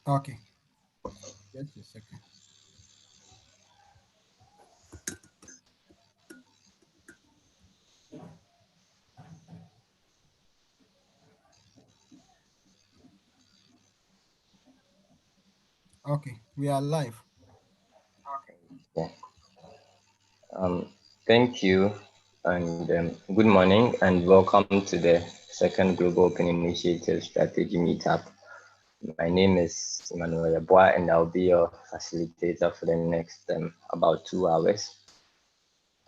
Okay, just a second. Okay, we are live. Yeah. Um, Thank you, and good morning, and welcome to the second Global Open Initiative Strategy Meetup. My name is Emmanuel Yeboah, and I'll be your facilitator for the next about 2 hours.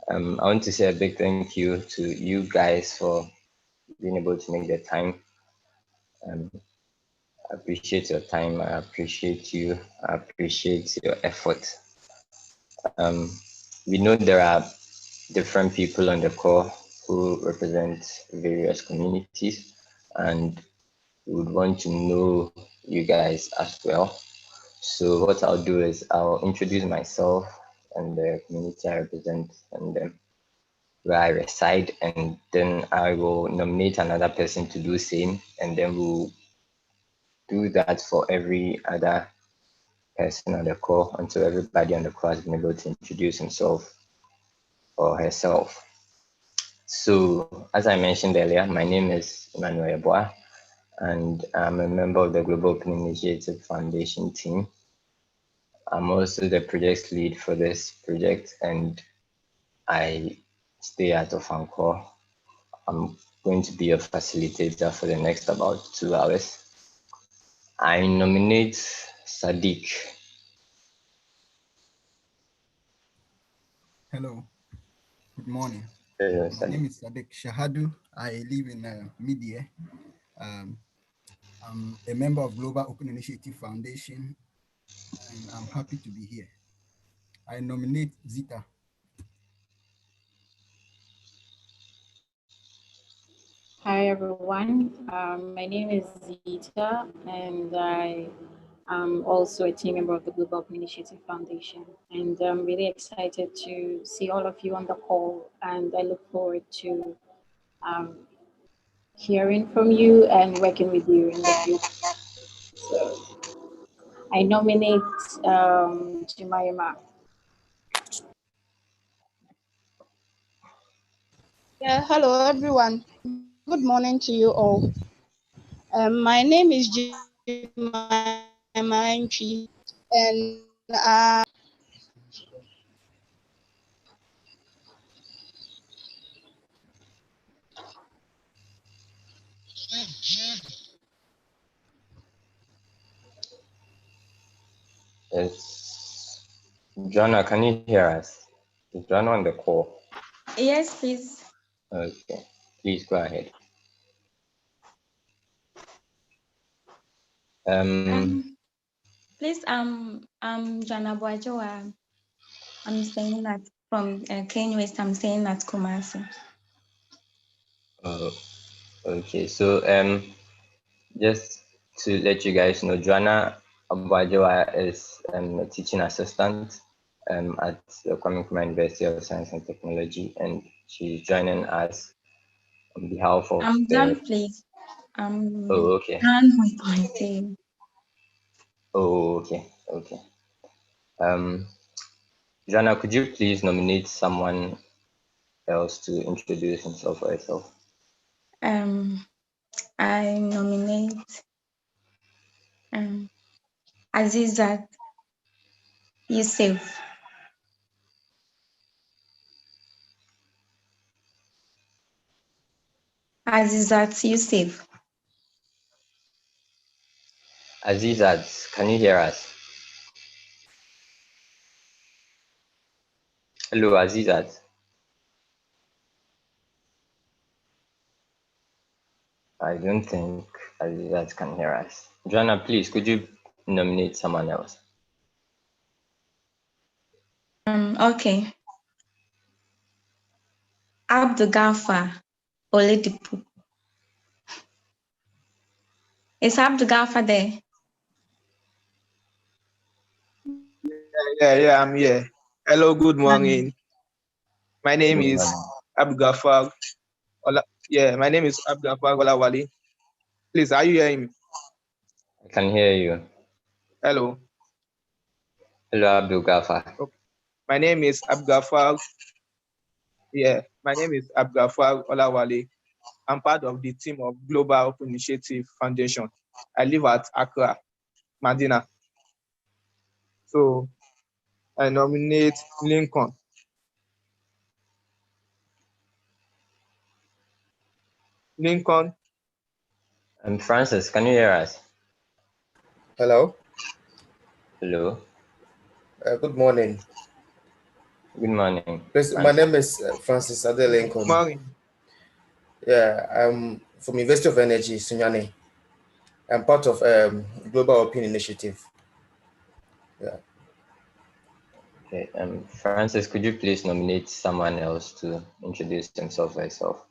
I want to say a big thank you to you guys for being able to make the time. I appreciate your time. I appreciate you. I appreciate your effort. We know there are different people on the call who represent various communities, and we would want to know you guys as well. So what I'll do is I'll introduce myself and the community I represent and where I reside, and then I will nominate another person to do same, and then we'll do that for every other person on the call until everybody on the call has been able to introduce himself or herself. So, as I mentioned earlier, my name is Emmanuel Yeboah, and I'm a member of the Global Open Initiative Foundation team. I'm also the project lead for this project, and I stay at Ofanko. I'm going to be a facilitator for the next about 2 hours. I nominate Sadiq. Hello, good morning. My Sadiq. name is Sadiq Shahadu. I live in Media. Um, I'm a member of Global Open Initiative Foundation, and I'm happy to be here. I nominate Zita. Hi everyone, my name is Zita and I am also a team member of the Global Open Initiative Foundation, and I'm really excited to see all of you on the call, and I look forward to um, hearing from you and working with you in the future. So I nominate Jimaima. Yeah, hello everyone. Good morning to you all. My name is Jemima Entry, and It's Joanna. Can you hear us? Is Joanna on the call? Yes, please. Okay, please go ahead. Please, Jana Boajoa. I'm saying that from Kenya West. I'm saying that Kumasi. Okay, so just to let you guys know, Joanna Abuajoa is a teaching assistant at the Kwame Nkrumah University of Science and Technology, and she's joining us on behalf of I'm the. done, please. Oh, okay. Done with my thing. Oh, okay, okay. Joanna, could you please nominate someone else to introduce himself or herself? I nominate Azizat Yusuf. Azizat Yusuf. Azizat, can you hear us? Hello, Azizat. I don't think Azizat can hear us. Joanna, please, could you nominate someone else? Okay. Abdul Gafar Oledipu. Is Abdul Gafar there? Yeah, I'm here. Hello, good morning. My name is Abdugafar. My name is Abdugafar Olawale. Please, are you hearing me? I can hear you. Hello. Hello, Abdul Gafar. Okay. My name is Abgafar. Yeah, my name is Abgafar Olawale. I'm part of the team of Global Open Initiative Foundation. I live at Accra, Medina. So I nominate Lincoln. Lincoln. Francis, can you hear us? Hello. Hello. Good morning. Good morning. Please, my name is Francis Adelincoln. Morning. Yeah, I'm from University of Energy, Sunyani. I'm part of Global Open Initiative. Yeah. Okay. Francis, could you please nominate someone else to introduce himself or herself?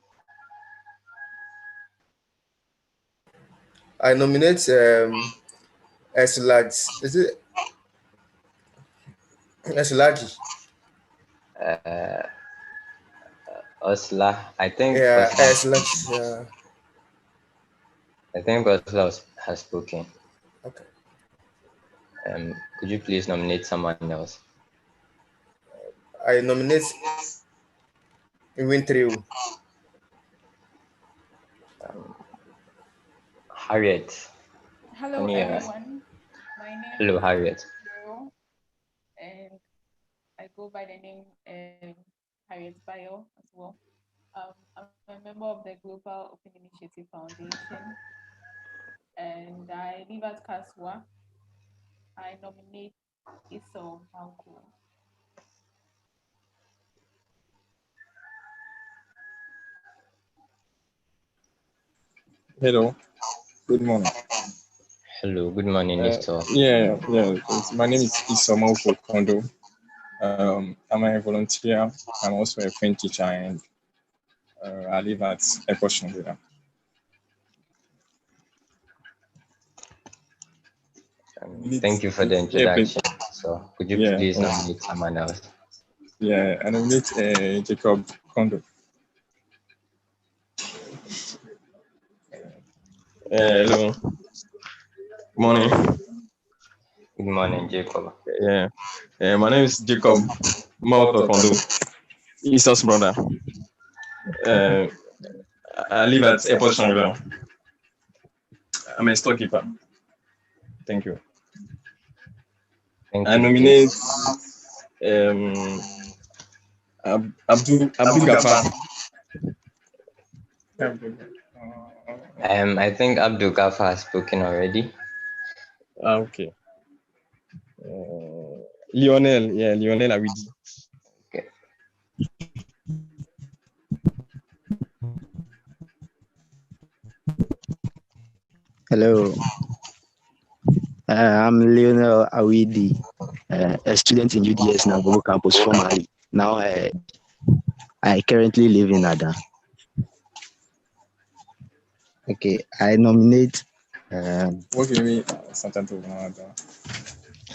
I nominate Esilaj. Is it Esilaji? Osla. I think Yeah, Osla. Esilaji. Yeah. I think Osla has spoken. Okay. Could you please nominate someone else? I nominate Wintriu. Harriet. Hello, everyone. My name Hello, is Harriet. Vero, and I go by the name Harriet Bayo as well. I'm a member of the Global Open Initiative Foundation, and I live at Kaswa. I nominate Iso Malco. Hello. Good morning. Hello. Good morning, Iso. Yeah. My name is Isomo Kondo. I'm a volunteer. I'm also a French teacher, and I live at Airport Shangri-La. Thank you for the introduction. So, could you please nominate someone else? Yeah, I nominate Jacob Kondo. Hello. Morning. Good morning, Jacob. Yeah. My name is Jacob Mauto Kondo. Isa's brother. I live at Airport Shangri-La. I'm a storekeeper. Thank you. I nominate Abdul Gafar. I think Abdul Gafar has spoken already. Okay. Lionel Awidi. Okay. Hello. I'm Lionel Awidi, a student in UDS Nagobo campus formerly. Now I currently live in Ada. Okay, I nominate What do you mean, Santanto?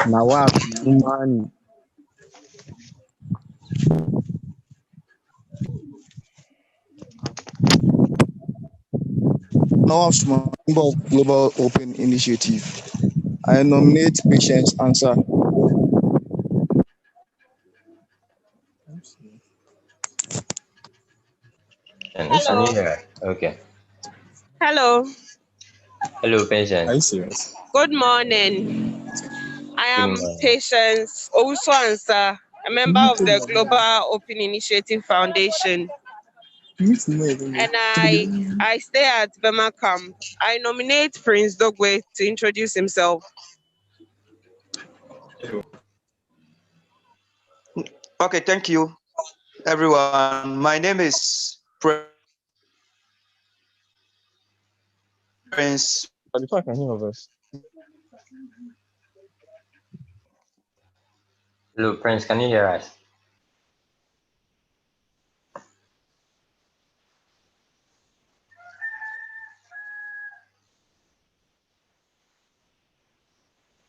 Nawab Umani. Nawab Suma, member of Global Open Initiative. I nominate Patience Answer. Hello. Okay. Hello. Hello, Patience. Are you serious? Good morning. I am Patience also Answer, a member of the Global Open Initiative Foundation. And I stay at Bema Camp. I nominate Prince Dogwe to introduce himself. Okay, thank you, everyone. My name is Prince. Before I can hear your voice. Hello, Prince, can you hear us?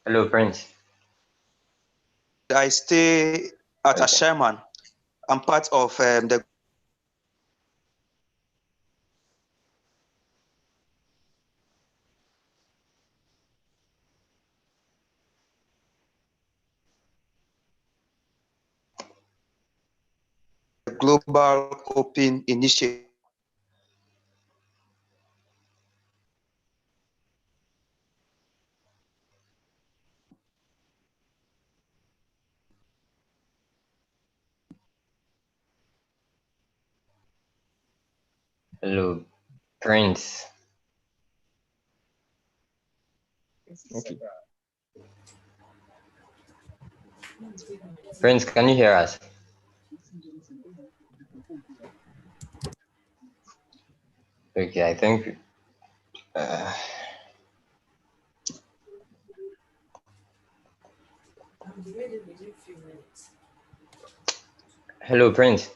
Hello, Prince. I stay at a Sherman. I'm part of the Global Open Initiative. Hello, Prince. Okay. Prince, can you hear us? Okay, I think. Hello, Prince.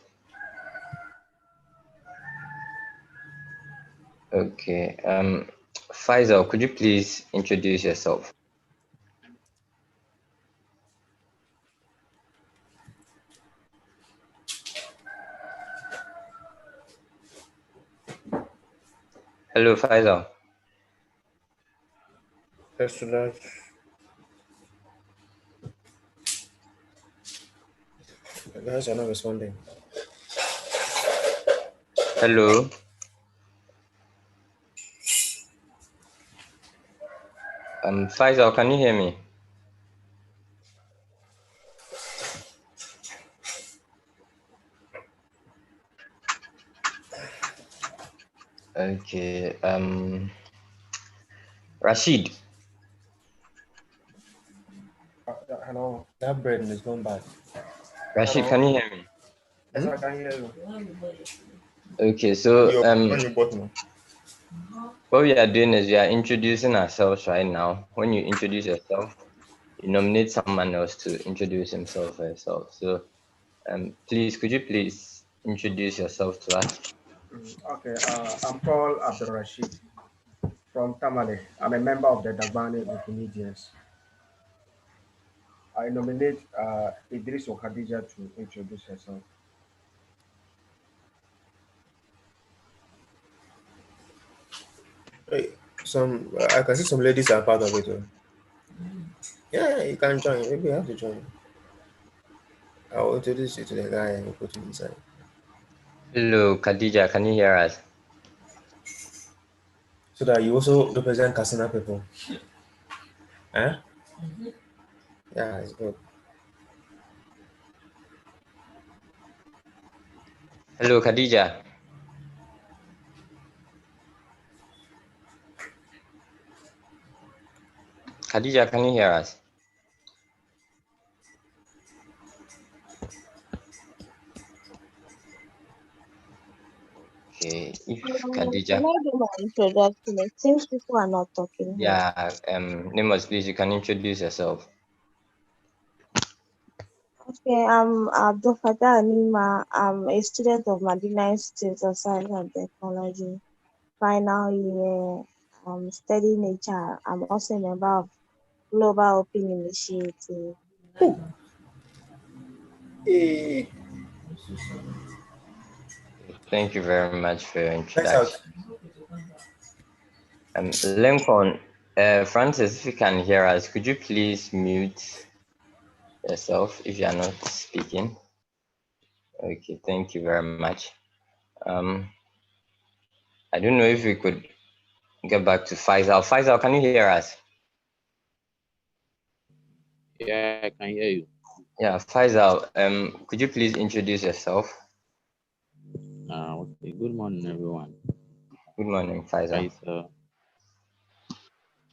Okay. Faisal, could you please introduce yourself? Hello, Faisal. That's large. The guys are not responding. Hello. Faisal, can you hear me? Okay. Rashid. Hello, that brain is going bad. Rashid, Hello? can you hear me? Yes, I can hear you. Okay, so On your button. what we are doing is we are introducing ourselves right now. When you introduce yourself, you nominate someone else to introduce himself or herself. So, please, could you please introduce yourself to us? Okay, I'm Paul Abdul Rashid from Tamale. I'm a member of the Dagbani Wikimedians. I nominate Idris Khadija to introduce herself. Hey, I can see some ladies are part of it. Yeah, you can join. Maybe you have to join. I'll introduce you to the guy and put him inside. Hello, Khadija, can you hear us? So that you also represent Kasina people. Huh? Yeah, it's good. Hello, Khadija. Khadija, can you hear us? Okay, if Can Khadija. I do my introduction? It seems people are not talking here. Yeah, Nemos, please, you can introduce yourself. Okay, I'm Abdul Fattah Anima. I'm a student of Madina Institute of Science and Technology. Final year, I'm studying HR. I'm also a member of Global Open Initiative. Thank you very much for your Thanks out. introduction. Lincoln, Francis, if you can hear us, could you please mute yourself if you are not speaking? Okay, thank you very much. I don't know if we could get back to Faisal. Faisal, can you hear us? Yeah, I can hear you. Yeah, Faisal, could you please introduce yourself? Okay. Good morning, everyone. Good morning, Faisal.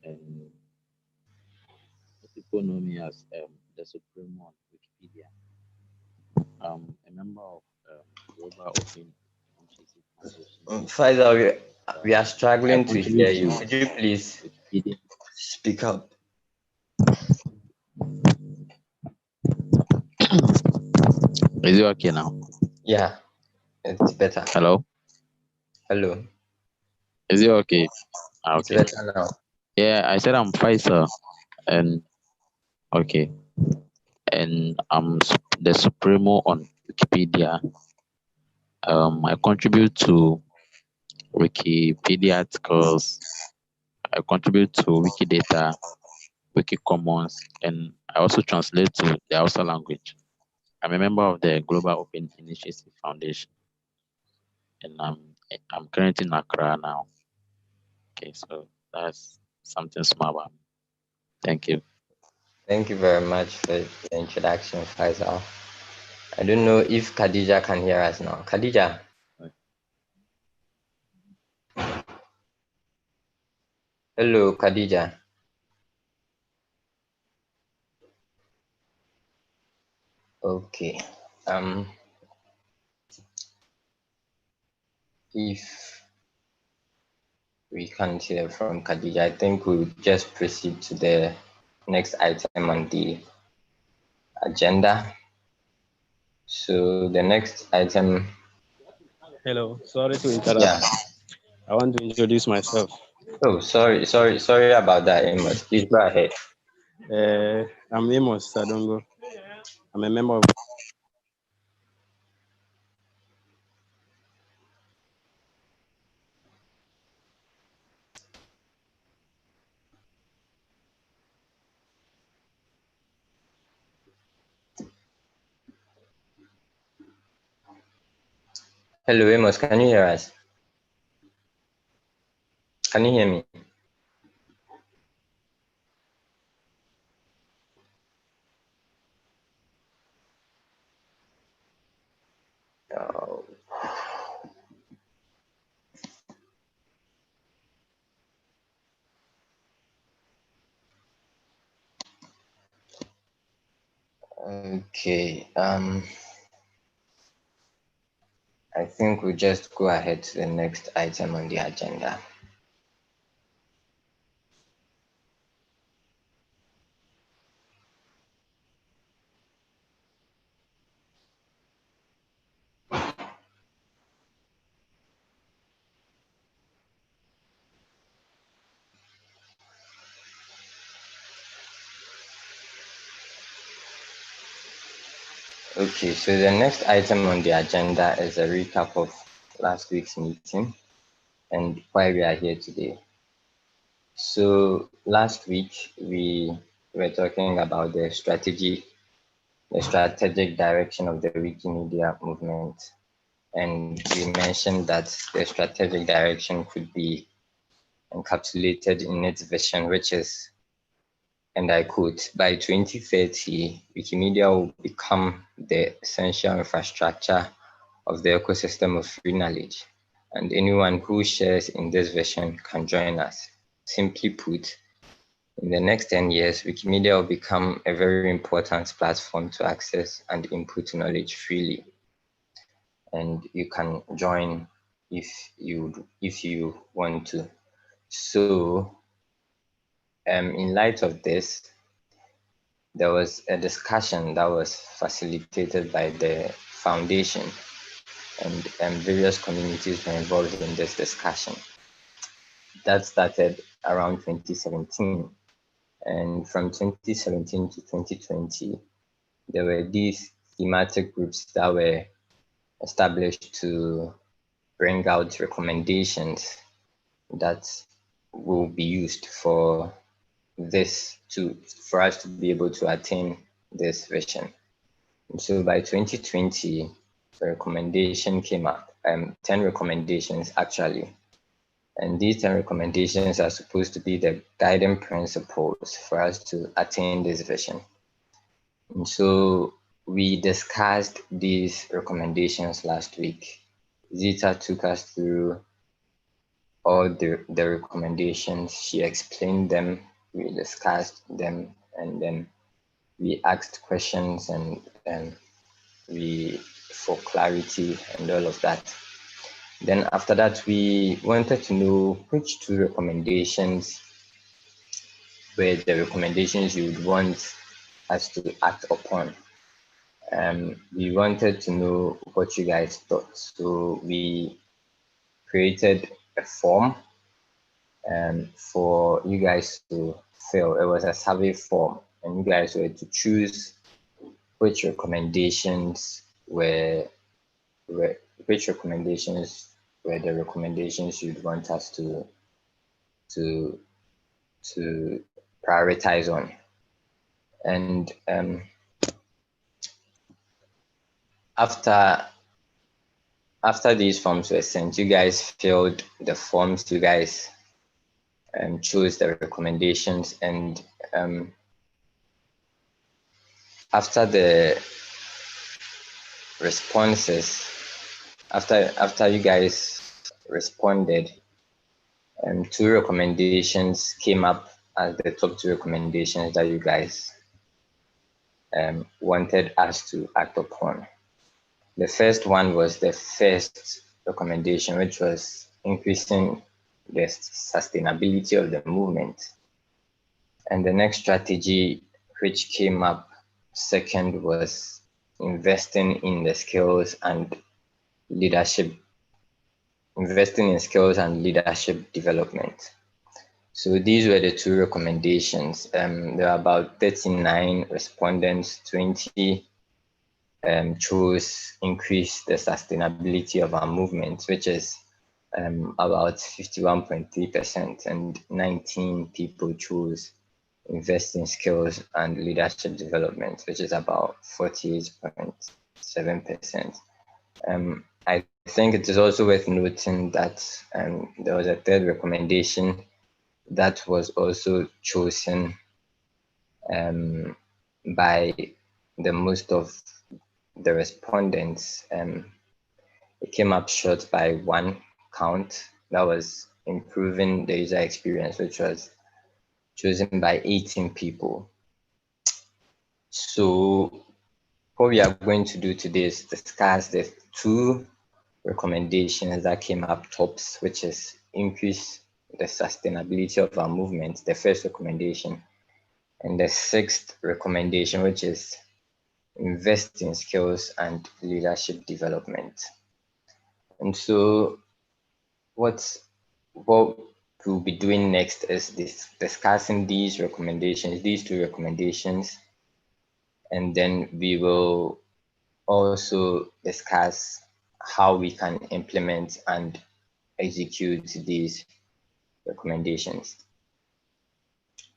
And people know me as the Supreme on Wikipedia. A member of Global Open Initiative Foundation. Faisal, we are I struggling to hear contribute you. to Could you please Wikipedia. speak up? Is it okay now? Yeah, it's better. Hello? Hello. Is it okay? It's Okay. better now. Yeah, I said I'm Faisal. And okay. And I'm the Supremo on Wikipedia. I contribute to Wikipedia articles. I contribute to Wikidata, Wikicommons, and I also translate to the Hausa language. I'm a member of the Global Open Initiative Foundation, and I'm currently in Accra now. Okay, so that's something small about me. Thank you. Thank you very much for the introduction, Faisal. I don't know if Khadija can hear us now. Khadija. Hello, Khadija. Okay. If we can't hear from Khadija, I think we'll just proceed to the next item on the agenda. So the next item. Hello, sorry to interrupt. Yeah. I want to introduce myself. Oh, sorry about that, Amos. Please go ahead. I'm Amos Sadongo. I'm a member of. Hello, Amos. Can you hear us? Can you hear me? Oh. Okay. I think we'll just go ahead to the next item on the agenda. Okay, so the next item on the agenda is a recap of last week's meeting and why we are here today. So last week we were talking about the strategic direction of the Wikimedia movement, and we mentioned that the strategic direction could be encapsulated in its vision, which is, and I quote, by 2030, Wikimedia will become the essential infrastructure of the ecosystem of free knowledge, and anyone who shares in this vision can join us. Simply put, in the next 10 years, Wikimedia will become a very important platform to access and input knowledge freely. And you can join if you want to. So, in light of this, there was a discussion that was facilitated by the foundation, and various communities were involved in this discussion. That started around 2017. And from 2017 to 2020, there were these thematic groups that were established to bring out recommendations that will be used for for us to be able to attain this vision. And so by 2020, the recommendation came up, 10 recommendations actually. And these 10 recommendations are supposed to be the guiding principles for us to attain this vision. And so we discussed these recommendations last week. Zita took us through all the recommendations. She explained them, we discussed them, and then we asked questions and we for clarity and all of that. Then after that, we wanted to know which two recommendations were the recommendations you would want us to act upon. We wanted to know what you guys thought. So we created a form for you guys to fill. It was a survey form, and you guys were to choose which recommendations were which recommendations were the recommendations you'd want us to prioritize on. And after these forms were sent, you guys filled the forms, you guys chose the recommendations, and after the responses, after you guys responded, two recommendations came up as the top two recommendations that you guys wanted us to act upon. The first one was the first recommendation, which was increasing the sustainability of the movement. And the next strategy which came up second was investing in the skills and leadership, investing in skills and leadership development. So these were the two recommendations. There were about 39 respondents, 20 chose increase the sustainability of our movement, which is about 51.3%, and 19 people chose invest in skills and leadership development, which is about 48.7%. I think it is also worth noting that there was a third recommendation that was also chosen by the most of the respondents. It came up short by one count. That was improving the user experience, which was chosen by 18 people. So what we are going to do today is discuss the two recommendations that came up tops, which is increase the sustainability of our movement, the first recommendation, and the sixth recommendation, which is invest in skills and leadership development. And so what we'll be doing next is discussing these recommendations, these two recommendations, and then we will also discuss how we can implement and execute these recommendations.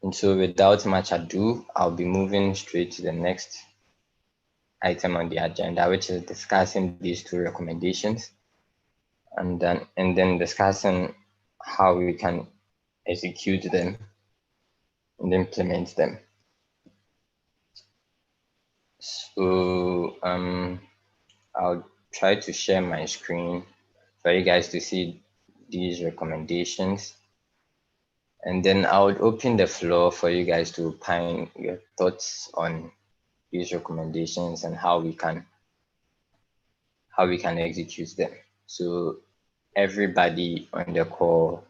And so without much ado, I'll be moving straight to the next item on the agenda, which is discussing these two recommendations, and then discussing how we can execute them and implement them. So I'll try to share my screen for you guys to see these recommendations, and then I would open the floor for you guys to opine your thoughts on these recommendations and how we can execute them. So everybody on the call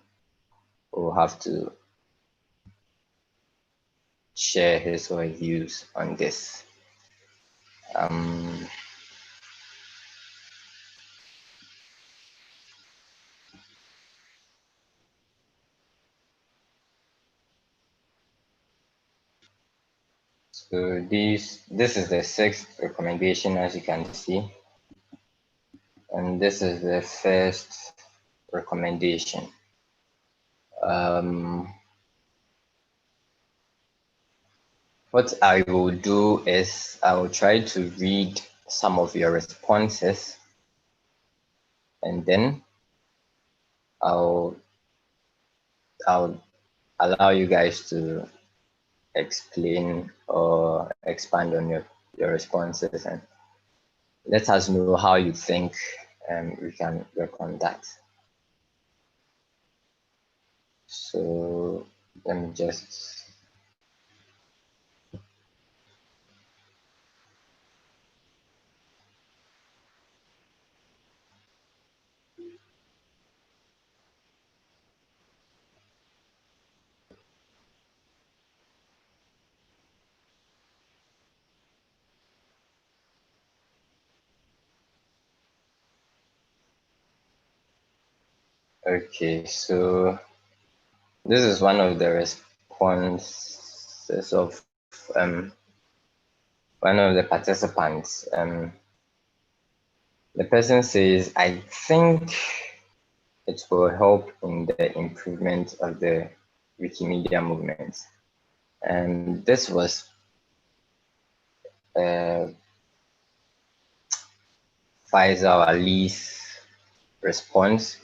will have to share his or her views on this. So this is the sixth recommendation, as you can see, and this is the first recommendation. What I will do is I will try to read some of your responses, and then I'll allow you guys to explain or expand on your responses, and let us know how you think we can work on that. So let me just okay, so this is one of the responses of one of the participants. The person says, I think it will help in the improvement of the Wikimedia movement. And this was Faisal Ali's response.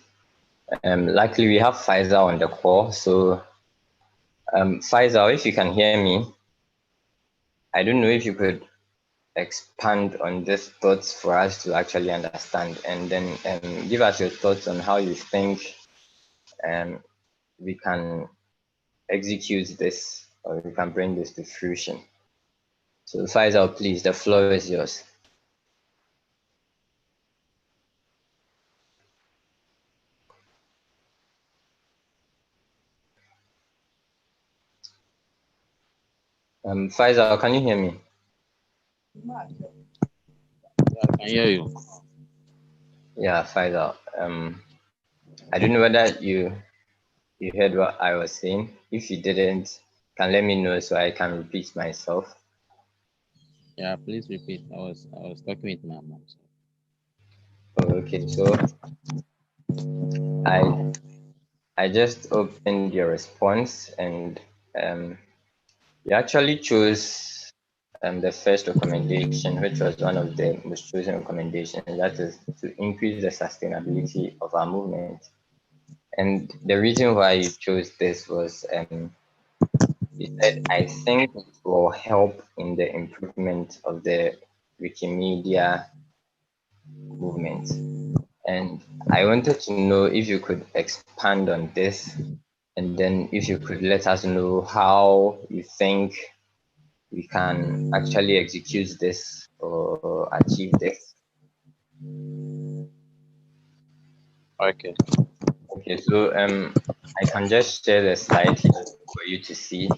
Luckily, we have Faisal on the call. So, Faisal, if you can hear me, I don't know if you could expand on these thoughts for us to actually understand, and then give us your thoughts on how you think we can execute this, or we can bring this to fruition. So, Faisal, please, the floor is yours. Faisal, can you hear me? I can hear you. Yeah, Faisal. I don't know whether you heard what I was saying. If you didn't, can let me know so I can repeat myself. Yeah, please repeat. I was talking with my mom. So. Okay, so I just opened your response, and you actually chose the first recommendation, which was one of the most chosen recommendations, that is to increase the sustainability of our movement. And the reason why you chose this was you said, I think it will help in the improvement of the Wikimedia movement. And I wanted to know if you could expand on this, and then if you could let us know how you think we can actually execute this or achieve this. Okay. Okay, so I can just share the slide here for you to see,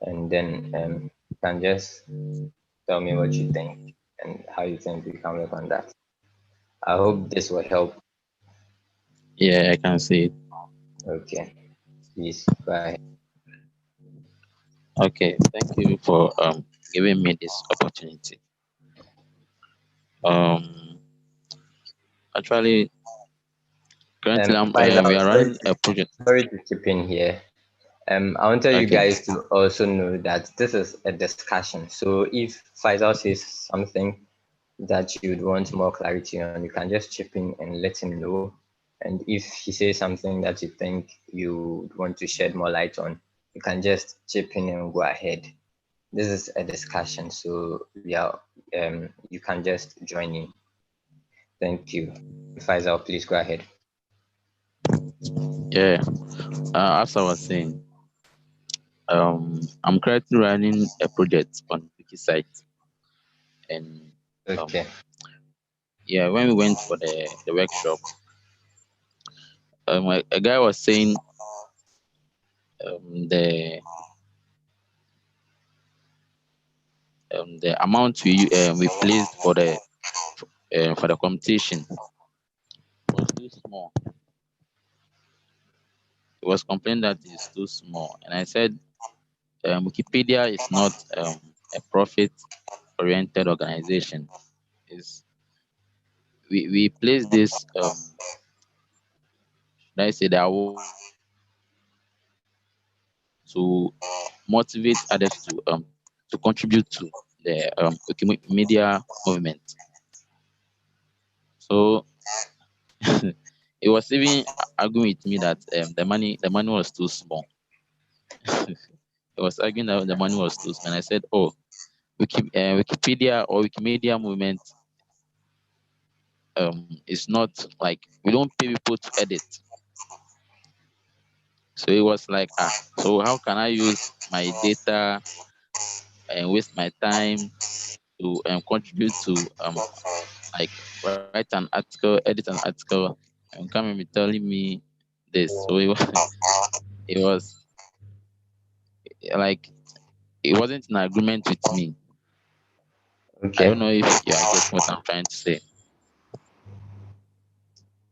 and then you can just tell me what you think and how you think we can work on that. I hope this will help. Yeah, I can see it. Okay, please go ahead. Okay, thank you for giving me this opportunity. Um, actually, currently we Faisal, are sorry, running a project. sorry to chip in here. I wanted you Okay. guys to also know that this is a discussion. So if Faisal says something that you'd want more clarity on, you can just chip in and let him know. And if he says something that you think you would want to shed more light on, you can just chip in and go ahead. This is a discussion, so yeah, you can just join in. Thank you. Faisal, please go ahead. Yeah. As I was saying, I'm currently running a project on Wiki site, and Okay. yeah, when we went for the workshop, a guy was saying the amount we placed for the competition was too small. He was complaining that it's too small, and I said Wikipedia is not a profit-oriented organization. Is we place this should I say that to motivate others to contribute to the Wikimedia movement. So he was even arguing with me that the money was too small. He was arguing that the money was too small. And I said, oh, Wikipedia or Wikimedia movement is not like we don't pay people to edit. So it was like, so how can I use my data and waste my time to contribute to like write an article, edit an article, and come and be telling me this. So it was like it wasn't in agreement with me. I Okay. don't know if you are getting what I'm trying to say.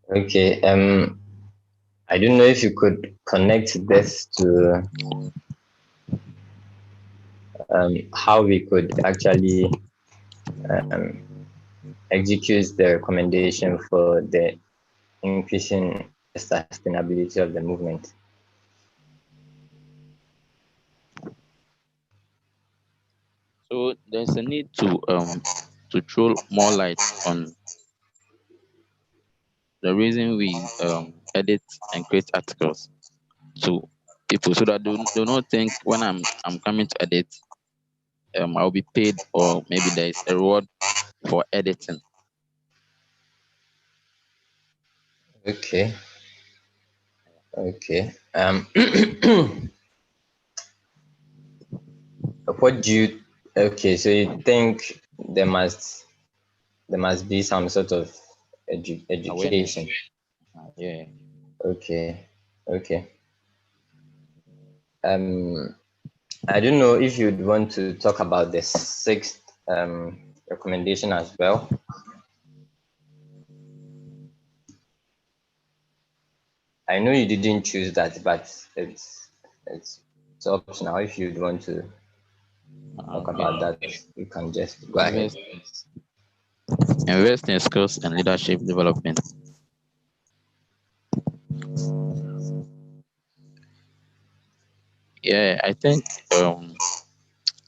Okay. I don't know if you could connect this to how we could actually um, execute the recommendation for the increasing the sustainability of the movement. So there's a need to throw more light on the reason we edit and create articles to people so that they do not think when I'm coming to edit, I'll be paid or maybe there is a reward for editing. Okay. Okay. What do you? Okay, so you think there must be some sort of Awareness. education. Yeah. Okay. Okay. I don't know if you'd want to talk about the sixth recommendation as well. I know you didn't choose that, but it's optional. If you'd want to talk about that, you can just go ahead. Invest in skills and leadership development. Yeah, I think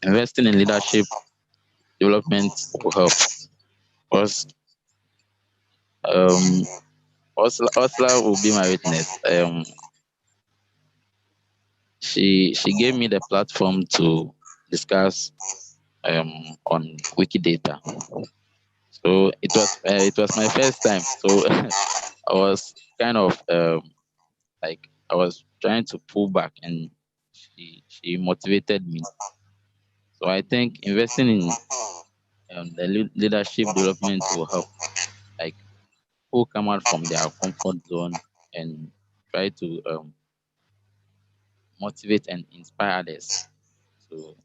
investing in leadership development will help. Because Osla will be my witness. She gave me the platform to discuss on Wikidata. So it was my first time. So I was kind of like I was trying to pull back, and she motivated me. So I think investing in the leadership development will help. Like who come out from their comfort zone and try to motivate and inspire others to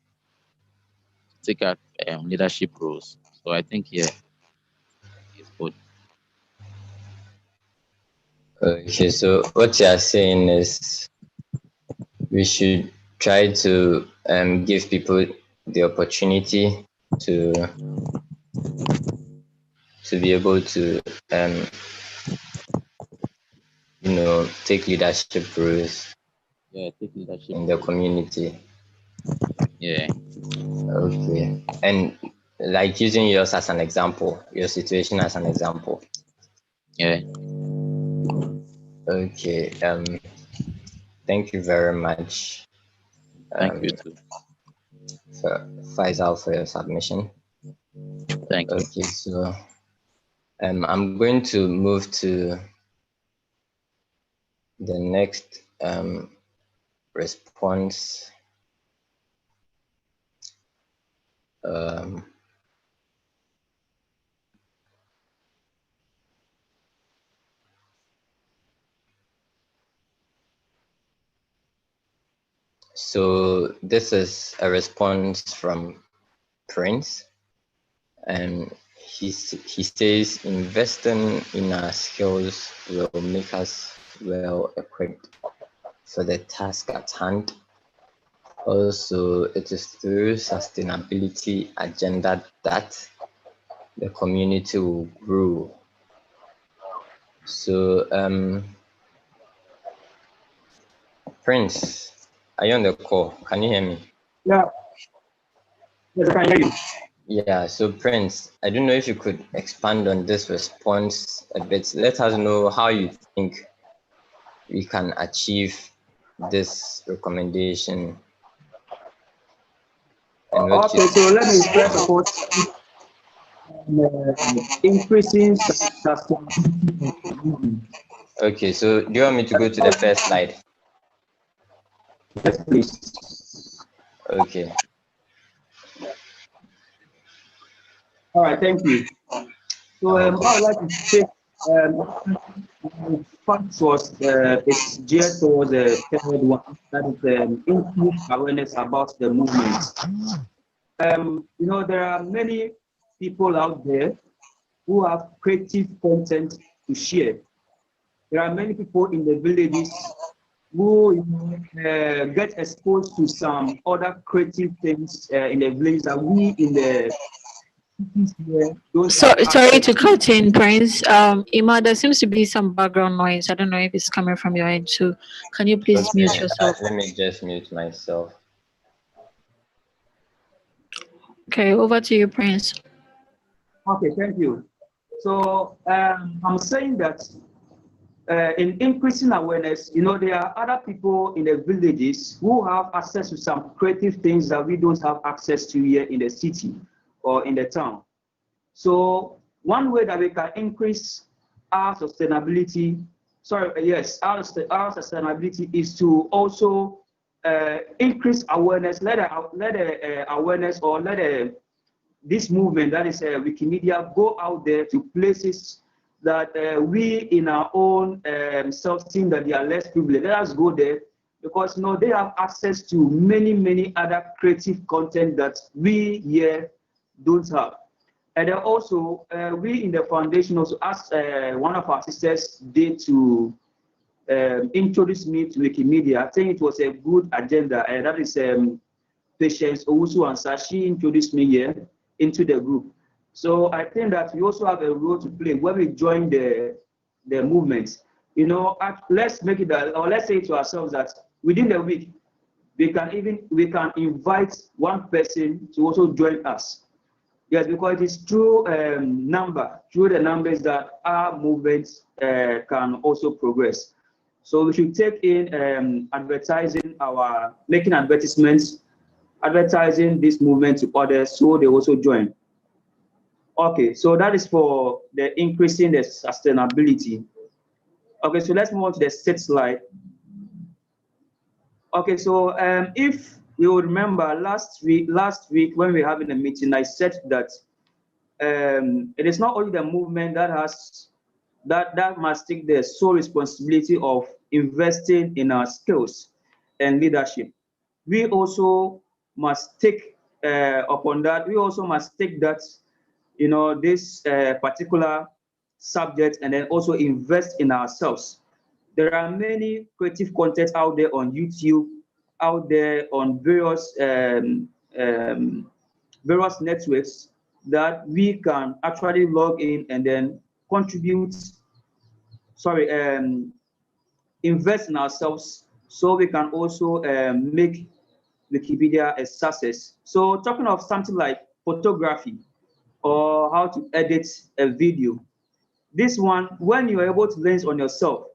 take up leadership roles. So I think it's good. Okay, so what you are saying is we should try to give people the opportunity to be able to take leadership roles Yeah, take leadership in the roles. community. Yeah. Okay. And like using yours as an example, your situation as an example. Yeah. Okay. Thank you very much. Thank you too. Faisal, for your submission. Thank you. Okay, so I'm going to move to the next response. So this is a response from Prince, and he says investing in our skills will make us well equipped for the task at hand. Also, it is through sustainability agenda that the community will grow. So, Prince, are you on the call? Can you hear me? Yeah. Yes, I can hear you. Yeah, so Prince, I don't know if you could expand on this response a bit. Let us know how you think we can achieve this recommendation. And Okay, so let me first of all increasing sustainability. Okay, so do you want me to go to the first slide? Yes, please. Okay. All right, thank you. So I would like to say first was it's geared towards the third one, that is increased awareness about the movement. There are many people out there who have creative content to share. There are many people in the villages who get exposed to some other creative things in the village that we in the cities here don't have Sorry access to cut in, Prince. Ima, there seems to be some background noise. I don't know if it's coming from your end too. Can you please mute yourself? Let me just mute myself. Okay, over to you, Prince. Okay, thank you. So I'm saying that in increasing awareness, there are other people in the villages who have access to some creative things that we don't have access to here in the city or in the town. So one way that we can increase our sustainability, our sustainability is to also increase awareness. Let the awareness or let this movement, that is Wikimedia, go out there to places that we in our own self think that they are less privileged. Let us go there because they have access to many other creative content that we here don't have. And then also, we in the foundation also asked one of our sisters did to introduce me to Wikimedia. I think it was a good agenda, and that is Patience Owusu Ansa. She introduced me here into the group. So I think that we also have a role to play when we join the movement. Let's make it that, or let's say to ourselves that within the week, we can invite one person to also join us. Yes, because it is through the numbers that our movement can also progress. So we should take in making advertisements, advertising this movement to others so they also join. Okay, so that is for the increasing the sustainability. Okay, so let's move on to the sixth slide. Okay, so if you will remember last week when we were having a meeting, I said that it is not only the movement that must take the sole responsibility of investing in our skills and leadership. We also must take upon that. We also must take that, this particular subject, and then also invest in ourselves. There are many creative content out there on YouTube, out there on various networks that we can actually log in and then invest in ourselves so we can also make Wikipedia a success. So talking of something like photography or how to edit a video, this one, when you're able to learn on yourself,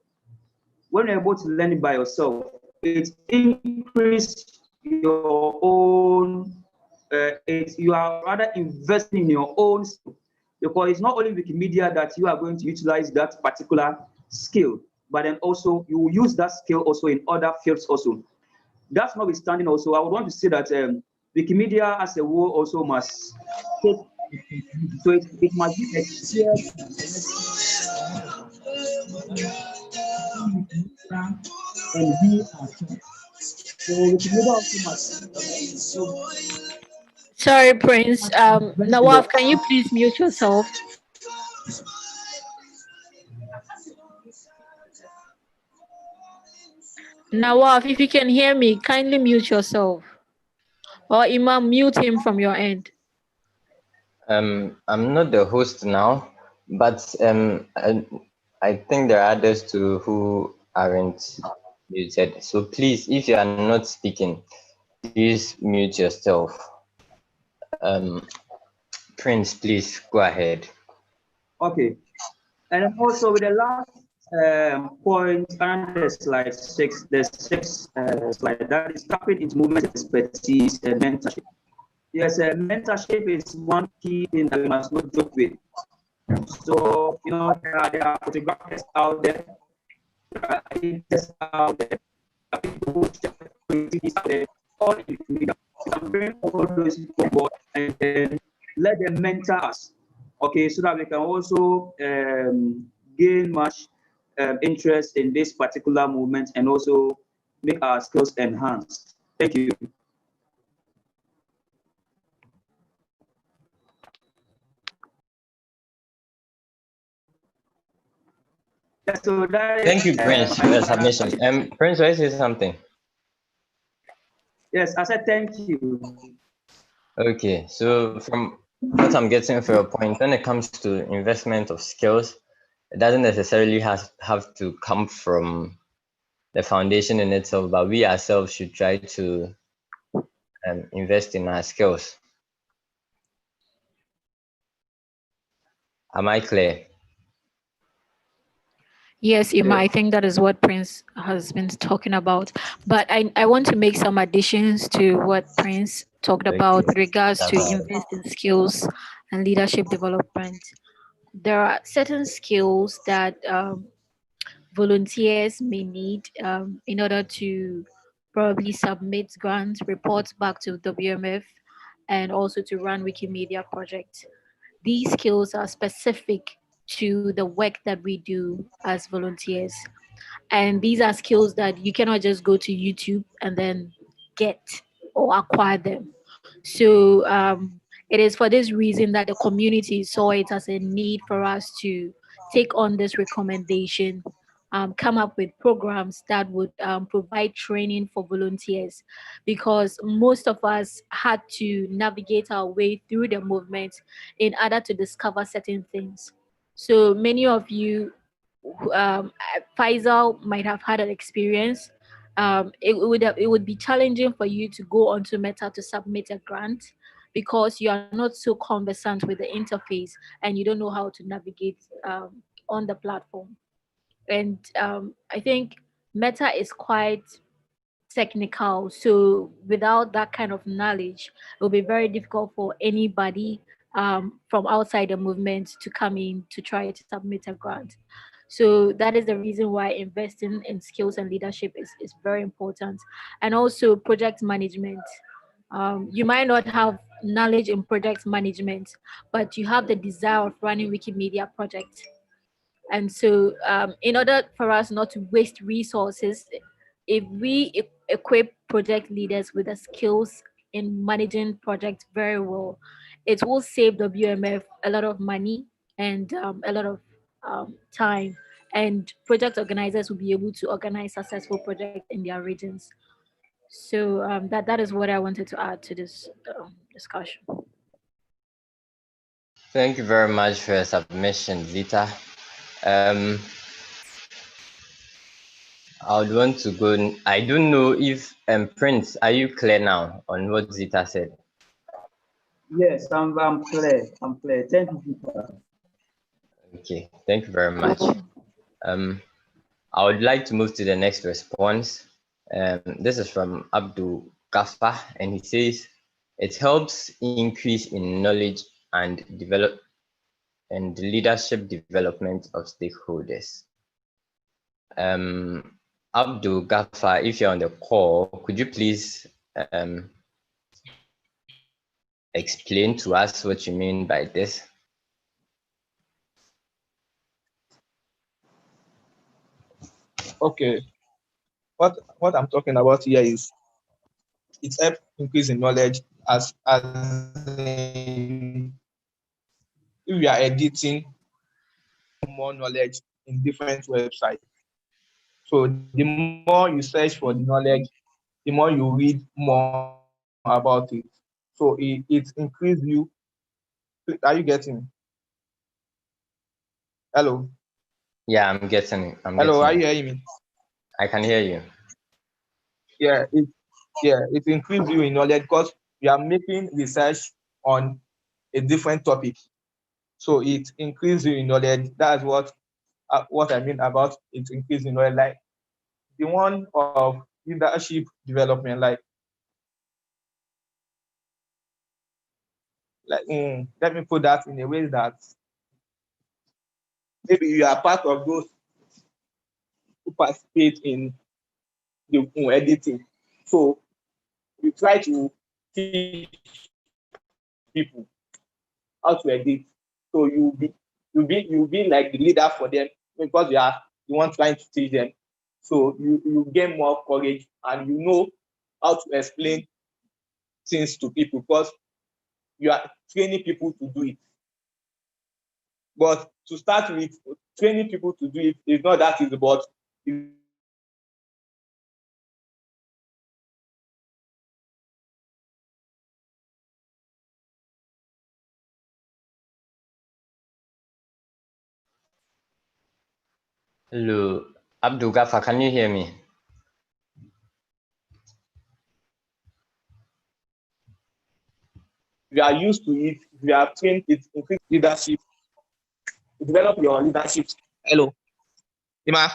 when you're able to learn it by yourself, it increases your own, you are rather investing in your own skill, because it's not only Wikimedia that you are going to utilize that particular skill, but then also you will use that skill also in other fields also. That's notwithstanding also, I would want to say that Wikimedia as a whole also must take, so it must be a shared and we are shared. So Wikimedia also must. Sorry, Prince. Nawaf, can you please mute yourself? Nawaf, if you can hear me, kindly mute yourself. Or Imam, mute him from your end. I'm not the host now, but I think there are others too who aren't muted. So please, if you are not speaking, please mute yourself. Prince, please go ahead. Okay, and also with the last point under slide 6, the sixth slide, that is tapping into movement expertise and mentorship. Yes, mentorship is one key thing that we must not joke with. So, there are photographers out there, there are editors out there, there are people who share creativities out there, all in media. We can bring all those people on board and then let them mentor us, okay, so that we can also gain much interest in this particular movement and also make our skills enhanced. Thank you. So thank you, Prince, for your submission. Prince, I say something. Yes, I said thank you. Okay, so from what I'm getting for your point, when it comes to investment of skills, it doesn't necessarily have to come from the foundation in itself, but we ourselves should try to invest in our skills. Am I clear? Yes, Ima, Yeah. I think that is what Prince has been talking about. But I want to make some additions to what Prince talked about Okay. with regards to That's invest in skills and leadership development. There are certain skills that volunteers may need in order to probably submit grant reports back to WMF and also to run Wikimedia projects. These skills are specific to the work that we do as volunteers. And these are skills that you cannot just go to YouTube and then get or acquire them. So it is for this reason that the community saw it as a need for us to take on this recommendation, come up with programs that would provide training for volunteers, because most of us had to navigate our way through the movement in order to discover certain things. So many of you, Faisal might have had an experience. It would be challenging for you to go onto Meta to submit a grant because you are not so conversant with the interface and you don't know how to navigate on the platform. And I think Meta is quite technical. So without that kind of knowledge, it will be very difficult for anybody from outside the movement to come in to try to submit a grant. So that is the reason why investing in skills and leadership is very important. And also project management. You might not have knowledge in project management, but you have the desire of running Wikimedia project. And so, in order for us not to waste resources, if we equip project leaders with the skills in managing projects very well, it will save WMF a lot of money and a lot of time. And project organizers will be able to organize successful projects in their regions. So that is what I wanted to add to this discussion. Thank you very much for your submission, Zita. Um, I would want to go. I don't know if Prince, are you clear now on what Zita said? Yes, I'm clear. I'm clear. Thank you, Peter. Okay, thank you very much. I would like to move to the next response. This is from Abdul Gaffa, and he says it helps increase in knowledge and develop and leadership development of stakeholders. Abdul Gaffa, if you're on the call, could you please explain to us what you mean by this? Okay. What I'm talking about here is it helps increase in knowledge as in, if we are editing more knowledge in different websites. So the more you search for the knowledge, the more you read more about it. So it increases you. Are you getting? Hello. Yeah, I'm getting it. Hello, are you hearing me? I can hear you. Yeah, it increases you in knowledge because you are making research on a different topic. So it increases you in knowledge. That's what I mean about it increasing knowledge. Like the one of leadership development, let me put that in a way that maybe you are part of those who participate in the editing. So you try to teach people how to edit. So you be like the leader for them because you are the one trying to teach them. So you gain more courage and you know how to explain things to people because you are training people to do it. But to start with, training people to do it is not that easy, but Hello, Abdul Gaffa, can you hear me? we are used to it, we are trained, it increase leadership, develop your leadership. Hello. Ima,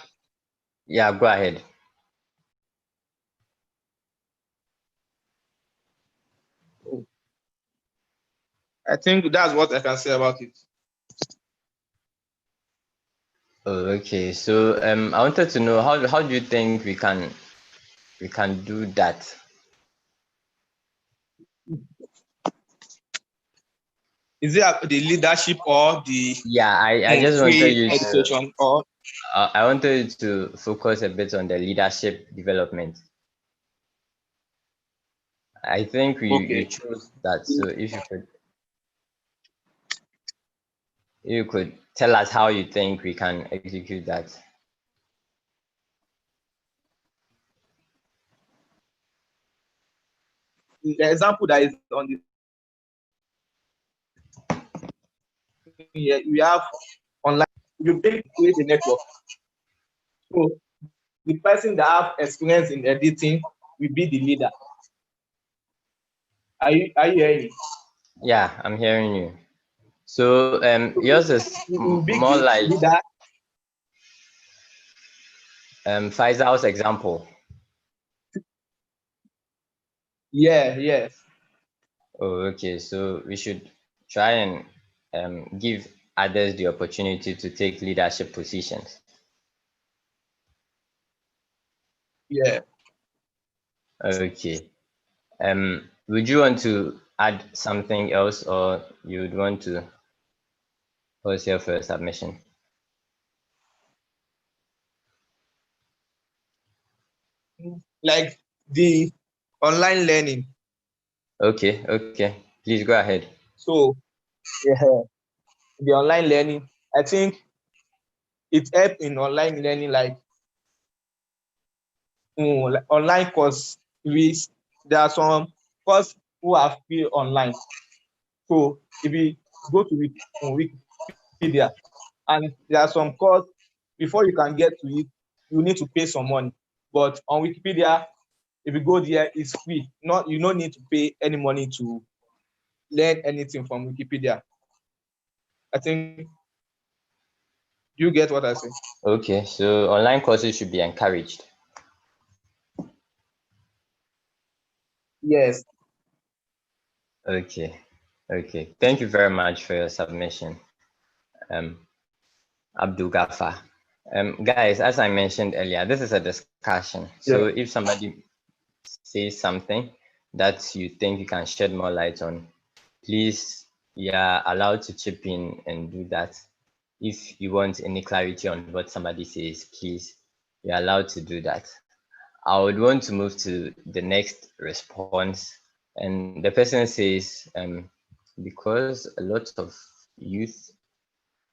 Yeah, go ahead. I think that's what I can say about it. Oh, okay. So I wanted to know how do you think we can do that? Is it the leadership or the Yeah, I just wanted free you to education or I wanted you to focus a bit on the leadership development. I think you okay? chose that. So if you could tell us how you think we can execute that. The example that is on the here, we have online. You create a network. So the person that have experience in editing will be the leader. Are you hearing me? Yeah, I'm hearing you. So yours is He will be more the like leader. Faisal's example. Yeah, yes. Oh, okay. So we should try and give others the opportunity to take leadership positions. Yeah. Okay. Would you want to add something else, or you would want to pause here for a submission? Like the online learning. Okay, okay. Please go ahead. So yeah, the online learning, I think it help in online learning like online course with there are some course who are free online. So if you go to Wikipedia and there are some course before you can get to it, you need to pay some money. But on Wikipedia, if you go there, it's free. Not you don't need to pay any money to learn anything from Wikipedia. I think you get what I say. Okay, so online courses should be encouraged. Yes. Okay, okay. Thank you very much for your submission, um, Abdul Gafar. Guys, as I mentioned earlier, this is a discussion. So Yeah. if somebody says something that you think you can shed more light on, please, you are allowed to chip in and do that. If you want any clarity on what somebody says, please, you're allowed to do that. I would want to move to the next response. And the person says, because a lot of youth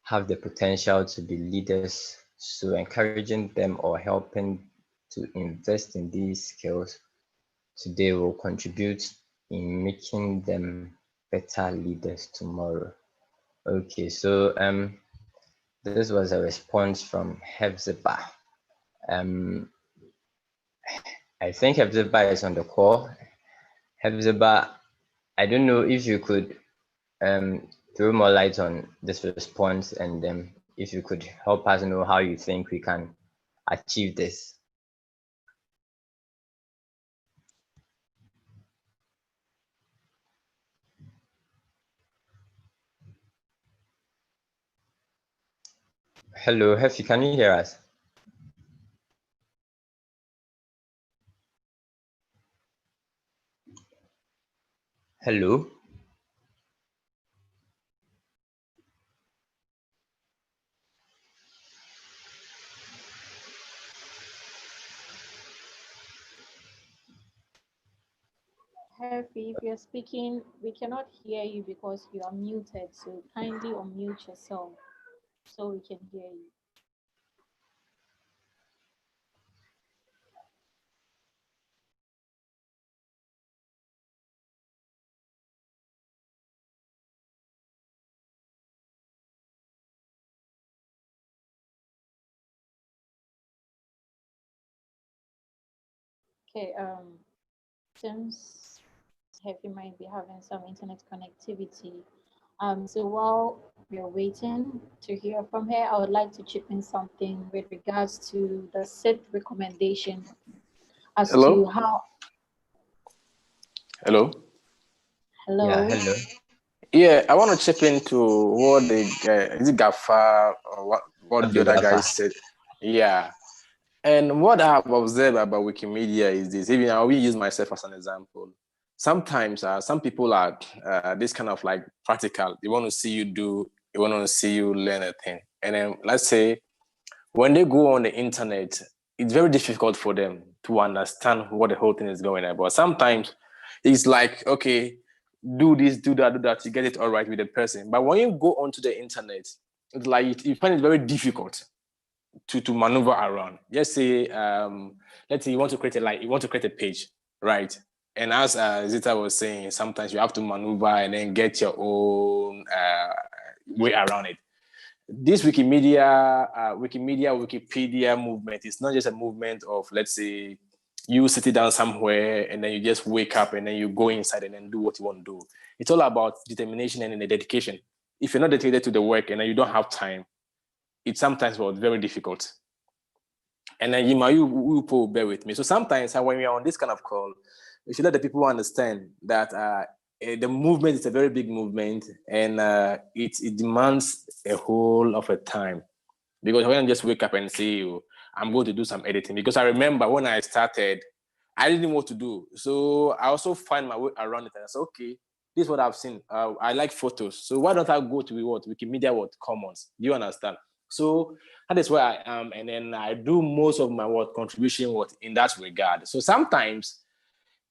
have the potential to be leaders, so encouraging them or helping to invest in these skills today will contribute in making them better leaders tomorrow. Okay, so this was a response from Hepzibah. Um, I think Hepzibah is on the call. Hepzibah, I don't know if you could throw more light on this response, and if you could help us know how you think we can achieve this. Hello, Hefi, can you hear us? Hello? Harvey, if you're speaking, we cannot hear you because you are muted. So kindly unmute yourself so we can hear you. Okay, since Heavy might be having some internet connectivity, so while we're waiting to hear from her, I would like to chip in something with regards to the SIP recommendation as to Hello? how. Hello? Yeah, Hello. hello. Yeah, I want to chip into what the is it Gafa or what the Abdul other guy Gafar. said. Yeah. And what I have observed about Wikimedia is this, even I will use myself as an example. Sometimes some people are this kind of like practical. They want to see you do, they want to see you learn a thing. And then let's say when they go on the internet, it's very difficult for them to understand what the whole thing is going on. But sometimes it's like, okay, do this, do that, you get it all right with the person. But when you go onto the internet, it's like you find it very difficult to maneuver around. Just say, let's say you want to create a page, right? And as Zita was saying, sometimes you have to maneuver and then get your own way around it. This Wikipedia movement is not just a movement of, let's say, you sitting down somewhere and then you just wake up and then you go inside and then do what you want to do. It's all about determination and dedication. If you're not dedicated to the work and then you don't have time, it sometimes was very difficult. And then you will bear with me. So sometimes when we are on this kind of call, we should let the people understand that the movement is a very big movement and it demands a whole of a time. Because when I just wake up and say, oh, I'm going to do some editing. Because I remember when I started, I didn't know what to do. So I also find my way around it. And I said, okay, this is what I've seen. I like photos. So why don't I go to Wikimedia Commons? Do you understand? So that is where I am. And then I do most of my contribution in that regard. So sometimes,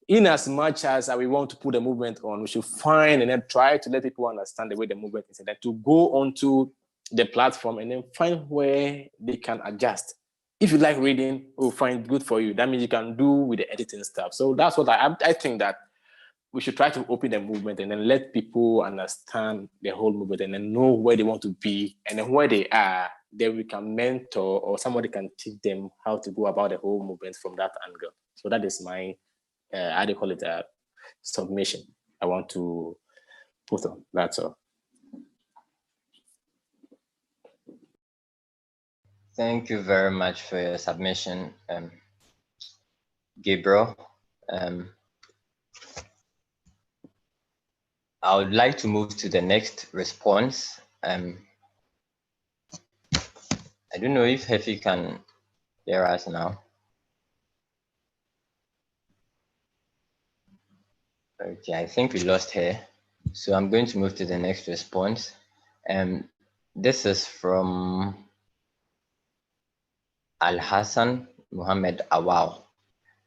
in as much as we want to put the movement on, we should find and then try to let people understand the way the movement is, and then to go onto the platform and then find where they can adjust. If you like reading, we'll find good for you. That means you can do with the editing stuff. So that's what I think that we should try to open the movement and then let people understand the whole movement and then know where they want to be and then where they are. Then we can mentor or somebody can teach them how to go about the whole movement from that angle. So that is my how do you call it, submission I want to put on. That's all. Thank you very much for your submission, Gabriel. I would like to move to the next response. I don't know if Hefi can hear us now. Okay, I think we lost her. So I'm going to move to the next response. This is from Al Hassan Muhammad Awal.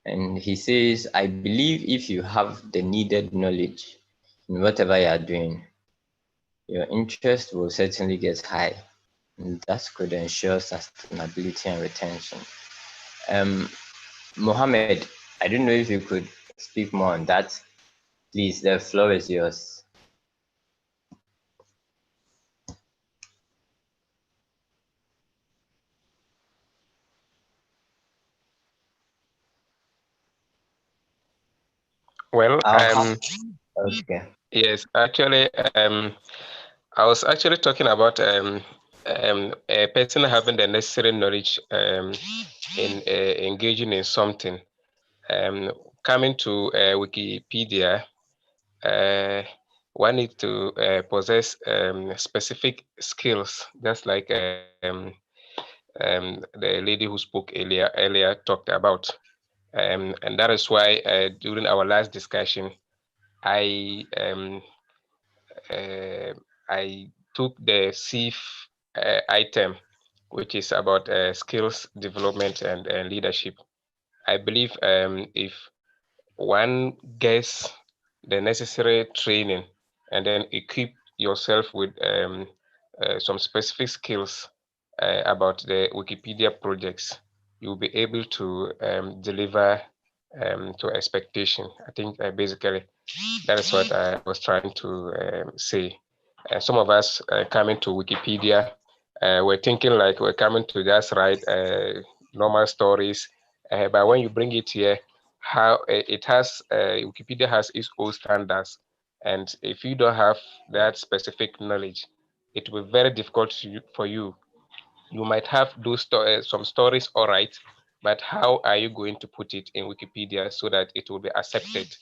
And he says, I believe if you have the needed knowledge in whatever you are doing, your interest will certainly get high. And that could ensure sustainability and retention. Mohammed, I don't know if you could speak more on that. Please, the floor is yours. Well, okay. Yes, actually, I was actually talking about a person having the necessary knowledge in engaging in something. Coming to Wikipedia, one needs to possess specific skills, just like the lady who spoke earlier talked about. And that is why during our last discussion, I I took the SIF item, which is about skills development and leadership. I believe if one gets the necessary training and then equip yourself with some specific skills about the Wikipedia projects, you'll be able to deliver to expectation. I think basically that is what I was trying to say. Some of us coming to Wikipedia, we're thinking like we're coming to just write normal stories, but when you bring it here, how it has Wikipedia has its own standards, and if you don't have that specific knowledge, it will be very difficult for you. You might have those some stories, all right, but how are you going to put it in Wikipedia so that it will be accepted?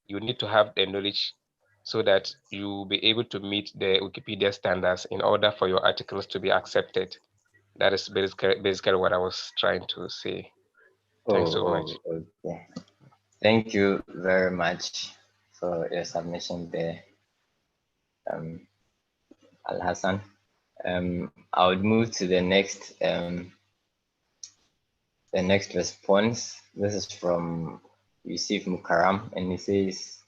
You need to have the knowledge so that you will be able to meet the Wikipedia standards in order for your articles to be accepted. That is basically what I was trying to say. Thanks so much. Okay. Thank you very much for your submission there, Al Hassan. I would move to the next response. This is from Yusuf Mukaram, and he says,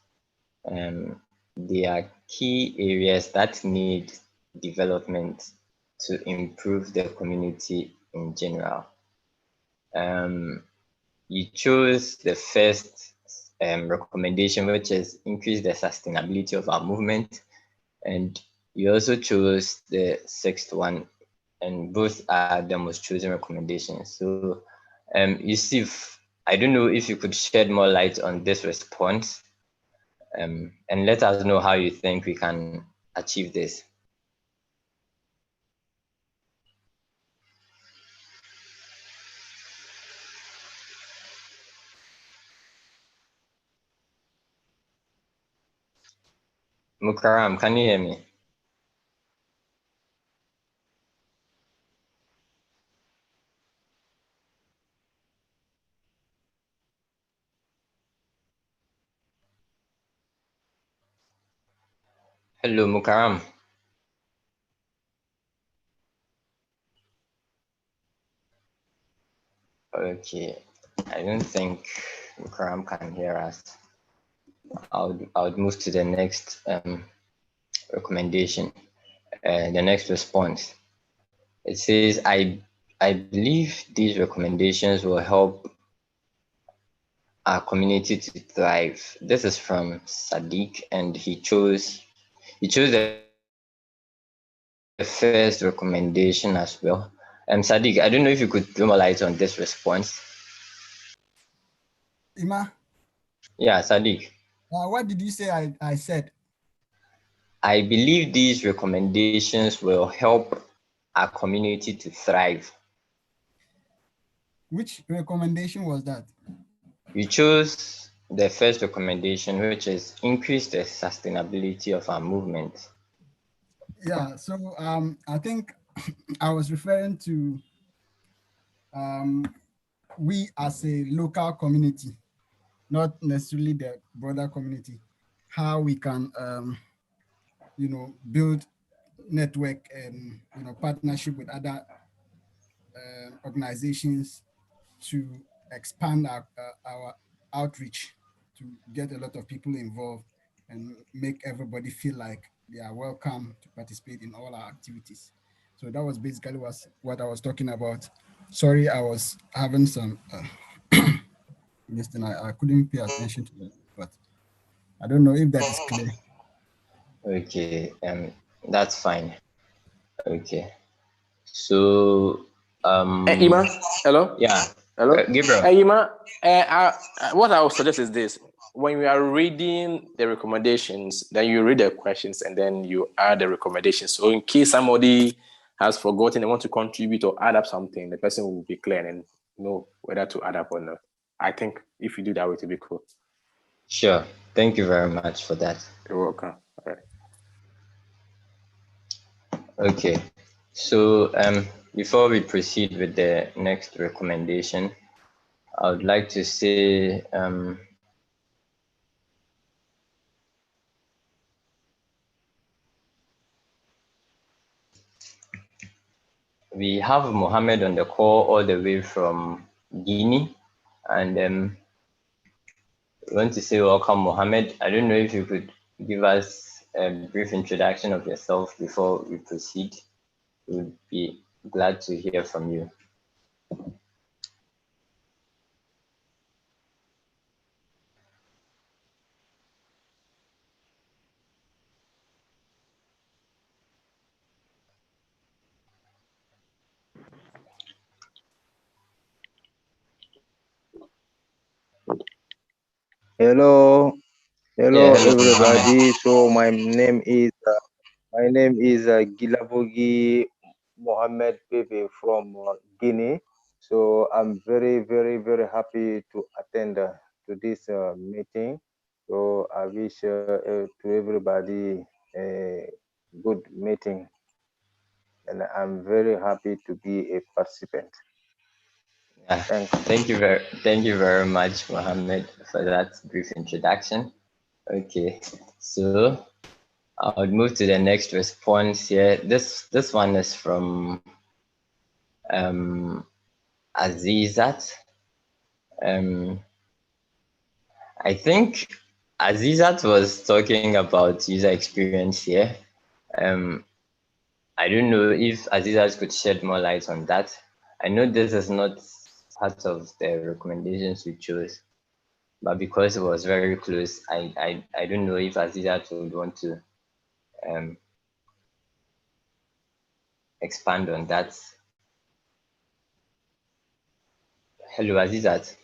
there are key areas that need development to improve the community in general. You chose the first recommendation, which is increase the sustainability of our movement, and you also chose the sixth one, and both are the most chosen recommendations. So, Yusuf, I don't know if you could shed more light on this response, and let us know how you think we can achieve this. Mukaram, can you hear me? Hello, Mukaram. Okay, I don't think Mukaram can hear us. I would move to the next recommendation, the next response. It says, I believe these recommendations will help our community to thrive. This is from Sadiq, and he chose the first recommendation as well. Sadiq, I don't know if you could throw more light on this response. Ima? Yeah, Sadiq. What did you say I said? I believe these recommendations will help our community to thrive. Which recommendation was that? You chose the first recommendation, which is increase the sustainability of our movement. Yeah, so I think I was referring to we as a local community, not necessarily the broader community, how we can build network and partnership with other organizations to expand our outreach, to get a lot of people involved and make everybody feel like they are welcome to participate in all our activities. So that was basically what I was talking about. Sorry, I was having some this thing. I couldn't pay attention to that, but I don't know if that is clear. Okay, that's fine. Okay, so Ima, hello. Yeah, Hello, Gabriel. Ima. What I would suggest is this: when you are reading the recommendations, then you read the questions and then you add the recommendations. So in case somebody has forgotten and want to contribute or add up something, the person will be clear and know whether to add up or not. I think if you do that, it will be cool. Sure. Thank you very much for that. You're welcome. All right. Okay. So before we proceed with the next recommendation, I would like to say we have Mohammed on the call all the way from Guinea, and we want to say welcome, Mohammed. I don't know if you could give us a brief introduction of yourself before we proceed. We would be glad to hear from you. Hello, Yeah, hello, everybody. Mohammed. So my name is My name is Gilavogi Mohammed Pepe from Guinea. So I'm very, very, very happy to attend to this meeting. So I wish to everybody a good meeting, and I'm very happy to be a participant. Thanks. Thank you very much, Mohammed, for that brief introduction. Okay, so I'll move to the next response here. This one is from Azizat. I think Azizat was talking about user experience here. I don't know if Azizat could shed more light on that. I know this is not part of the recommendations we chose, but because it was very close, I don't know if Azizat would want to expand on that. Hello, Azizat.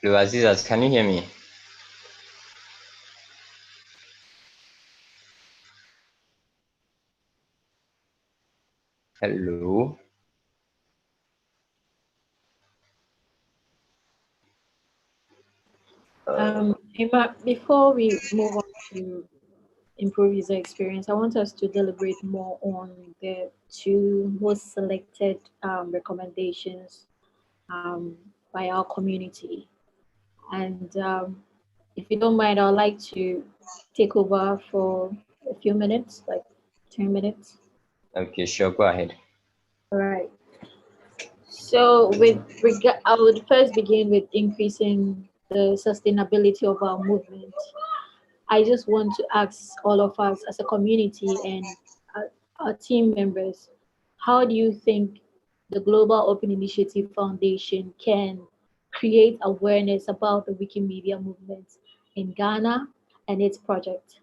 Hello, Azizat, can you hear me? Hello. Emma, before we move on to improve user experience, I want us to deliberate more on the two most selected recommendations by our community. And if you don't mind, I'd like to take over for a few minutes, like 10 minutes. Okay, sure, go ahead. All right. So I would first begin with increasing the sustainability of our movement. I just want to ask all of us as a community and our team members, how do you think the Global Open Initiative Foundation can create awareness about the Wikimedia movement in Ghana and its project?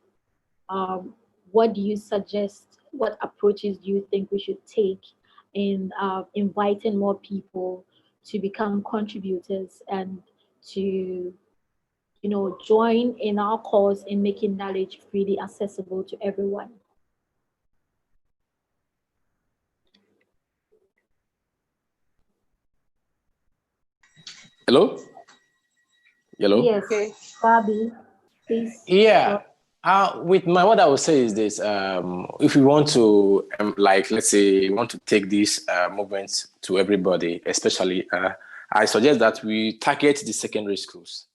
What do you suggest? What approaches do you think we should take in inviting more people to become contributors and to join in our cause in making knowledge freely accessible to everyone? Hello? Hello? Yes, Bobby, please. Yeah. With my what I would say is this: if we want to, like, let's say, we want to take this movement to everybody, especially, I suggest that we target the secondary schools.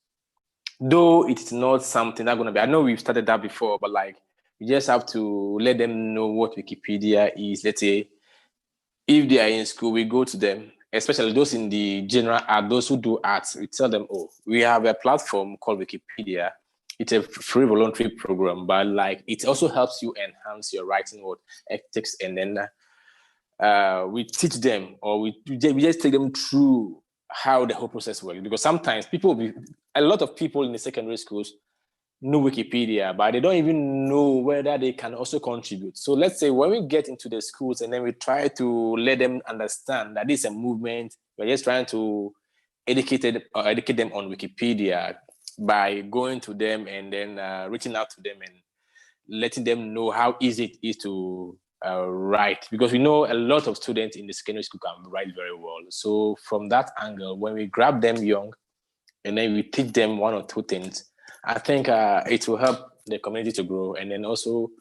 Though it's not something that's gonna be. I know we've started that before, but like, we just have to let them know what Wikipedia is. Let's say, if they are in school, we go to them, especially those in the general art, those who do arts. We tell them, oh, we have a platform called Wikipedia. It's a free voluntary program, but like it also helps you enhance your writing what ethics, and then we teach them, or we just take them through how the whole process works. Because sometimes a lot of people in the secondary schools know Wikipedia, but they don't even know whether they can also contribute. So let's say when we get into the schools and then we try to let them understand that this is a movement, we're just trying to educate them on Wikipedia by going to them and then reaching out to them and letting them know how easy it is to write. Because we know a lot of students in the secondary school can write very well. So from that angle, when we grab them young and then we teach them one or two things, I think it will help the community to grow, and then also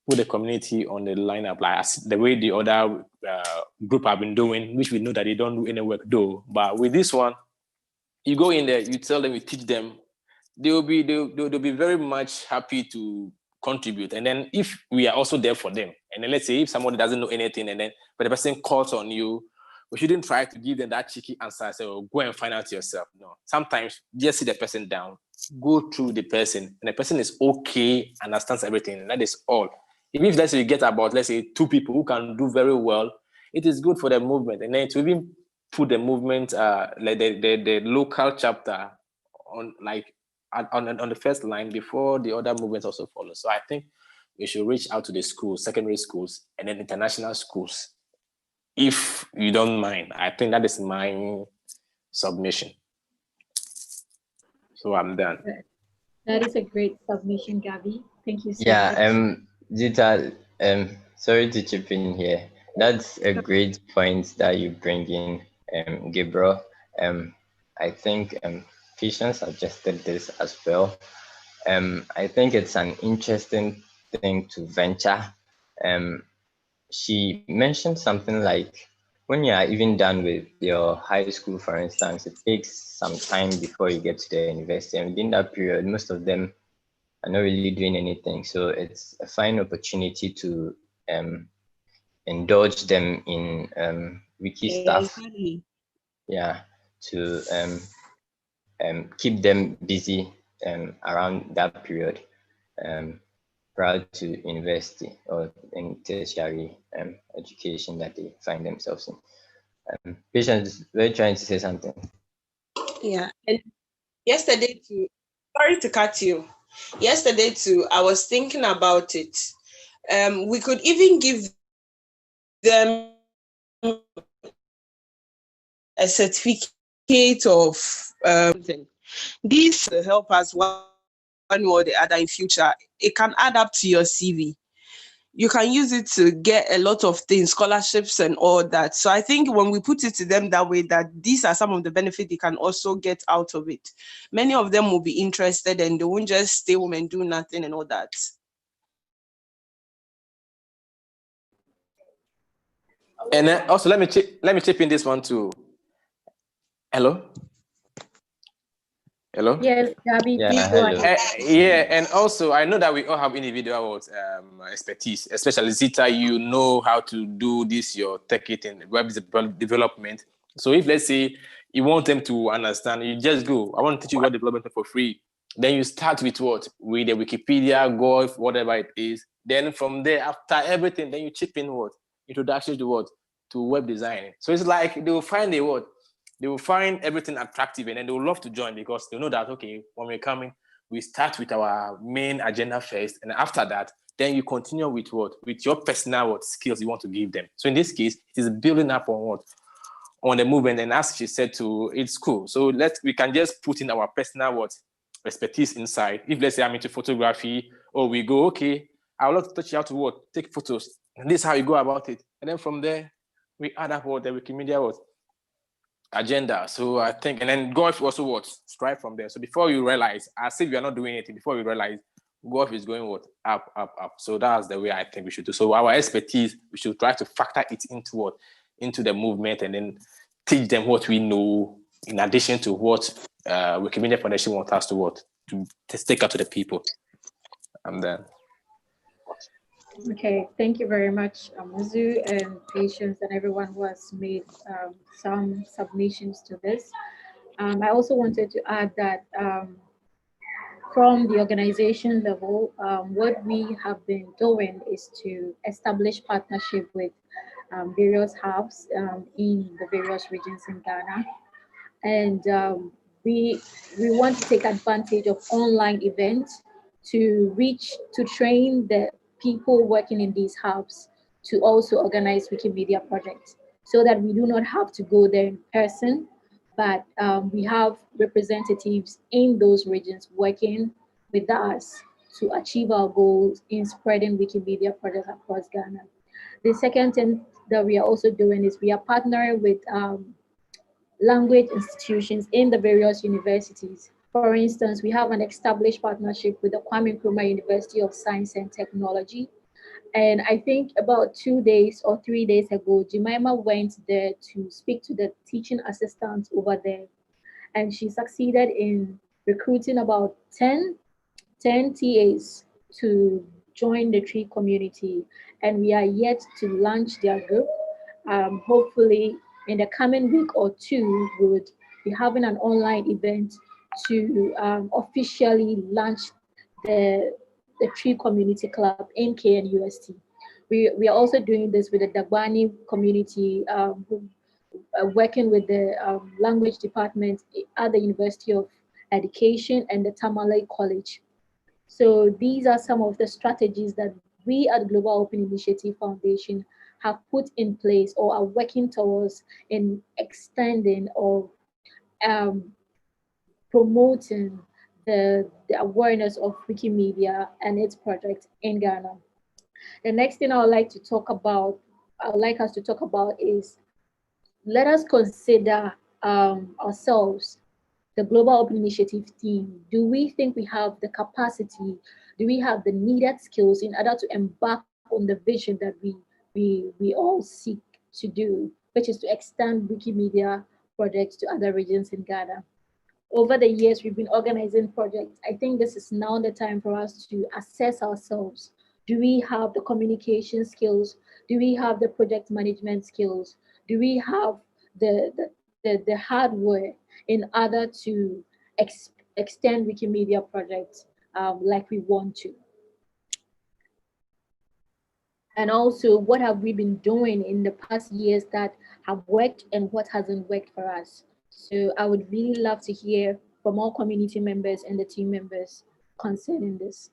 put the community on the lineup, like the way the other group have been doing, which we know that they don't do any work though. But with this one, you go in there, you tell them, you teach them, they'll be very much happy to contribute. And then if we are also there for them, and then let's say if somebody doesn't know anything, and then but the person calls on you, we shouldn't try to give them that cheeky answer and say, oh, go and find out yourself. No, sometimes just sit the person down, go through the person, and the person is okay, understands everything. That is all. Even if let's say you get about, let's say, two people who can do very well, it is good for the movement. And then to even put the movement, like the local chapter on like on the first line before the other movements also follow. So I think we should reach out to the schools, secondary schools, and then international schools. if you don't mind. I think that is my submission. So I'm done. That is a great submission, Gabby. Thank you so Yeah, much. Zita, sorry to chip in here. That's a great point that you bring in, Gabriel. I think Patience suggested this as well. I think it's an interesting thing to venture. Um, she mentioned something like when you are even done with your high school, for instance, it takes some time before you get to the university. And within that period, most of them are not really doing anything. So it's a fine opportunity to indulge them in wiki Yeah, stuff. exactly. Yeah, to keep them busy around that period prior to university or in tertiary education that they find themselves in. Patience, we're trying to say something. Yeah. And yesterday too, sorry to cut you. Yesterday too, I was thinking about it. We could even give them a certificate of these will help us one way or the other in future. It can add up to your CV. You can use it to get a lot of things, scholarships and all that. So I think when we put it to them that way, that these are some of the benefits they can also get out of it. Many of them will be interested and they won't just stay home and do nothing and all that. And then also let me chip in this one too. Hello. Hello. Yes, Gabby, please Yeah, go hello. ahead. Yeah, and also I know that we all have individual expertise, especially Zita. You know how to do this, your tech it in web development. So if let's say you want them to understand, you just go. I want to teach you web development for free. Then you start with what? With the Wikipedia, Golf, whatever it is. Then from there, after everything, then you chip in what? Introduction to what? To web design. So it's like they will find a what? They will find everything attractive and then they will love to join because they know that, okay, when we're coming, we start with our main agenda first. And after that, then you continue with what? With your personal what skills you want to give them. So in this case, it is building up on what? On the movement. And as she said to, it's cool. So we can just put in our personal what? Expertise inside. If let's say I'm into photography, or we go, okay, I would love to teach you how to what? Take photos. And this is how you go about it. And then from there, we add up what? The Wikimedia what? Agenda. So I think, and then golf also what? Strive from there. So before you realize, as if you're not doing anything, before you realize, golf is going what? Up, up, up. So that's the way I think we should do. So our expertise, we should try to factor it into what? Into the movement and then teach them what we know in addition to what Wikimedia Foundation wants us to what? To take out to the people. I'm done. Okay, thank you very much, Amazu and Patience and everyone who has made some submissions to this. I also wanted to add that from the organization level, what we have been doing is to establish partnership with various hubs in the various regions in Ghana, and we want to take advantage of online events to reach to train the people working in these hubs to also organize Wikimedia projects so that we do not have to go there in person, but we have representatives in those regions working with us to achieve our goals in spreading Wikimedia projects across Ghana. The second thing that we are also doing is we are partnering with language institutions in the various universities. For instance, we have an established partnership with the Kwame Nkrumah University of Science and Technology. And I think about 2 days or 3 days ago, Jemima went there to speak to the teaching assistants over there. And she succeeded in recruiting about 10 TAs to join the tree community. And we are yet to launch their group. Hopefully, in the coming week or two, we would be having an online event to officially launch the Tree Community Club in KNUST. We are also doing this with the Dagbani community, working with the language department at the University of Education and the Tamale College. So these are some of the strategies that we at Global Open Initiative Foundation have put in place or are working towards in extending or um, promoting the awareness of Wikimedia and its project in Ghana. The next thing I would like us to talk about is, let us consider ourselves, the Global Open Initiative team. Do we think we have the capacity? Do we have the needed skills in order to embark on the vision that we all seek to do, which is to extend Wikimedia projects to other regions in Ghana? Over the years, we've been organizing projects. I think this is now the time for us to assess ourselves. Do we have the communication skills? Do we have the project management skills? Do we have the hardware in order to extend Wikimedia projects like we want to? And also, what have we been doing in the past years that have worked and what hasn't worked for us? So I would really love to hear from all community members and the team members concerning this.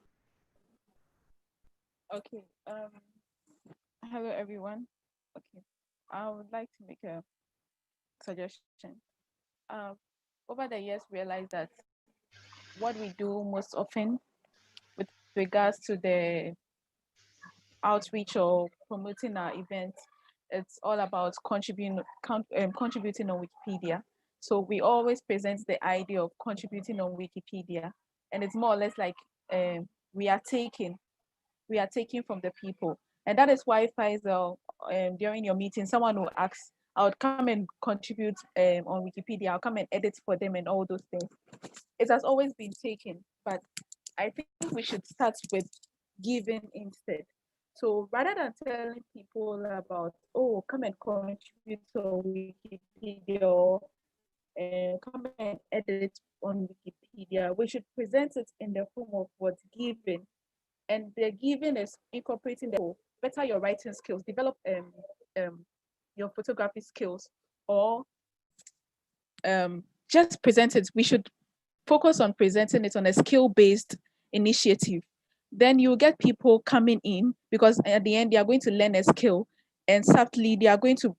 Okay. Hello everyone. Okay. I would like to make a suggestion. Uh, Over the years, realized that what we do most often with regards to the outreach or promoting our events, it's all about contributing on Wikipedia. So we always present the idea of contributing on Wikipedia, and it's more or less like um, we are taking we are taking from the people. And that is why Faisal, during your meeting, someone will ask, I would come and contribute on Wikipedia, I'll come and edit for them and all those things. It has always been taken, but I think we should start with giving instead. So rather than telling people about, oh, come and contribute on Wikipedia or come and edit on Wikipedia, we should present it in the form of what's given, and the giving is incorporating the better your writing skills, develop your photography skills, or just present it. We should focus on presenting it on a skill-based initiative. Then you get people coming in because at the end they are going to learn a skill, and certainly they are going to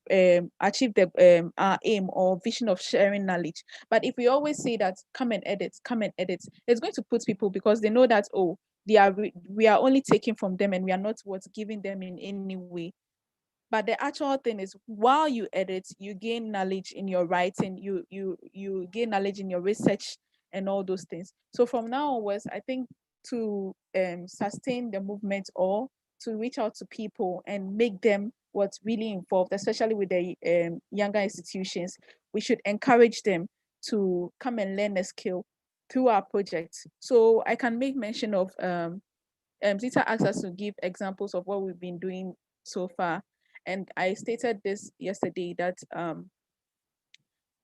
achieve the our aim or vision of sharing knowledge. But if we always say that come and edit, it's going to put people, because they know that, oh, we are only taking from them and we are not what's giving them in any way. But the actual thing is, while you edit, you gain knowledge in your writing, you gain knowledge in your research and all those things. So from now onwards, I think to sustain the movement or to reach out to people and make them what's really involved, especially with the younger institutions, we should encourage them to come and learn a skill through our projects. So I can make mention of Zita asked us to give examples of what we've been doing so far. And I stated this yesterday that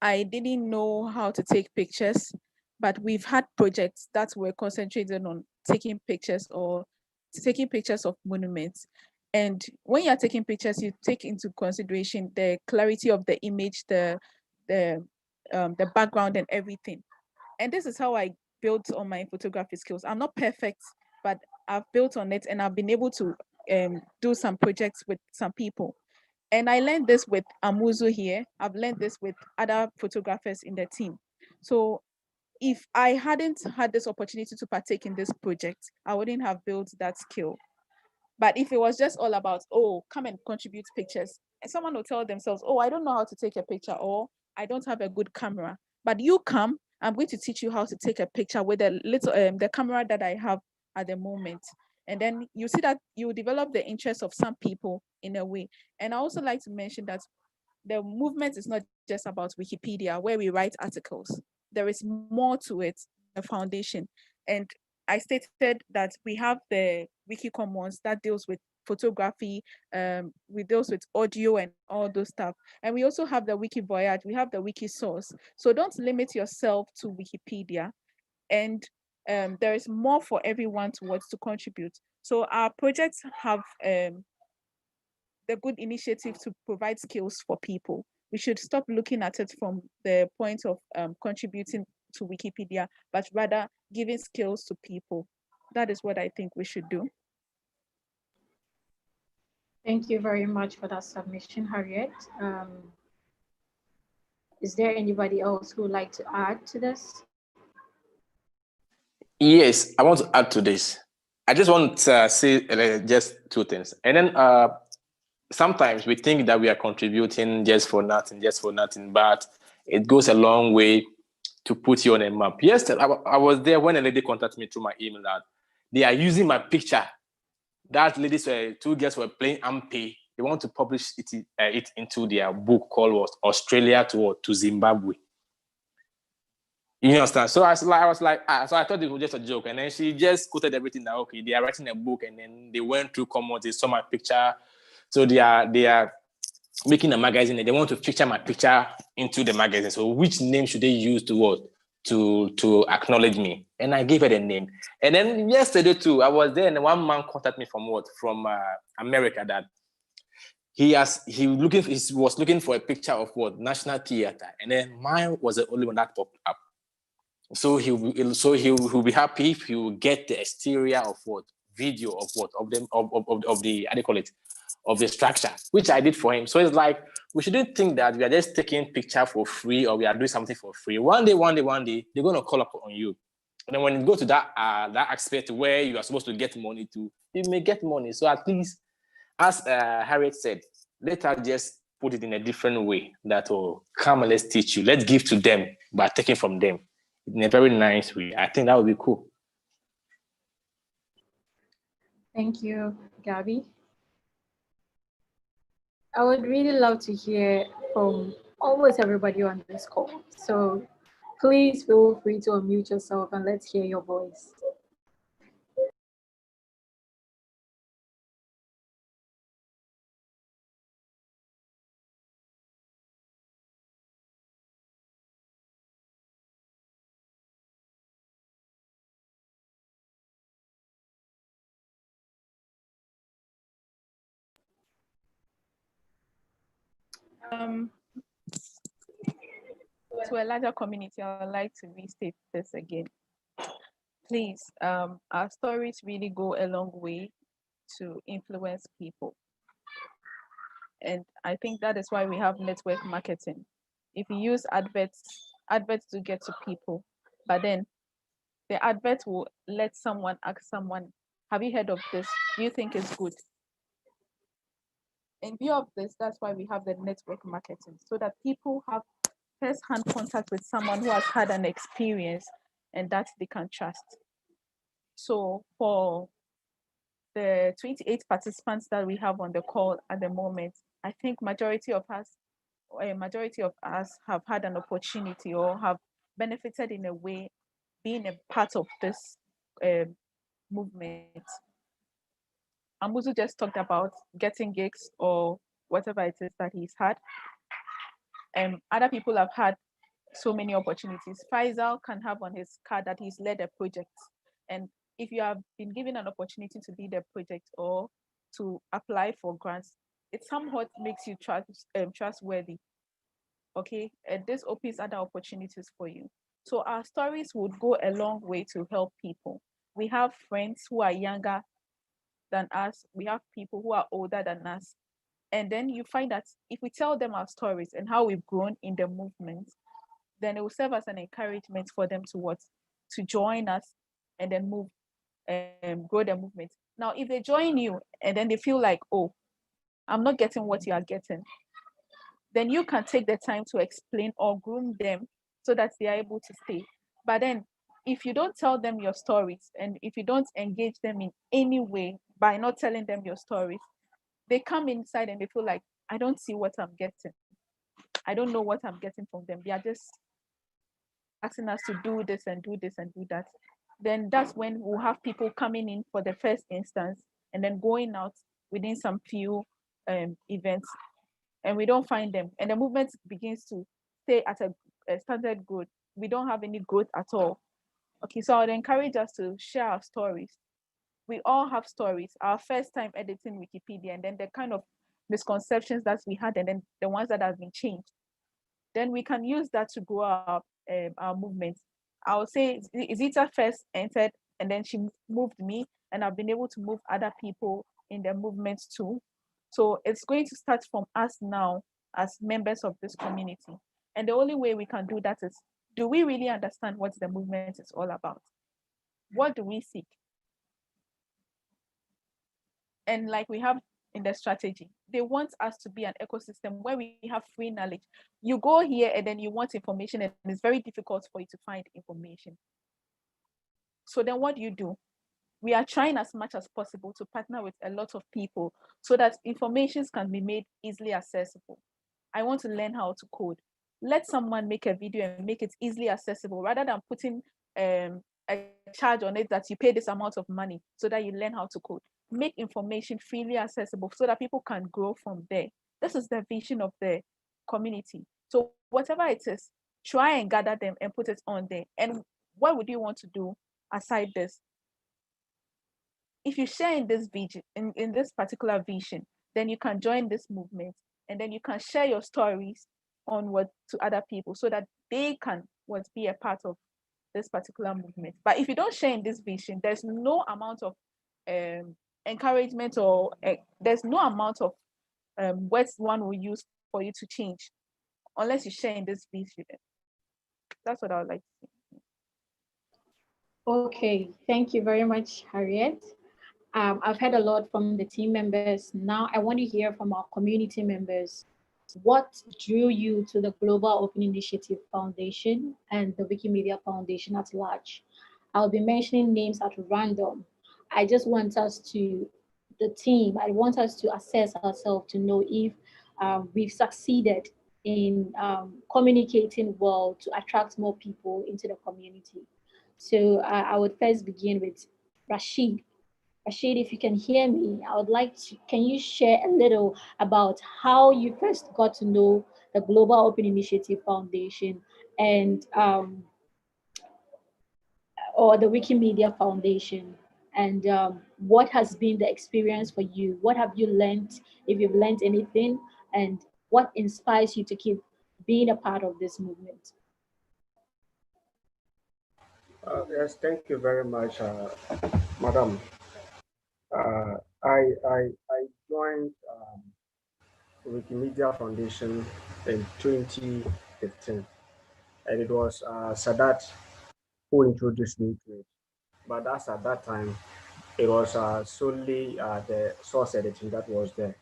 I didn't know how to take pictures, but we've had projects that were concentrated on taking pictures or taking pictures of monuments. And when you're taking pictures, you take into consideration the clarity of the image, the background and everything. And this is how I built on my photography skills. I'm not perfect, but I've built on it and I've been able to do some projects with some people. And I learned this with Amuzu here. I've learned this with other photographers in the team. So if I hadn't had this opportunity to partake in this project, I wouldn't have built that skill. But if it was just all about, oh, come and contribute pictures, and someone will tell themselves, oh, I don't know how to take a picture, or I don't have a good camera. But you come, I'm going to teach you how to take a picture with a little the camera that I have at the moment. And then you see that you develop the interest of some people in a way. And I also like to mention that the movement is not just about Wikipedia, where we write articles. There is more to it, a foundation. And I stated that we have the Wiki Commons that deals with photography, we deals with audio and all those stuff. And we also have the Wiki Voyage, we have the Wiki Source. So don't limit yourself to Wikipedia. And there is more for everyone towards to contribute. So our projects have the good initiative to provide skills for people. We should stop looking at it from the point of contributing to Wikipedia, but rather giving skills to people. That is what I think we should do. Thank you very much for that submission, Harriet. Is there anybody else who would like to add to this? Yes, I want to add to this. I just want to say just two things. And then sometimes we think that we are contributing just for nothing, but it goes a long way to put you on a map. Yes, I was there when a lady contacted me through my email that they are using my picture. That ladies two girls were playing Ampe. They want to publish it into their book called Australia to Zimbabwe. You understand? So I was like, so I thought it was just a joke. And then she just quoted everything that, okay, they are writing a book, and then they went through comments, they saw my picture. So they are making a magazine, and they want to feature my picture into the magazine. So which name should they use to acknowledge me? And I gave her the name. And then yesterday too, I was there, and one man contacted me from America that he was looking for a picture of National Theater, and then mine was the only one that popped up. So he'll be happy if he will get the exterior of video of them of the how do you call it, of the structure, which I did for him. So it's like we shouldn't think that we are just taking picture for free or we are doing something for free. One day they're gonna call up on you. And then when you go to that aspect where you are supposed to get money to, you may get money. So at least, as Harriet said, let us just put it in a different way. That come and let's teach you. Let's give to them by taking from them in a very nice way. I think that would be cool. Thank you, Gabby. I would really love to hear from almost everybody on this call. So please feel free to unmute yourself and let's hear your voice. To a larger community, I would like to restate this again. Please, our stories really go a long way to influence people. And I think that is why we have network marketing. If you use adverts do get to people, but then the advert will let someone ask someone, have you heard of this? Do you think it's good? In view of this, that's why we have the network marketing, so that people have first-hand contact with someone who has had an experience and that they can trust. So for the 28 participants that we have on the call at the moment, I think majority of us have had an opportunity or have benefited in a way being a part of this movement. Amuzu just talked about getting gigs or whatever it is that he's had. Other people have had so many opportunities. Faisal can have on his card that he's led a project. And if you have been given an opportunity to lead a project or to apply for grants, it somewhat makes you trustworthy. Okay, and this opens other opportunities for you. So our stories would go a long way to help people. We have friends who are younger than us. We have people who are older than us. And then you find that if we tell them our stories and how we've grown in the movement, then it will serve as an encouragement for them to join us and then move and grow the movement. Now, if they join you and then they feel like, oh, I'm not getting what you are getting, then you can take the time to explain or groom them so that they are able to stay. But then if you don't tell them your stories and if you don't engage them in any way by not telling them your stories, they come inside and they feel like, I don't see what I'm getting. I don't know what I'm getting from them. They are just asking us to do this and do this and do that. Then that's when we'll have people coming in for the first instance and then going out within some few events, and we don't find them. And the movement begins to stay at a standard growth. We don't have any growth at all. Okay, so I would encourage us to share our stories. We all have stories. Our first time editing Wikipedia, and then the kind of misconceptions that we had, and then the ones that have been changed. Then we can use that to grow our movement. I would say Zita first entered, and then she moved me, and I've been able to move other people in the movement too. So it's going to start from us now as members of this community. And the only way we can do that is, do we really understand what the movement is all about? What do we seek? And like we have in the strategy, they want us to be an ecosystem where we have free knowledge. You go here and then you want information, and it's very difficult for you to find information. So then what do? We are trying as much as possible to partner with a lot of people so that information can be made easily accessible. I want to learn how to code. Let someone make a video and make it easily accessible rather than putting a charge on it that you pay this amount of money so that you learn how to code. Make information freely accessible so that people can grow from there. This is the vision of the community. So whatever it is, try and gather them and put it on there. And what would you want to do aside this? If you share in this vision, in this particular vision, then you can join this movement, and then you can share your stories onward to other people so that they can be a part of this particular movement. But if you don't share in this vision, there's no amount of encouragement, or there's no amount of words one will use for you to change unless you share in this vision. That's what I would like to say. Okay, thank you very much, Harriet. I've heard a lot from the team members. Now I want to hear from our community members. What drew you to the Global Open Initiative Foundation and the Wikimedia Foundation at large? I'll be mentioning names at random. I just want us to, the team, I want us to assess ourselves to know if we've succeeded in communicating well to attract more people into the community. So I would first begin with Rashid. Rashid, if you can hear me, I would like to, can you share a little about how you first got to know the Global Open Initiative Foundation and or the Wikimedia Foundation, and what has been the experience for you? What have you learned, if you've learned anything, and what inspires you to keep being a part of this movement? Yes, thank you very much, Madam. I joined Wikimedia Foundation in 2015, and it was Sadat who introduced me to it. But as at that time, it was solely the source editing that was there.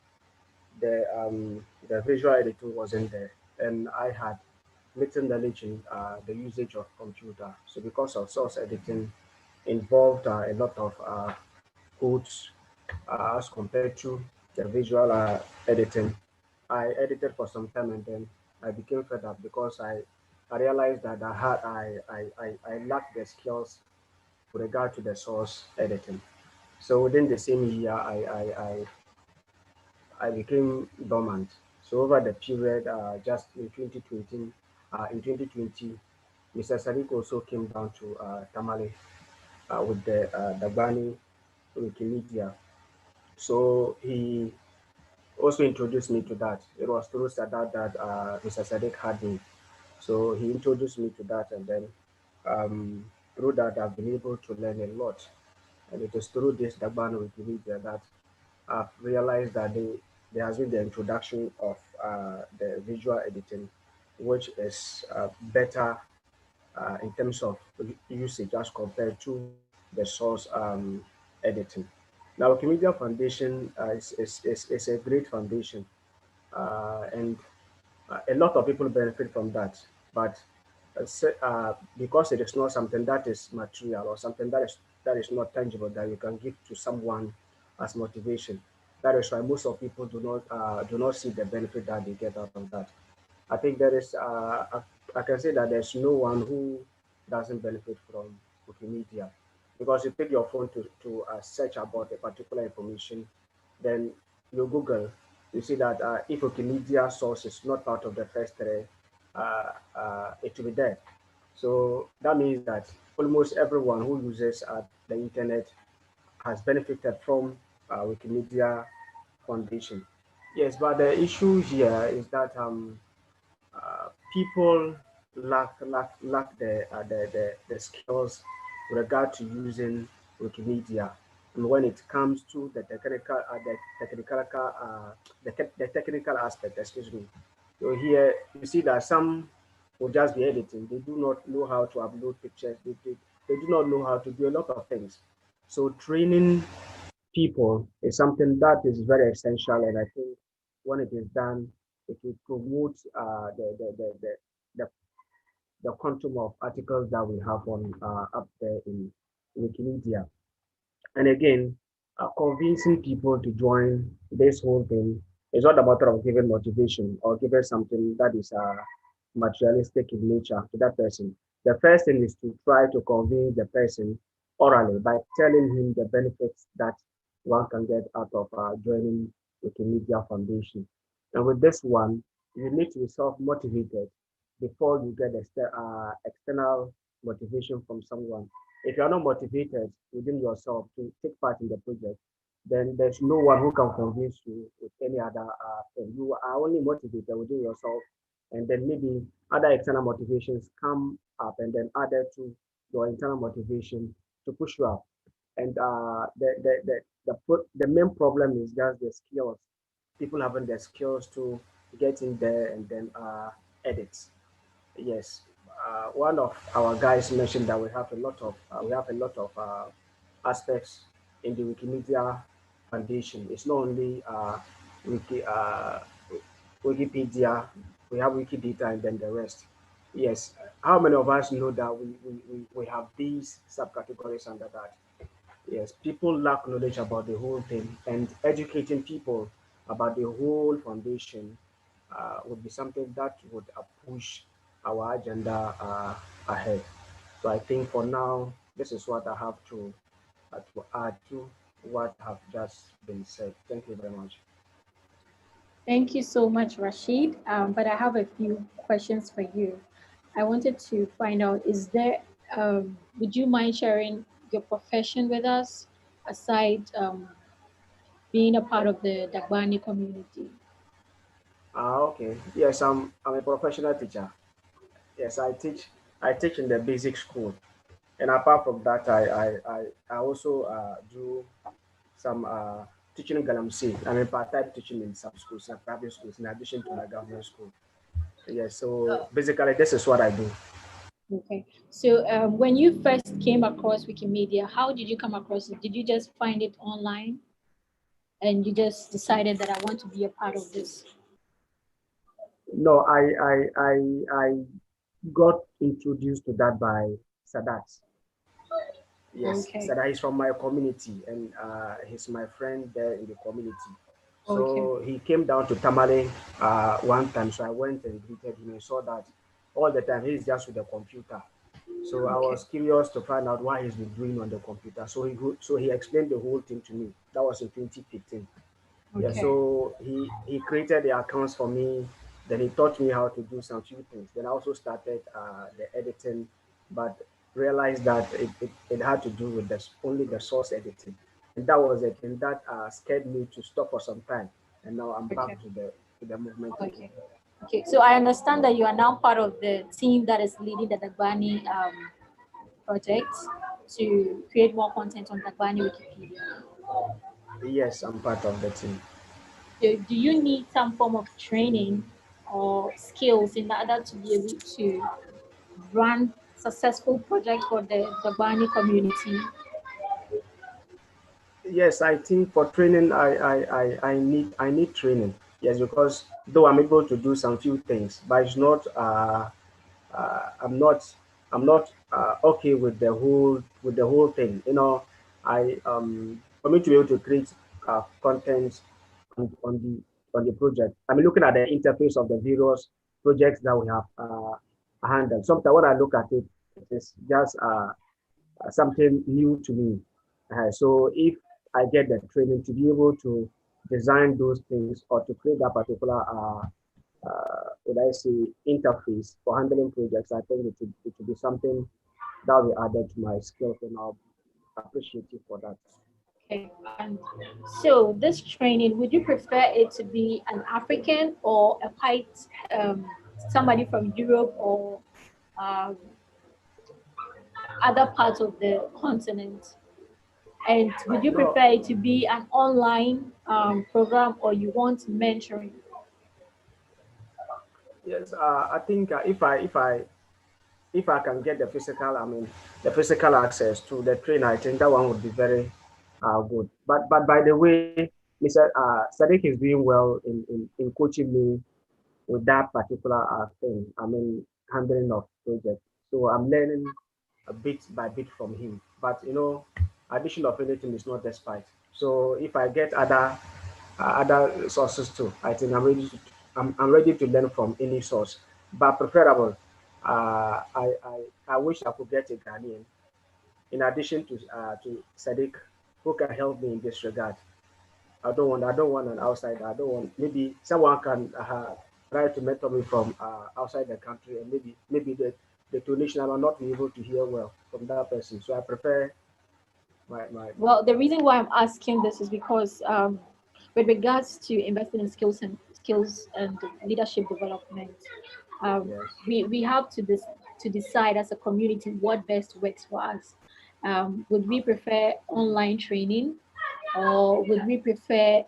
The visual editing wasn't there, and I had little knowledge in the usage of computer. So because of source editing involved a lot of codes as compared to the visual editing, I edited for some time, and then I became fed up because I realized that I lacked the skills with regard to the source editing. So within the same year, I became dormant. So over the period, just in 2020, Mr. Sadiq also came down to Tamale with the Dagbani Wikimedia. So he also introduced me to that. It was through Sadat that Mr. Sadiq had me. So he introduced me to that, and then through that, I've been able to learn a lot. And it is through this Dagbani Wikimedia that I've realized that there has been the introduction of the visual editing, which is better in terms of usage as compared to the source editing. Now, Wikimedia Foundation is a great foundation, and a lot of people benefit from that. But because it is not something that is material or something that is not tangible that you can give to someone as motivation, that is why most of people do not see the benefit that they get out of that. I think there is I can say that there's no one who doesn't benefit from Wikimedia, because you take your phone to search about a particular information, then you Google, you see that if Wikimedia source is not part of the first three, it will be there. So that means that almost everyone who uses the internet has benefited from Wikimedia Foundation. Yes, but the issue here is that people lack the skills with regard to using Wikimedia. and when it comes to the technical aspect, excuse me. So here you see that some will just be editing. They do not know how to upload pictures. They do not know how to do a lot of things. So training people is something that is very essential, and I think when it is done, it will promote the, the quantum of articles that we have on up there in Wikimedia. And again, convincing people to join this whole thing is not a matter of giving motivation or giving something that is materialistic in nature to that person. The first thing is to try to convince the person orally by telling him the benefits that one can get out of joining Wikimedia Foundation. And with this one, you need to be self-motivated before you get external motivation from someone. If you are not motivated within yourself to take part in the project, then there's no one who can convince you with any other thing. You are only motivated within yourself, and then maybe other external motivations come up and then added to your internal motivation to push you up. And the main problem is just the skills. People having the skills to get in there and then edit. Yes, one of our guys mentioned that we have a lot of aspects in the Wikimedia Foundation. It's not only Wiki, Wikipedia, we have Wikidata and then the rest. Yes, how many of us know that we have these subcategories under that? Yes, people lack knowledge about the whole thing, and educating people about the whole foundation would be something that would push our agenda ahead. So I think for now, this is what I have to add to what have just been said. Thank you very much. Thank you so much, Rashid. But I have a few questions for you. I wanted to find out, would you mind sharing your profession with us aside being a part of the Dagbani community? Okay. Yes, I'm a professional teacher. Yes, I teach in the basic school. And apart from that, I also do some teaching in Galamsey. I'm a part-time teaching in some schools, some private schools, in addition to my government school. Yes, so basically, this is what I do. Okay. So when you first came across Wikimedia, how did you come across it? Did you just find it online and you just decided that I want to be a part of this? No, I got introduced to that by Sadat. Yes, Okay. Sadat is from my community, and he's my friend there in the community. Okay. So he came down to Tamale one time. So I went and greeted him and saw that all the time he's just with the computer. So I was curious to find out what he's been doing on the computer. So he explained the whole thing to me. That was in 2015. Yeah, Okay. so he created the accounts for me. Then he taught me how to do some few things. Then I also started the editing, but realized that it had to do with only the source editing, and that was the thing that scared me to stop for some time. And now I'm back to the movement again. Okay. So I understand that you are now part of the team that is leading the Dagbani project to create more content on Dagbani Wikipedia. Yes, I'm part of the team. So do you need some form of training or skills in order to be able to run successful projects for the Dagbani community? Yes, I think for training, I need training. Yes, because though I'm able to do some few things, but it's not I'm not okay with the whole thing. You know, I for me to be able to create content on the project. I mean, looking at the interface of the various projects that we have handled. Sometimes when I look at it, it is just something new to me. So if I get the training to be able to design those things or to create that particular would I say interface for handling projects, I think it would be something that will be added to my skills, and I'll appreciate you for that. Okay. So this training, would you prefer it to be an African or a white, somebody from Europe or um, other parts of the continent? And would you No, prefer it to be an online program, or you want mentoring? yes, I think if I can get the physical, I mean, the physical access to the trainer, I think that one would be very good. But by the way, Mr. Sadiq is doing well in coaching me with that particular thing. I mean, handling of project. So I'm learning a bit by bit from him. But addition of anything is not despite. So if I get other sources too, I think I'm ready to learn from any source. But preferable, I wish I could get a Ghanaian in addition to Sadiq, who can help me in this regard. I don't want an outsider. I don't want, maybe someone can try to mentor me from outside the country, and maybe the donation I will not be able to hear well from that person. So I prefer my Well, the reason why I'm asking this is because with regards to investing in skills and leadership development, yes. we have to decide as a community what best works for us. Would we prefer online training, or would we prefer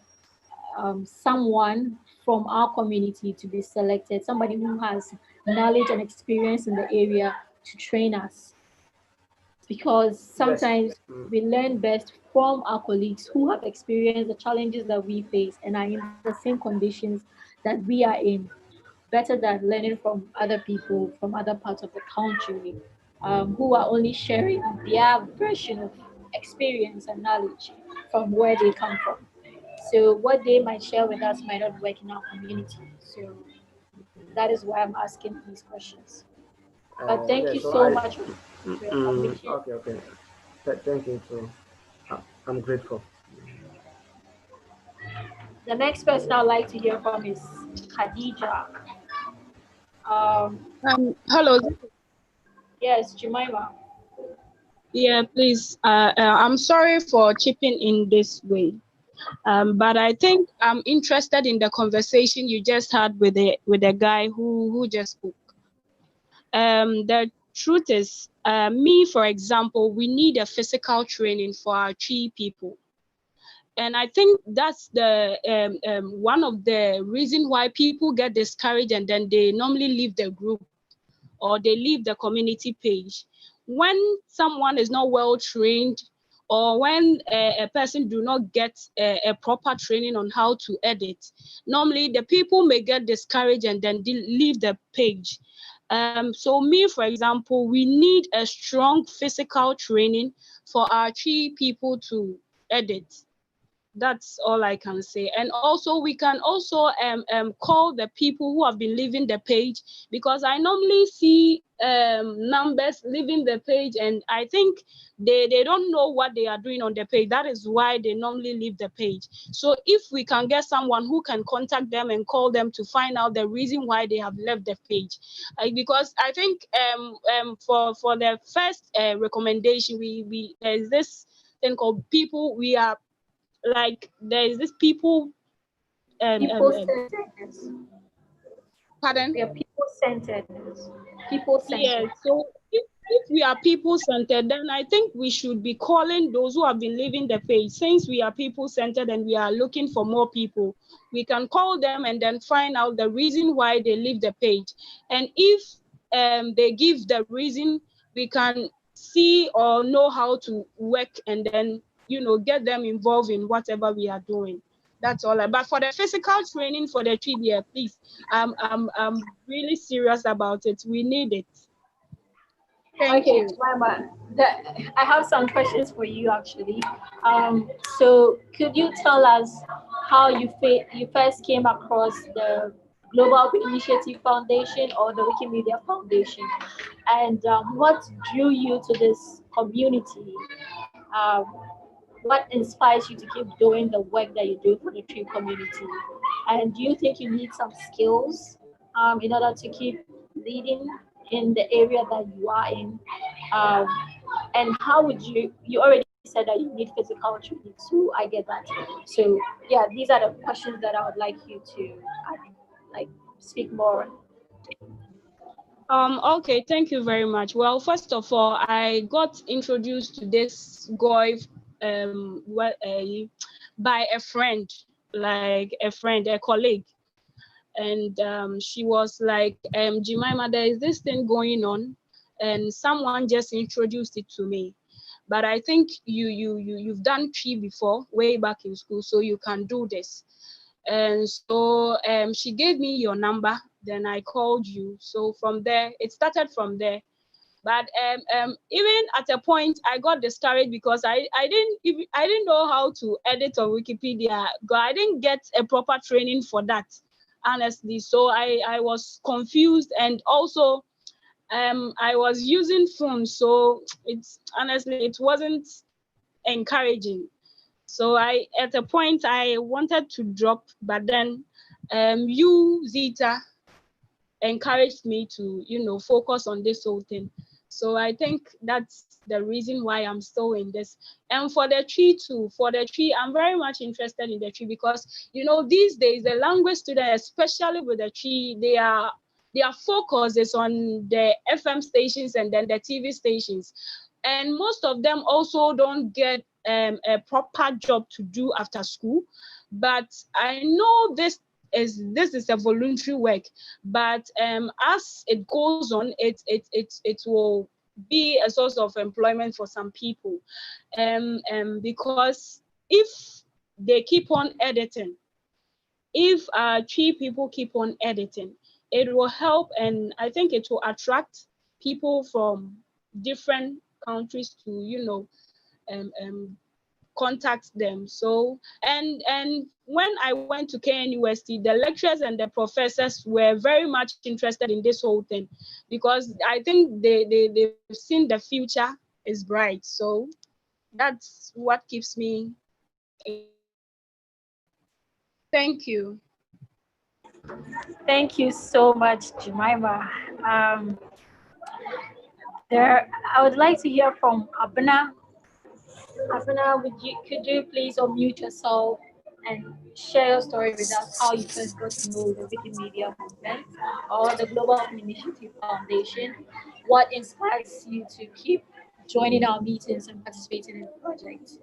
someone from our community to be selected, somebody who has knowledge and experience in the area to train us? Because Yes. sometimes we learn best from our colleagues who have experienced the challenges that we face and are in the same conditions that we are in, better than learning from other people from other parts of the country, who are only sharing their version of experience and knowledge from where they come from. So what they might share with us might not work in our community. So that is why I'm asking these questions. But thank Yeah. you So so much for your submission. okay. Thank you. So I'm grateful. The next person I'd like to hear from is Khadija. Um, Hello. yes, Jemima. Yeah, please. I'm sorry for chipping in this way, but I think I'm interested in the conversation you just had with the guy who just spoke. The truth is, me, for example, we need a physical training for our Chi people. And I think that's the one of the reason why people get discouraged and then they normally leave the group or they leave the community page. When someone is not well trained, or when a person do not get a proper training on how to edit, normally the people may get discouraged and then leave the page. So me, for example, we need a strong physical training for our Chi people to edit. That's all I can say. And also we can also call the people who have been leaving the page, because I normally see numbers leaving the page and I think they don't know what they are doing on the page. That is why they normally leave the page. So if we can get someone who can contact them and call them to find out the reason why they have left the page, because I think for the first recommendation, we there's this thing called people. We are like there is this people People centeredness. pardon? We are people centeredness. People Yeah, centered. so if we are people centered, then I think we should be calling those who have been leaving the page. Since we are people centered and we are looking for more people, we can call them and then find out the reason why they leave the page. And if they give the reason, we can see or know how to work and then get them involved in whatever we are doing. That's all. But for the physical training for the trivia, please, I'm really serious about it. We need it. Thank Okay, you. Mama, I have some questions for you actually. So could you tell us how you first came across the Global Open Initiative Foundation or the Wikimedia Foundation, and what drew you to this community? Um, what inspires you to keep doing the work that you do for the tree community? And do you think you need some skills in order to keep leading in the area that you are in? Um, and how would you already said that you need physical training, so I get that. So yeah, these are the questions that I would like you to like speak more on. Okay, thank you very much. Well, first of all, I got introduced to this guy by a friend, like a colleague. And she was like, Jemima, there is this thing going on, and someone just introduced it to me. But I think you've done tree before, way back in school, so you can do this. And so she gave me your number. Then I called you. So from there, it started from there. But even at a point, I got discouraged because I didn't know how to edit on Wikipedia. I didn't get a proper training for that, honestly. So I was confused, and also I was using phone, so it's honestly it wasn't encouraging. So at a point I wanted to drop, but then you Zita encouraged me to focus on this whole thing. So I think that's the reason why I'm still in this. And for the tree too, I'm very much interested in the tree because these days the language students, especially with the tree, their focus is on the FM stations and then the TV stations, and most of them also don't get a proper job to do after school. But I know this is a voluntary work, but as it goes on, it will be a source of employment for some people, because if they keep on editing, if three people keep on editing, it will help, and I think it will attract people from different countries to contact them. So and when I went to KNUST, the lecturers and the professors were very much interested in this whole thing because I think they've seen the future is bright. So that's what keeps me interested. Thank you. Thank you so much, Jemima. I would like to hear from Abna. Abna, could you please unmute yourself and share your story with us, how you first got to know the Wikimedia movement or the Global Open Initiative Foundation? What inspires you to keep joining our meetings and participating in the project?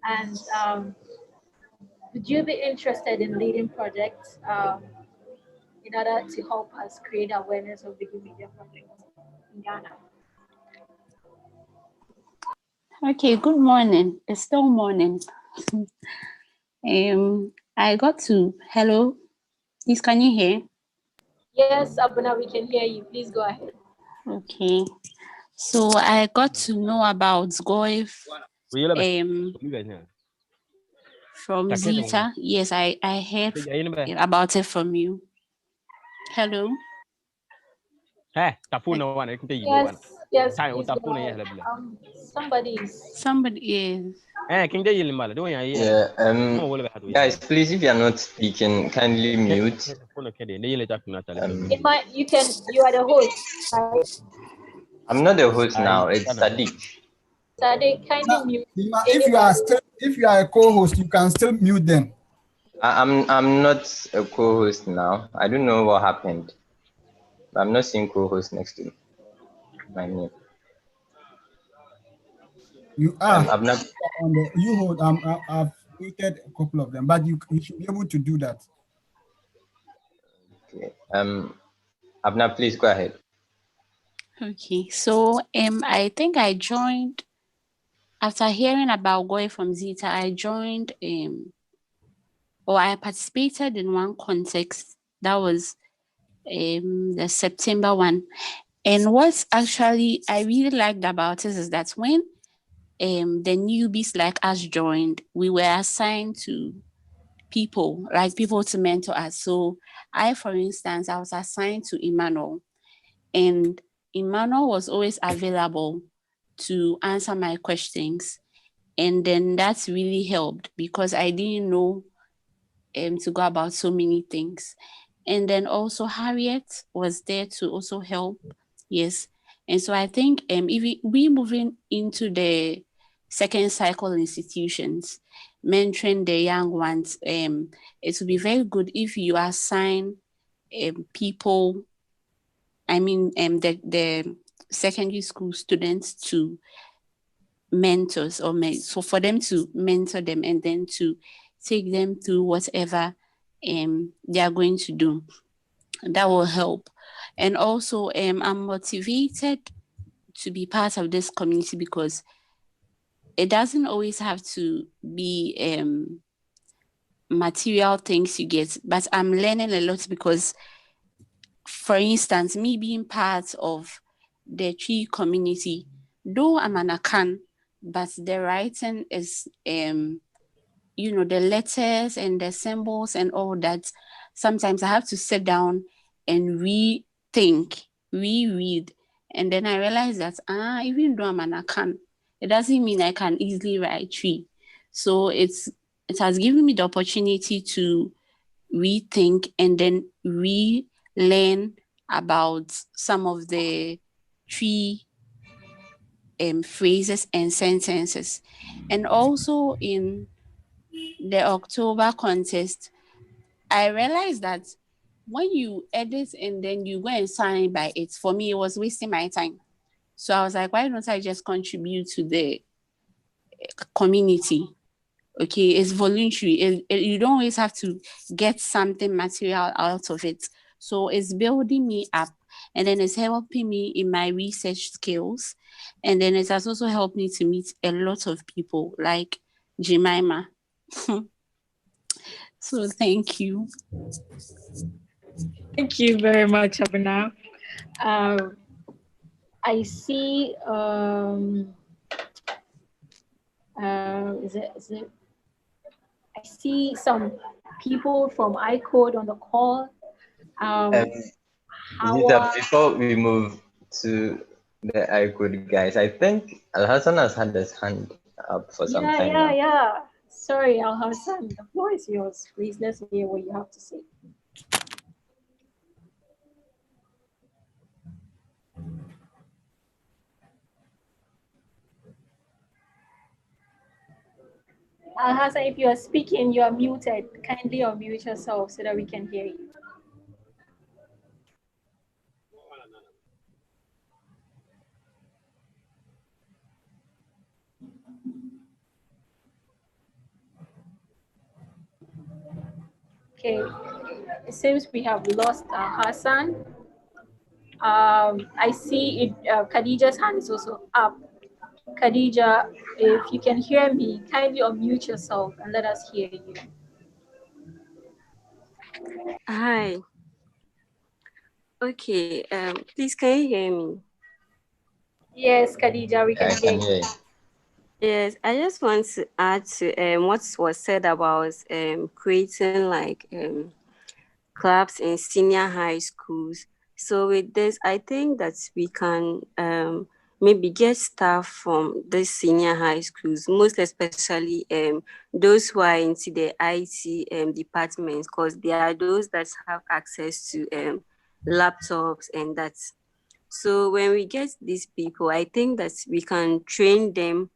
And would you be interested in leading projects in order to help us create awareness of Wikimedia projects in Ghana? Okay, good morning. It's still morning. I got to, hello, please can you hear? Yes, Abuna, we can hear you. Please go ahead. Okay, so I got to know about GOIF from Zita. Yes, I heard about it from you. Hello? Yes, please go ahead. Somebody is. Yeah, guys, please, if you are not speaking, kindly mute. You are the host, right? I'm not the host now, it's Sadiq. Sadiq, kindly mute. If you are a co-host, you can still mute them. I'm not a co-host now. I don't know what happened. I'm not seeing co-host next to my name. You are. I've not. You hold. I've created a couple of them, but you should be able to do that. Okay. Abna, please go ahead. Okay, so I think I joined after hearing about going from Zita. I joined or I participated in one context that was the September one. And what's actually I really liked about it is that when the newbies like us joined, we were assigned to people to mentor us. So for instance, I was assigned to Emmanuel, and Emmanuel was always available to answer my questions. And then that's really helped because I didn't know to go about so many things. And then also Harriet was there to also help. Yes. And so I think if we moving into the second cycle institutions, mentoring the young ones, it would be very good if you assign people, the secondary school students to mentors or so for them to mentor them and then to take them through whatever they are going to do. That will help. And also I'm motivated to be part of this community because it doesn't always have to be material things you get, but I'm learning a lot because, for instance, me being part of the tree community, though I'm an Akan, but the writing is the letters and the symbols and all that. Sometimes I have to sit down and rethink, reread, and then I realize that even though I'm an Akan, it doesn't mean I can easily write tree. So it has given me the opportunity to rethink and then relearn about some of the tree phrases and sentences. And also in the October contest, I realized that when you edit and then you go and sign by it, for me, it was wasting my time. So I was like, why don't I just contribute to the community? Okay, it's voluntary. You don't always have to get something material out of it. So it's building me up and then it's helping me in my research skills. And then it has also helped me to meet a lot of people like Jemima. So thank you. Thank you very much, Abhinav. Um, I see. Is it? I see some people from iCode on the call. Um, Hawa. Before we move to the iCode guys, I think Al Hassan has had his hand up for some time now. Yeah. Sorry, Al Hassan. The floor is yours. Please, let's hear what you have to say. Al Hassan, if you are speaking, you are muted. Kindly unmute yourself so that we can hear you. Okay, it seems we have lost Hassan. I see it. Khadija's hand is also up. Khadija, if you can hear me, kindly unmute yourself and let us hear you. Hi. Okay. Please, can you hear me? Yes, Khadija, we can hear you. Yes, I just want to add to what was said about creating like clubs in senior high schools. So with this, I think that we can maybe get staff from the senior high schools, most especially those who are into the IT departments, because they are those that have access to laptops and that. So when we get these people, I think that we can train them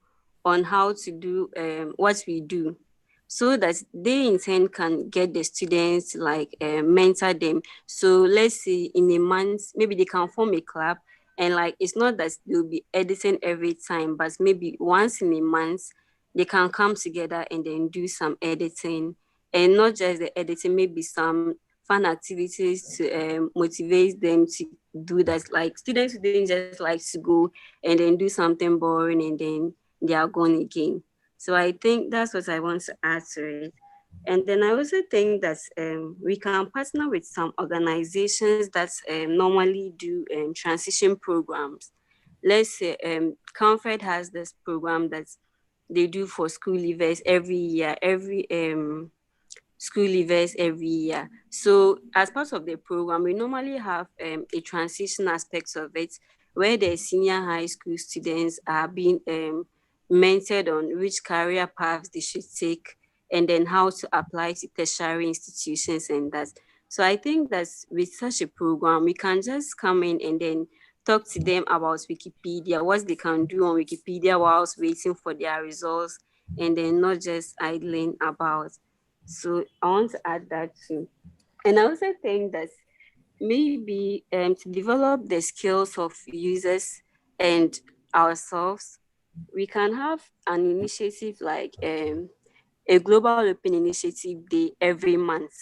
on how to do what we do, so that they in turn can get the students like mentor them. So let's say in a month, maybe they can form a club, and like it's not that they'll be editing every time, but maybe once in a month they can come together and then do some editing, and not just the editing, maybe some fun activities to motivate them to do that. Like students who didn't just like to go and then do something boring and then they are gone again. So I think that's what I want to add to it. And then I also think that we can partner with some organizations that normally do transition programs. Let's say Comfort has this program that they do for school leavers every year, every school leavers every year. So as part of the program, we normally have a transition aspect of it, where the senior high school students are being mentored on which career paths they should take, and then how to apply to tertiary institutions and that. So I think that with such a program, we can just come in and then talk to them about Wikipedia, what they can do on Wikipedia whilst waiting for their results, and then not just idling about. So I want to add that too. And I also think that maybe to develop the skills of users and ourselves, we can have an initiative like a global open initiative day every month.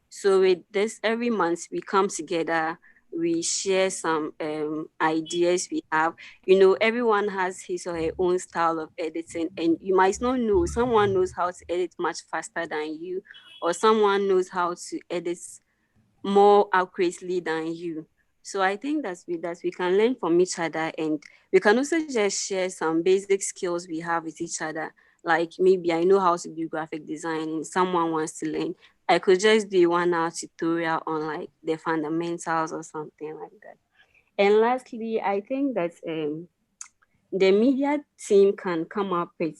So with this, every month we come together, we share some ideas we have. You know, everyone has his or her own style of editing, and you might not know. Someone knows how to edit much faster than you, or someone knows how to edit more accurately than you. So I think that we can learn from each other, and we can also just share some basic skills we have with each other. Like maybe I know how to do graphic design and someone wants to learn. I could just do a 1 hour tutorial on like the fundamentals or something like that. And lastly, I think that the media team can come up with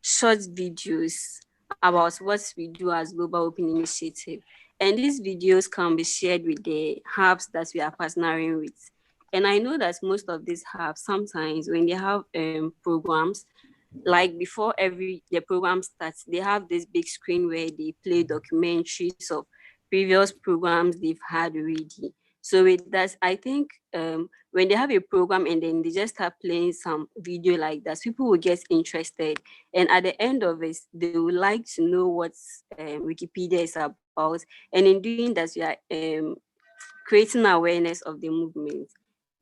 short videos about what we do as Global Open Initiative. And these videos can be shared with the hubs that we are partnering with. And I know that most of these hubs, sometimes when they have programs, like before the program starts, they have this big screen where they play documentaries of previous programs they've had already. So with that, I think when they have a program and then they just start playing some video like that, people will get interested. And at the end of it, they would like to know what Wikipedia is about. And in doing that, we are creating awareness of the movement.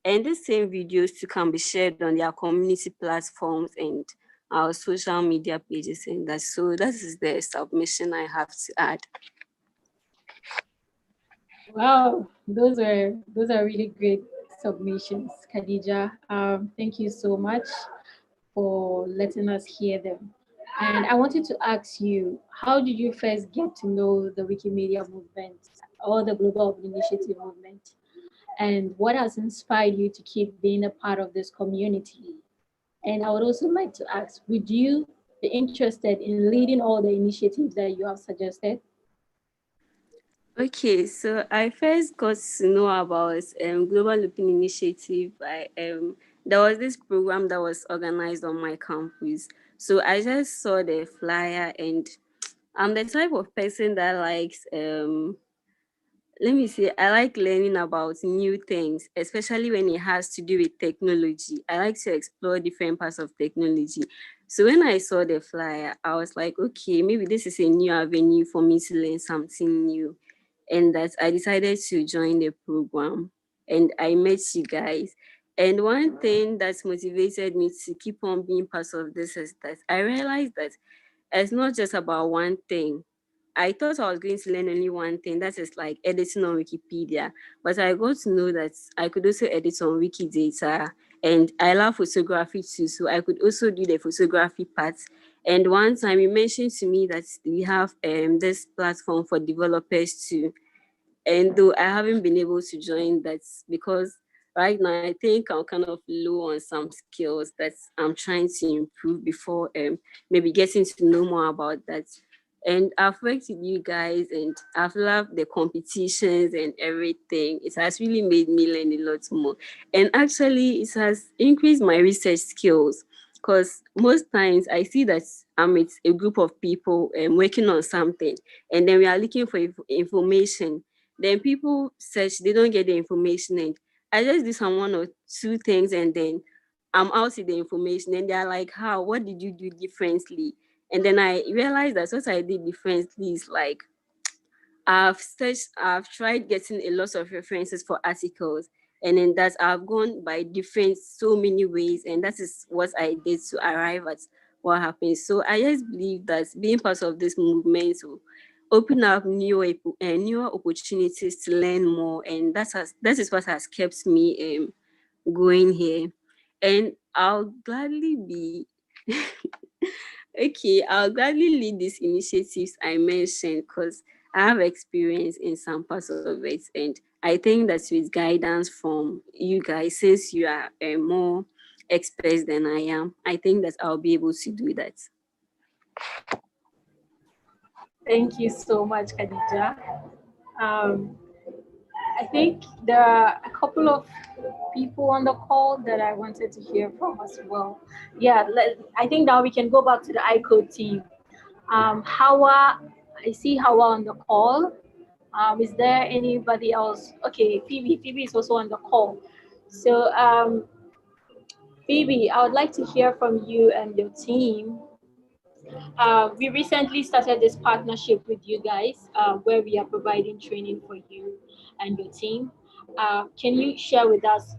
And the same videos too can be shared on their community platforms and our social media pages and that. So that is the submission I have to add. Wow, those are really great submissions, Khadija. Thank you so much for letting us hear them. And I wanted to ask you, how did you first get to know the Wikimedia movement or the Global Open Initiative movement? And what has inspired you to keep being a part of this community? And I would also like to ask, would you be interested in leading all the initiatives that you have suggested? Okay, so I first got to know about Global Open Initiative by there was this program that was organized on my campus. So I just saw the flyer, and I'm the type of person that likes let me say, I like learning about new things, especially when it has to do with technology. I like to explore different parts of technology. So when I saw the flyer, I was like, okay, maybe this is a new avenue for me to learn something new. And that I decided to join the program, and I met you guys. And one thing that motivated me to keep on being part of this is that I realized that it's not just about one thing. I thought I was going to learn only one thing, that is like editing on Wikipedia. But I got to know that I could also edit on Wikidata, and I love photography too. So I could also do the photography part. And one time you mentioned to me that we have this platform for developers too. And though I haven't been able to join that because right now I think I'm kind of low on some skills that I'm trying to improve before maybe getting to know more about that. And I've worked with you guys and I've loved the competitions and everything. It has really made me learn a lot more. And actually, it has increased my research skills because most times I see that I'm with a group of people working on something, and then we are looking for information. Then people search, they don't get the information, and I just do some 1 or 2 things, and then I'm out with the information, and they're like, how, what did you do differently? And then I realized that what I did differently is like I've tried getting a lot of references for articles, and in that I've gone by different so many ways, and that is what I did to arrive at what happened. So I just believe that being part of this movement will open up newer opportunities to learn more, and that is what has kept me going here. And I'll gladly be okay, I'll gladly lead these initiatives I mentioned because I have experience in some parts of it. And I think that with guidance from you guys, since you are more experts than I am, I think that I'll be able to do that. Thank you so much, Khadija. Um, I think there are a couple of people on the call that I wanted to hear from as well. Yeah, I think now we can go back to the iCode team. Hawa, I see Hawa on the call. Is there anybody else? Okay, Phoebe is also on the call. So Phoebe, I would like to hear from you and your team. We recently started this partnership with you guys where we are providing training for you and your team. Can you share with us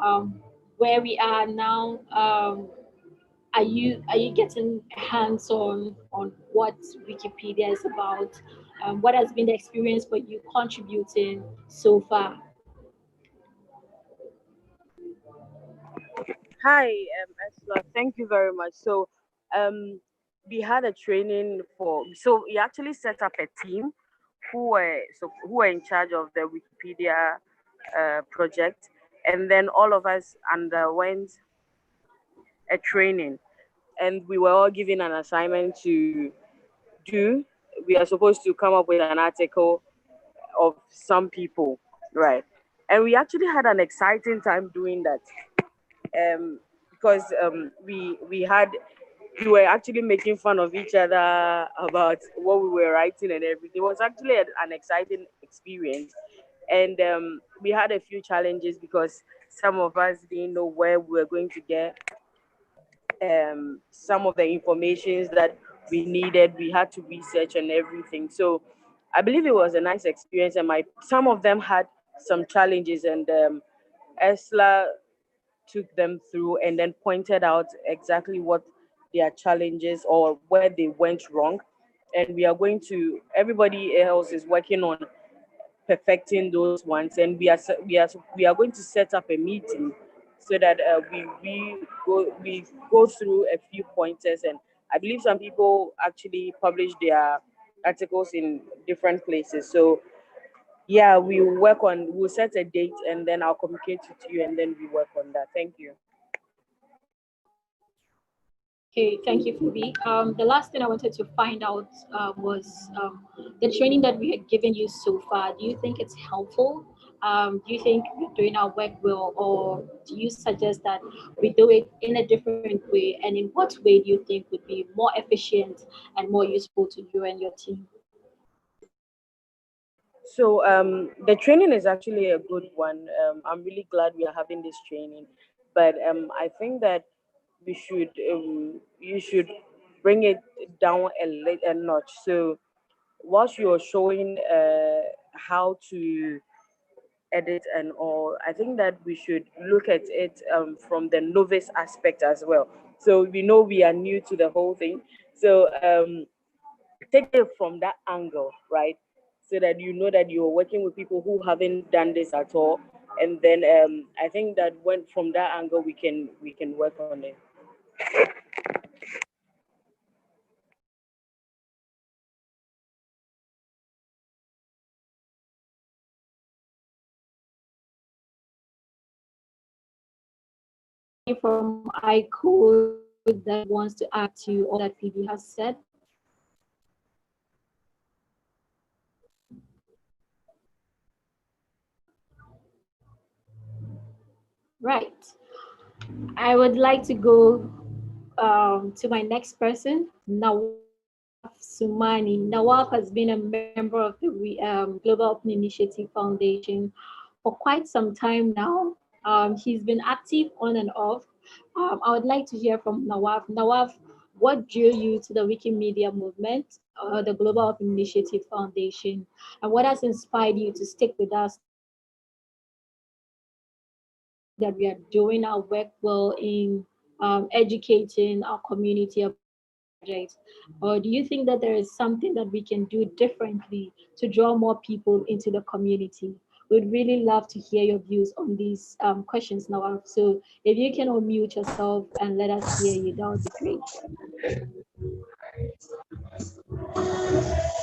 um, where we are now? Are you getting hands on what Wikipedia is about? What has been the experience for you contributing so far? Hi, Esla. Thank you very much. Um, we had a training so we actually set up a team who were in charge of the Wikipedia project, and then all of us underwent a training, and we were all given an assignment to do. We are supposed to come up with an article of some people, right? And we actually had an exciting time doing that. Because we were actually making fun of each other about what we were writing and everything. It was actually an exciting experience, and we had a few challenges because some of us didn't know where we were going to get some of the informations that we needed. We had to research and everything. So I believe it was a nice experience, and my some of them had some challenges, and Esla took them through and then pointed out exactly what their challenges or where they went wrong. And we are going to, everybody else is working on perfecting those ones. And we are going to set up a meeting so that we go through a few pointers. And I believe some people actually publish their articles in different places. So yeah, we'll set a date and then I'll communicate it to you and then we work on that. Thank you. Okay, thank you, Phoebe. The last thing I wanted to find out was the training that we had given you so far. Do you think it's helpful? Do you think we're doing our work well, or do you suggest that we do it in a different way? And in what way do you think would be more efficient and more useful to you and your team? So the training is actually a good one. I'm really glad we are having this training, but I think that you should bring it down a notch. So whilst you're showing how to edit and all, I think that we should look at it from the novice aspect as well. So we know we are new to the whole thing. So take it from that angle, right? So that you know that you're working with people who haven't done this at all. And then I think that when from that angle we can work on it. From iCode that wants to add to all that Phoebe has said? Right. I would like to go to my next person, Nawaf Sumani. Nawaf has been a member of the Global Open Initiative Foundation for quite some time now. He's been active on and off. I would like to hear from Nawaf. Nawaf, what drew you to the Wikimedia movement, the Global Open Initiative Foundation, and what has inspired you to stick with us that we are doing our work well in educating our community about this project? Or do you think that there is something that we can do differently to draw more people into the community? We'd really love to hear your views on these questions now. So if you can unmute yourself and let us hear you, that would be great.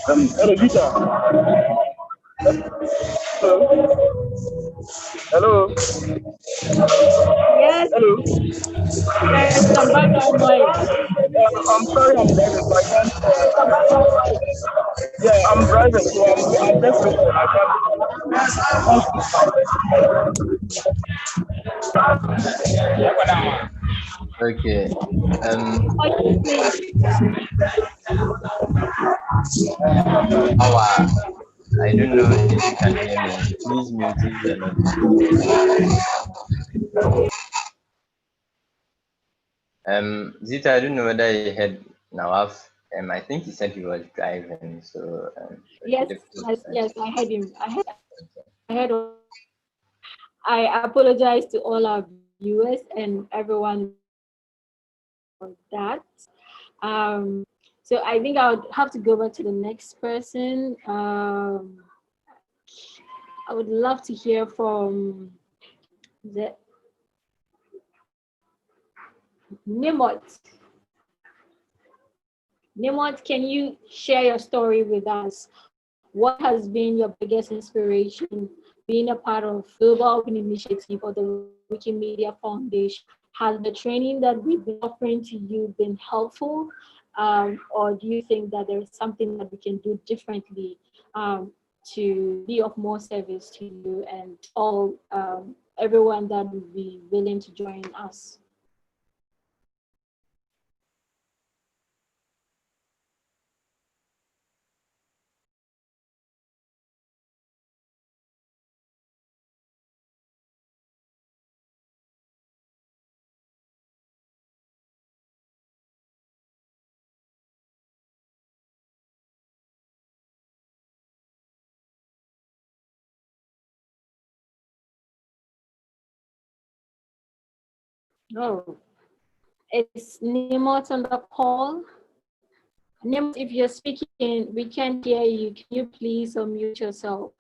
Hello, Gita. Hello. Hello. Yes. Hello. There's some background noise. I'm sorry, I'm driving, so I can't. Yeah, I'm driving, so I'm just listening. Okay. Our, I don't know if you can hear me. Please mute if you're not. Zita, I don't know whether you heard Nawaf. I think he said he was driving, so it would be Yes, difficult yes, for us yes. to. I heard him. I heard all of that. I apologize to all our viewers and everyone for that. So I think I would have to go back to the next person. I would love to hear from the Nimot. Nimot, can you share your story with us? What has been your biggest inspiration being a part of Global Open Initiative or the Wikimedia Foundation? Has the training that we've been offering to you been helpful? Or do you think that there is something that we can do differently to be of more service to you and all everyone that would be willing to join us? Oh, is Nimot on the call? Nimot, if you're speaking, we can't hear you. Can you please unmute yourself?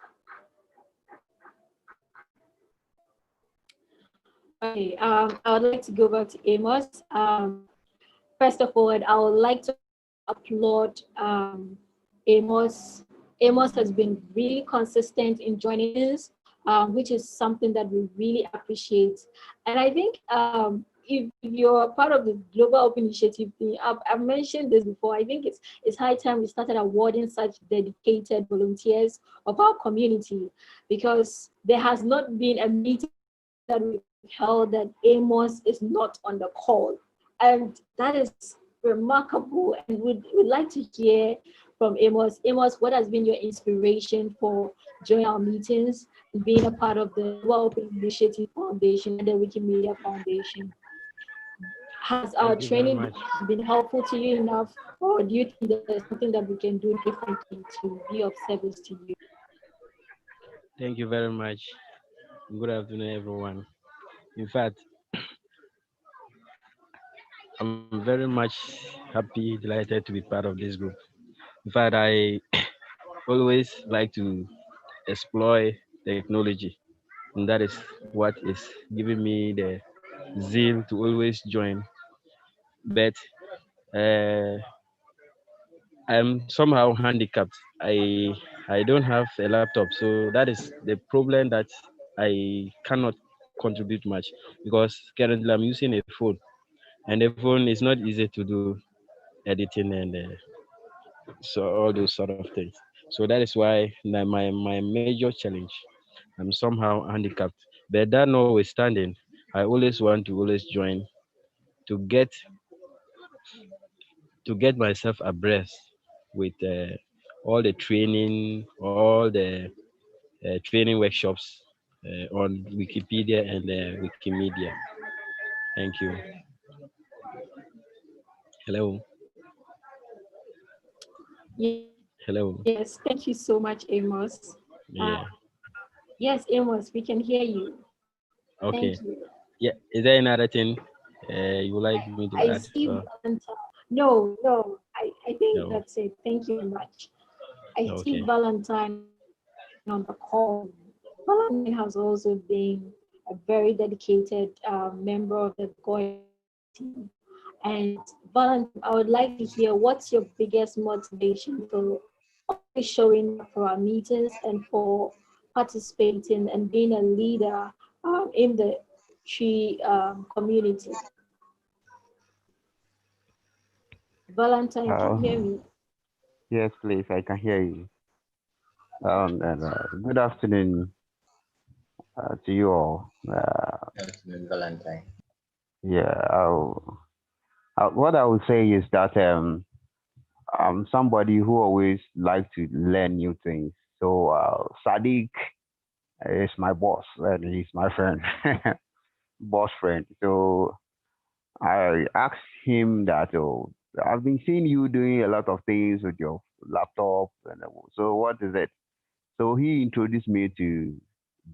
Okay, I would like to go back to Amos. First of all, I would like to applaud Amos. Amos has been really consistent in joining us, which is something that we really appreciate. And I think if you're part of the Global Open Initiative thing, I've mentioned this before. I think it's high time we started awarding such dedicated volunteers of our community, because there has not been a meeting that we've held that Amos is not on the call. And that is remarkable. And we'd like to hear from Amos. Amos, what has been your inspiration for joining our meetings and being a part of the Global Open Initiative Foundation and the Wikimedia Foundation? Has our Thank you very training much. been helpful to you enough, or do you think there's something that we can do differently to be of service to you? Thank you very much. Good afternoon, everyone. In fact, I'm very much happy, delighted to be part of this group. In fact, I always like to explore technology, and that is what is giving me the zeal to always join. But uh, I'm somehow handicapped. I don't have a laptop, so that is the problem that I cannot contribute much, because currently I'm using a phone, and the phone is not easy to do editing and so all those sort of things. So that is why my major challenge. I'm somehow handicapped, but that notwithstanding, I always want to always join to get myself abreast with all the training, all the training workshops on Wikipedia and Wikimedia. Thank you. Hello. Hello. Yes, thank you so much, Amos. Yeah. Yes, Amos, we can hear you. Okay. Thank you. Yeah. Is there another thing you would like me to I add? see Valentine. No, I think No. that's it. Thank you very much. I see Okay. Valentine on the call. Valentine has also been a very dedicated member of the GOI team. And Valentine, I would like to hear what's your biggest motivation for always showing up for our meetings and for participating and being a leader in the tree community. Valentine, can you hear me? Yes, please, I can hear you. And good afternoon to you all. Afternoon, Valentine. Yeah, what I would say is that I'm somebody who always likes to learn new things. So Sadiq is my boss and he's my friend, boss friend. So I asked him that, oh, I've been seeing you doing a lot of things with your laptop, and so what is it? So he introduced me to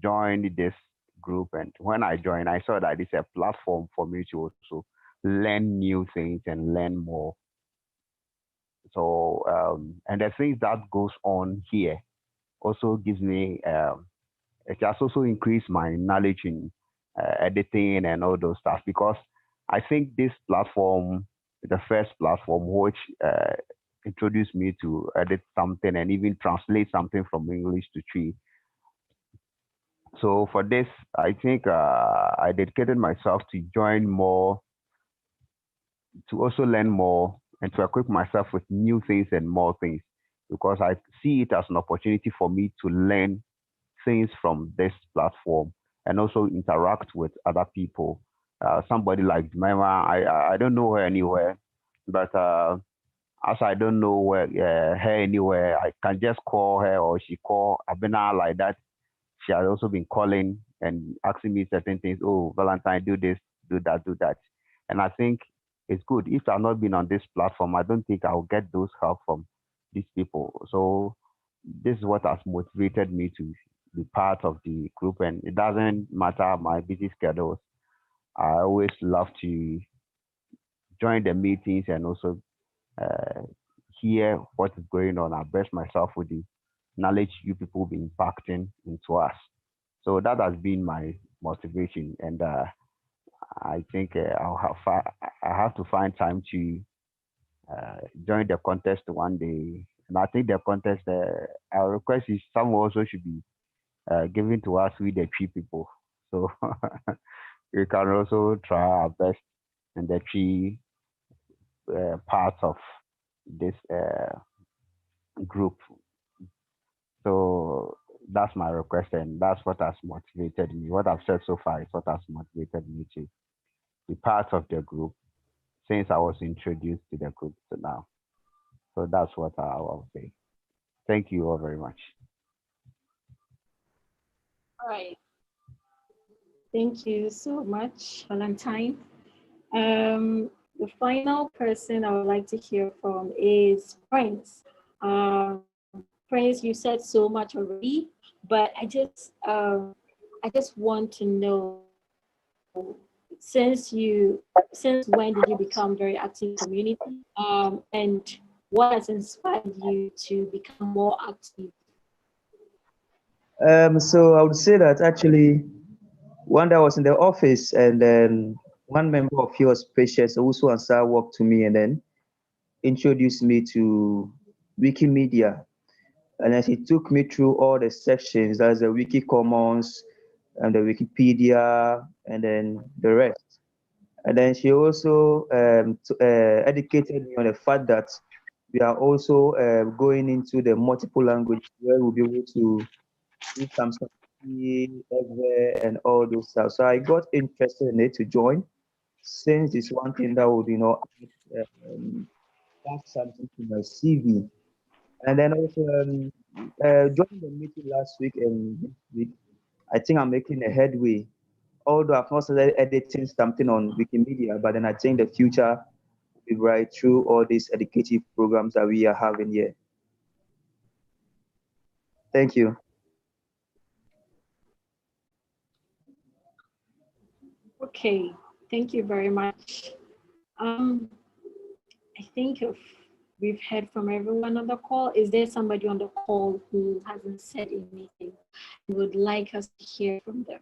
join this group, and when I joined, I saw that it's a platform for me to also learn new things and learn more. So and the things that goes on here also gives me it has also increased my knowledge in editing and all those stuff, because I think this platform is the first platform which introduced me to edit something and even translate something from English to Tree. So for this, I think I dedicated myself to join more, to also learn more, and to equip myself with new things and more things, because I see it as an opportunity for me to learn things from this platform and also interact with other people. Somebody like Jemima, I don't know her anywhere, but as I don't know her anywhere, I can just call her or she call Abena like that. She has also been calling and asking me certain things. Oh, Valentine, do this, do that, do that. And I think it's good. If I've not been on this platform, I don't think I'll get those help from these people. So this is what has motivated me to be part of the group. And it doesn't matter my busy schedules. I always love to join the meetings and also uh, hear what is going on. I best myself with the knowledge you people be impacting into us. So that has been my motivation, and I think I have to find time to join the contest one day. And I think the contest, our request is some also should be given to us with the three people. So we can also try our best in the three parts of this group. So that's my request, and that's what has motivated me. What I've said so far is what has motivated me to be part of the group since I was introduced to the group to now. So that's what I will say. Thank you all very much. All right. Thank you so much, Valentine. The final person I would like to hear from is Prince. Prince, you said so much already, but I just want to know, since when did you become very active in the community? And what has inspired you to become more active? So I would say that actually, one day I was in the office and then one member of yours, Patience, also answered work to me and then introduced me to Wikimedia. And then he took me through all the sections, that's the Wiki Commons and the Wikipedia and then the rest. And then she also educated me on the fact that we are also going into the multiple language where we'll be able to do some stuff everywhere and all those stuff. So I got interested in it to join, since it's one thing that would, um, add something to my CV. And then also joining the meeting last week and this week, I think I'm making a headway. Although I've not started editing something on Wikimedia, but then I think the future will be right through all these educative programs that we are having here. Thank you. Okay, thank you very much. Um, I think if we've heard from everyone on the call, is there somebody on the call who hasn't said anything and would like us to hear from them?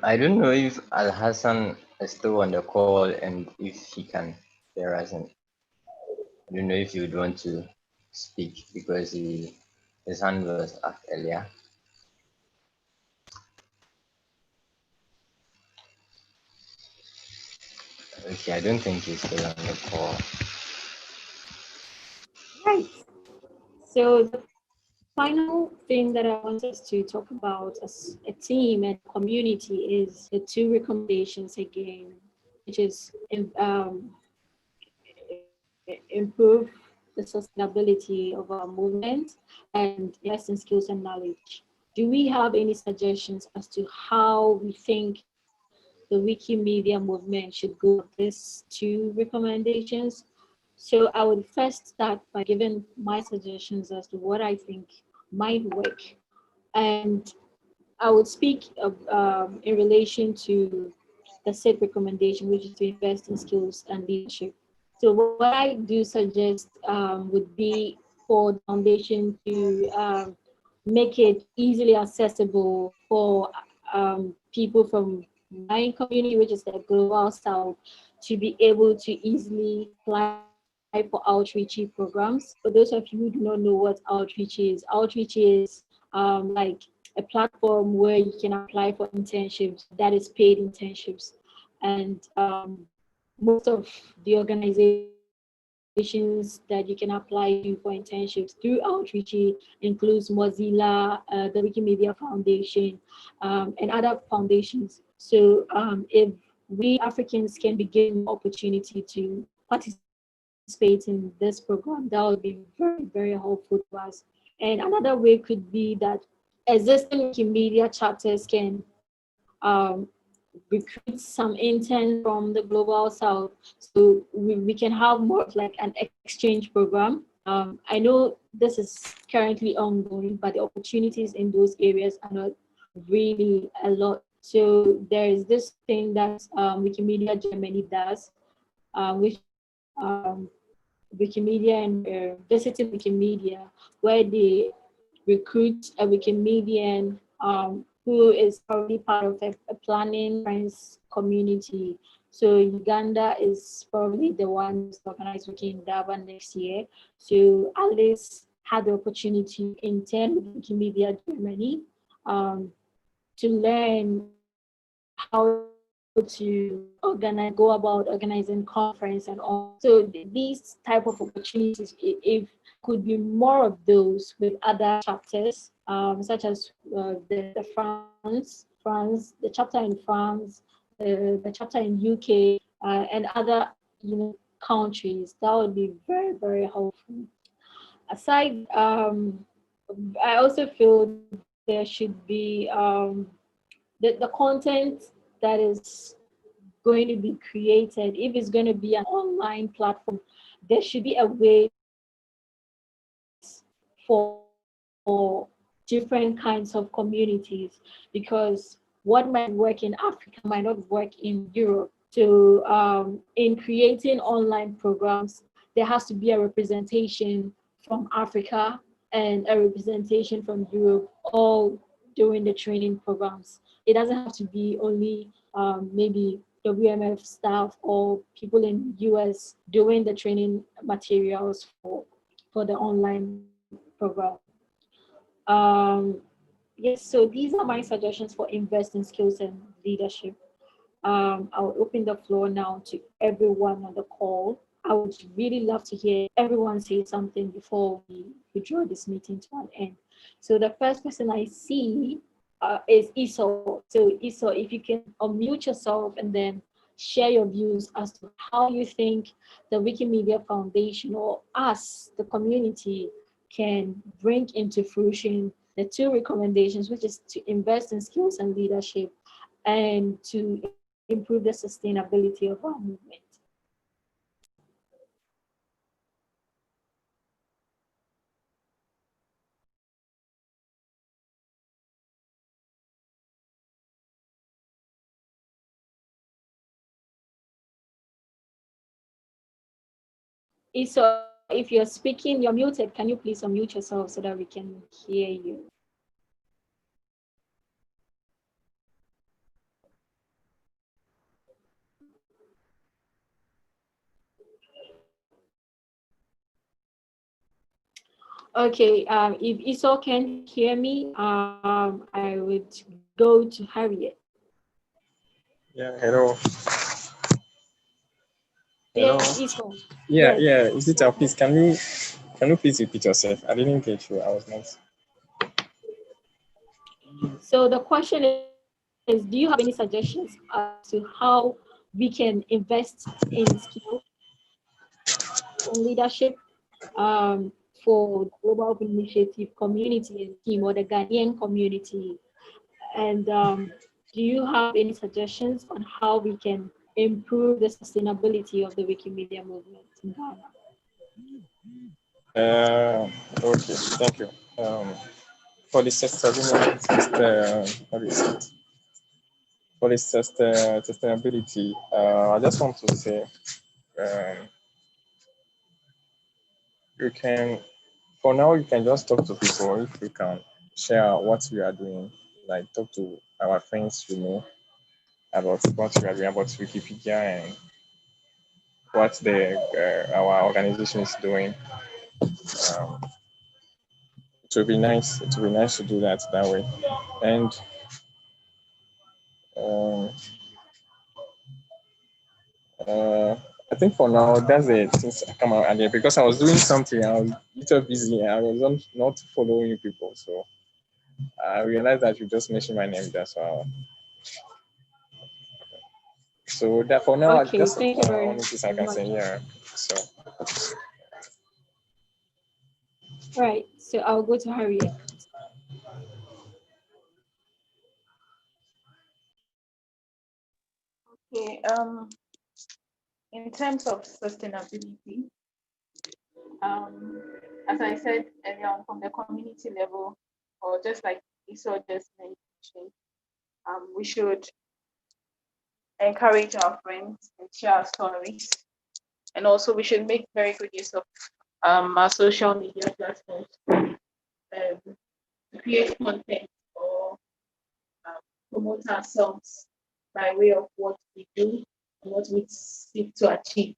I don't know if Al Hassan is still on the call and if he can hear us. And I don't know if you would want to speak because his hand was up earlier. Okay, I don't think he's still on the call. Right. So the final thing that I want us to talk about as a team and community is the two recommendations again, which is improve the sustainability of our movement and invest in skills and knowledge. Do we have any suggestions as to how we think the Wikimedia movement should go with these two recommendations. So I would first start by giving my suggestions as to what I think might work. And I would speak in relation to the said recommendation, which is to invest in skills and leadership. So what I do suggest would be for the foundation to make it easily accessible for people from my community, which is the Global South, to be able to easily apply for outreachy programs. For those of you who do not know what outreach is like a platform where you can apply for internships, that is paid internships. And most of the organizations that you can apply to for internships through outreach includes Mozilla, the Wikimedia Foundation, and other foundations. So if we Africans can be given more opportunity to participate in this program, that would be very, very helpful to us. And another way could be that existing Wikimedia chapters can recruit some interns from the global south, so we can have more of like an exchange program. I know this is currently ongoing, but the opportunities in those areas are not really a lot. So there is this thing that Wikimedia Germany does, which is Wikimedia and visiting Wikimedia, where they recruit a Wikimedian who is probably part of a planning friends community. So Uganda is probably the one who's organized Wiki in Durban next year. So Alice had the opportunity to intern with Wikimedia Germany to learn how to organize, go about organizing conference and all. So these type of opportunities, if there could be more of those with other chapters, such as the France, the chapter in France, the chapter in UK, and other countries, that would be very, very helpful. Aside, I also feel there should be the content that is going to be created, if it's going to be an online platform, there should be a way for different kinds of communities, because what might work in Africa might not work in Europe. So in creating online programs, there has to be a representation from Africa and a representation from Europe, all during the training programs. It doesn't have to be only maybe WMF staff or people in US doing the training materials for the online program. Yes, so these are my suggestions for investing skills and leadership. I'll open the floor now to everyone on the call. I would really love to hear everyone say something before we draw this meeting to an end. So the first person I see is Esau. So Esau, if you can unmute yourself and then share your views as to how you think the Wikimedia Foundation or us, the community, can bring into fruition the two recommendations, which is to invest in skills and leadership and to improve the sustainability of our movement. So if you're speaking, you're muted. Can you please unmute yourself so that we can hear you? Okay, if Esau can hear me, I would go to Harriet. Yeah, hello. Hello. Yes, Esau. Yeah, Yes. yeah. Is it please can you please repeat yourself? I didn't get you. I was not. So the question is, do you have any suggestions as to how we can invest in skills and leadership for the Global Open Initiative community and team, or the Ghanaian community? And do you have any suggestions on how we can improve the sustainability of the Wikimedia movement in Ghana? Okay, thank you. For the sustainability, I just want to say, you can, for now, you can just talk to people. If we can share what we are doing, like talk to our friends we know about what we are doing about Wikipedia and what our organization is doing. It would be nice. It would be nice to do that way. And um, I think for now that's it. Since I come out earlier, because I was doing something, I was a little busy. I was not following people, so I realized that you just mentioned my name. That's why. So that for now, Okay, that's thank you very only thing I can much. say. Yeah. So. Right. So I'll go to Harriet. Okay. In terms of sustainability, um, as I said earlier on, from the community level, or just like Esau just mentioned, we should encourage our friends and share our stories. And also, we should make very good use of our social media platforms to create content or promote ourselves by way of what we do and what we seek to achieve.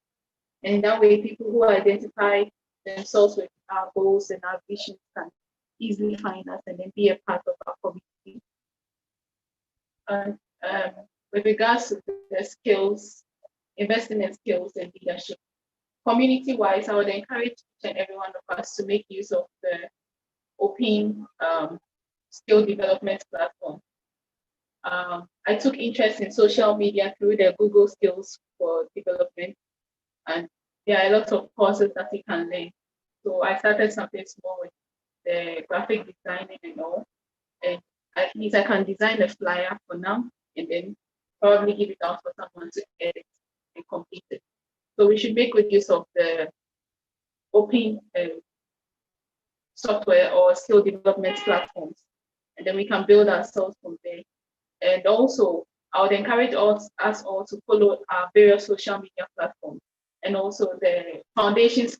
And in that way, people who identify themselves with our goals and our visions can easily find us and then be a part of our community. And with regards to the skills, investing in skills and leadership, community-wise, I would encourage each and every one of us to make use of the open skill development platform. I took interest in social media through the Google Skills for Development, and there are a lot of courses that you can learn. So I started something small with the graphic designing and all, and at least I can design a flyer for now, and then probably give it out for someone to edit and complete it. So we should make good use of the open software or skill development platforms, and then we can build ourselves from there. And also, I would encourage us all to follow our various social media platforms and also the foundation's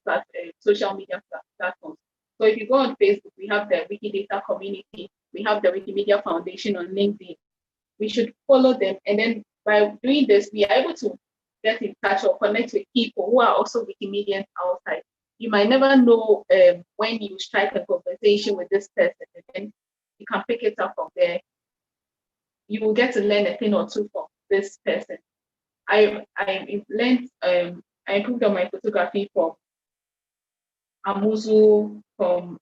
social media platforms. So if you go on Facebook, we have the Wikidata community, we have the Wikimedia Foundation on LinkedIn. We should follow them, and then by doing this, we are able to get in touch or connect with people who are also Wikimedians outside. You might never know when you strike a conversation with this person, and then you can pick it up from there. You will get to learn a thing or two from this person. I learned, I improved on my photography from Amuzu, from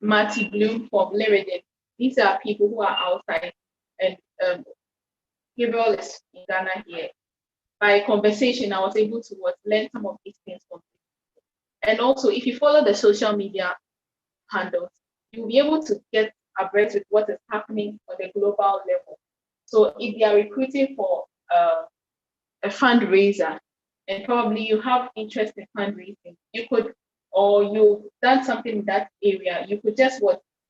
Marty Bloom, from Leredin. These are people who are outside, and Gabriel is in Ghana here. By conversation, I was able to learn some of these things from people. And also, if you follow the social media handles, you'll be able to get abreast with what is happening on the global level. So if they are recruiting for a fundraiser, and probably you have interest in fundraising, you could, or you've done something in that area, you could just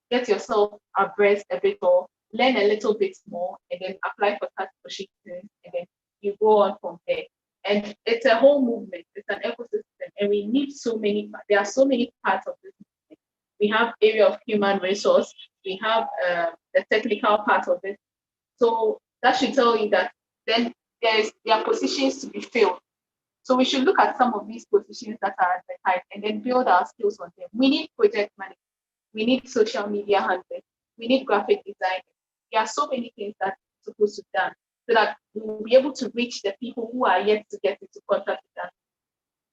get yourself abreast a bit or learn a little bit more, and then apply for tax positions, and then you go on from there. And it's a whole movement, it's an ecosystem, and we need there are so many parts of this movement. We have area of human resource, we have the technical part of it. So that should tell you that then there are positions to be filled. So we should look at some of these positions that are advertised and then build our skills on them. We need project management, we need social media handling, we need graphic design. There are so many things that are supposed to be done so that we will be able to reach the people who are yet to get into contact with us.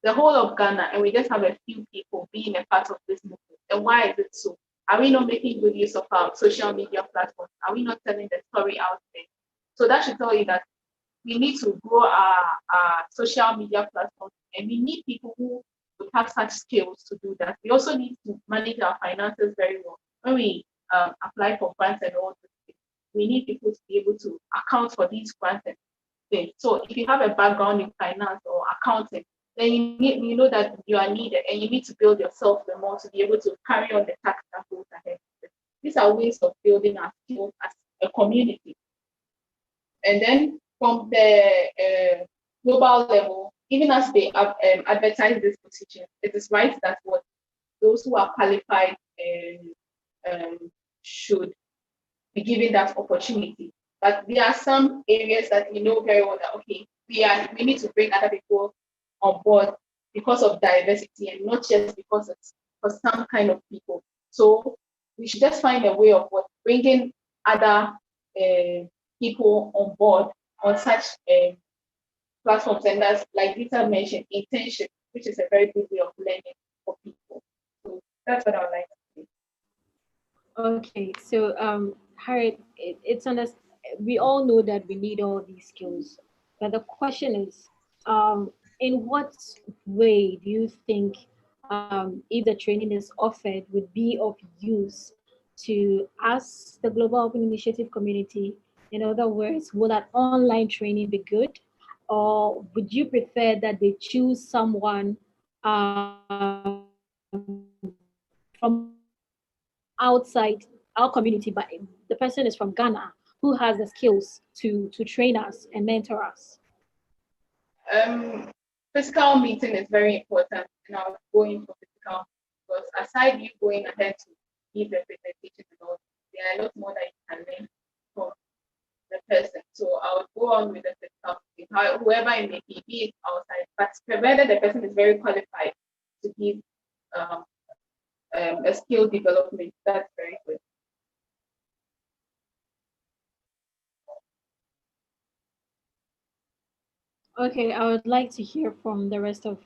The whole of Ghana, and we just have a few people being a part of this movement. And why is it so? Are we not making good use of our social media platforms? Are we not telling the story out there? So that should tell you that we need to grow our social media platforms, and we need people who would have such skills to do that. We also need to manage our finances very well when we apply for grants and all those things. we need people to be able to account for these grants and things. So if you have a background in finance or accounting, then you know that you are needed, and you need to build yourself the more to be able to carry on the task that goes ahead. These are ways of building our skills as a community. And then from the global level, even as they advertise this position, it is right that what those who are qualified should be given that opportunity. But there are some areas that we know very well that okay, we need to bring other people on board because of diversity and not just because it's for some kind of people. So we should just find a way of what bringing other people on board on such platforms, and that's like Lisa mentioned, internship, which is a very good way of learning for people. So that's what I would like to say. Okay, so Harriet, it's we all know that we need all these skills, but the question is, in what way do you think, if the training is offered, would be of use to us, the Global Open Initiative community? In other words, will that online training be good, or would you prefer that they choose someone from outside our community, but the person is from Ghana, who has the skills to train us and mentor us? Physical meeting is very important, and I was going for physical because aside you going ahead to give the presentation and all, there are a lot more that you can learn from the person. So I would go on with the physical meeting, whoever it may be it outside, but provided the person is very qualified to give a skill development, that's very good. Okay, I would like to hear from the rest of.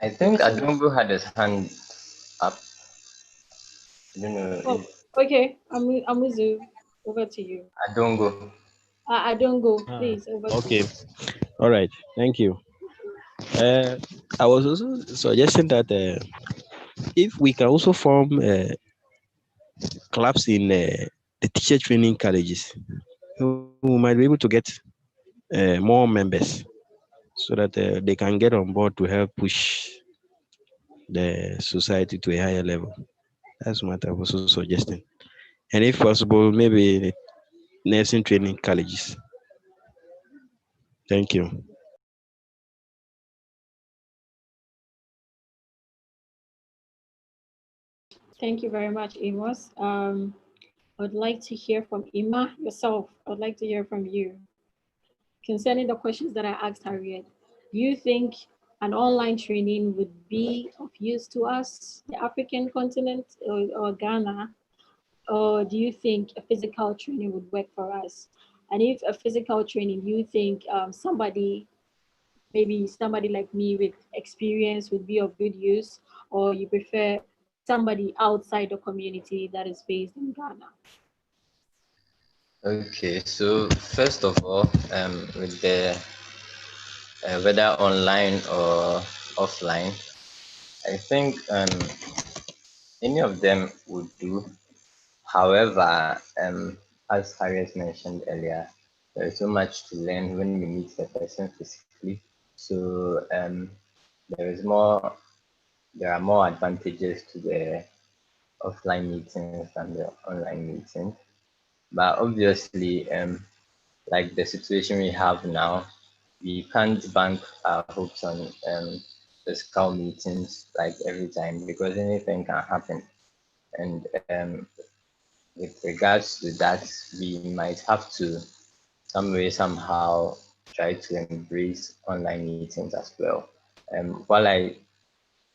I think Adungu had his hand up. I don't know. Oh, okay, Amuzu, over to you. Adungu. I don't go, please, over to Okay. you. All right. Thank you. I was also suggesting that if we can also form clubs in the teacher training colleges, we might be able to get more members so that they can get on board to help push the society to a higher level. That's what I was also suggesting. And if possible, maybe nursing training colleges. Thank you. Thank you very much, Amos. I would like to hear from Ima yourself. I would like to hear from you concerning the questions that I asked Harriet. Do you think an online training would be of use to us, the African continent, or Ghana? Or do you think a physical training would work for us? And if a physical training, do you think maybe somebody like me with experience would be of good use, or you prefer somebody outside the community that is based in Ghana? Okay, so first of all, with the whether online or offline, I think any of them would do. However, as Harriet mentioned earlier, there is so much to learn when we meet the person physically. So there are more advantages to the offline meetings than the online meetings. But obviously, like the situation we have now, we can't bank our hopes on physical meetings like every time because anything can happen. And with regards to that, we might have to some way somehow try to embrace online meetings as well. While I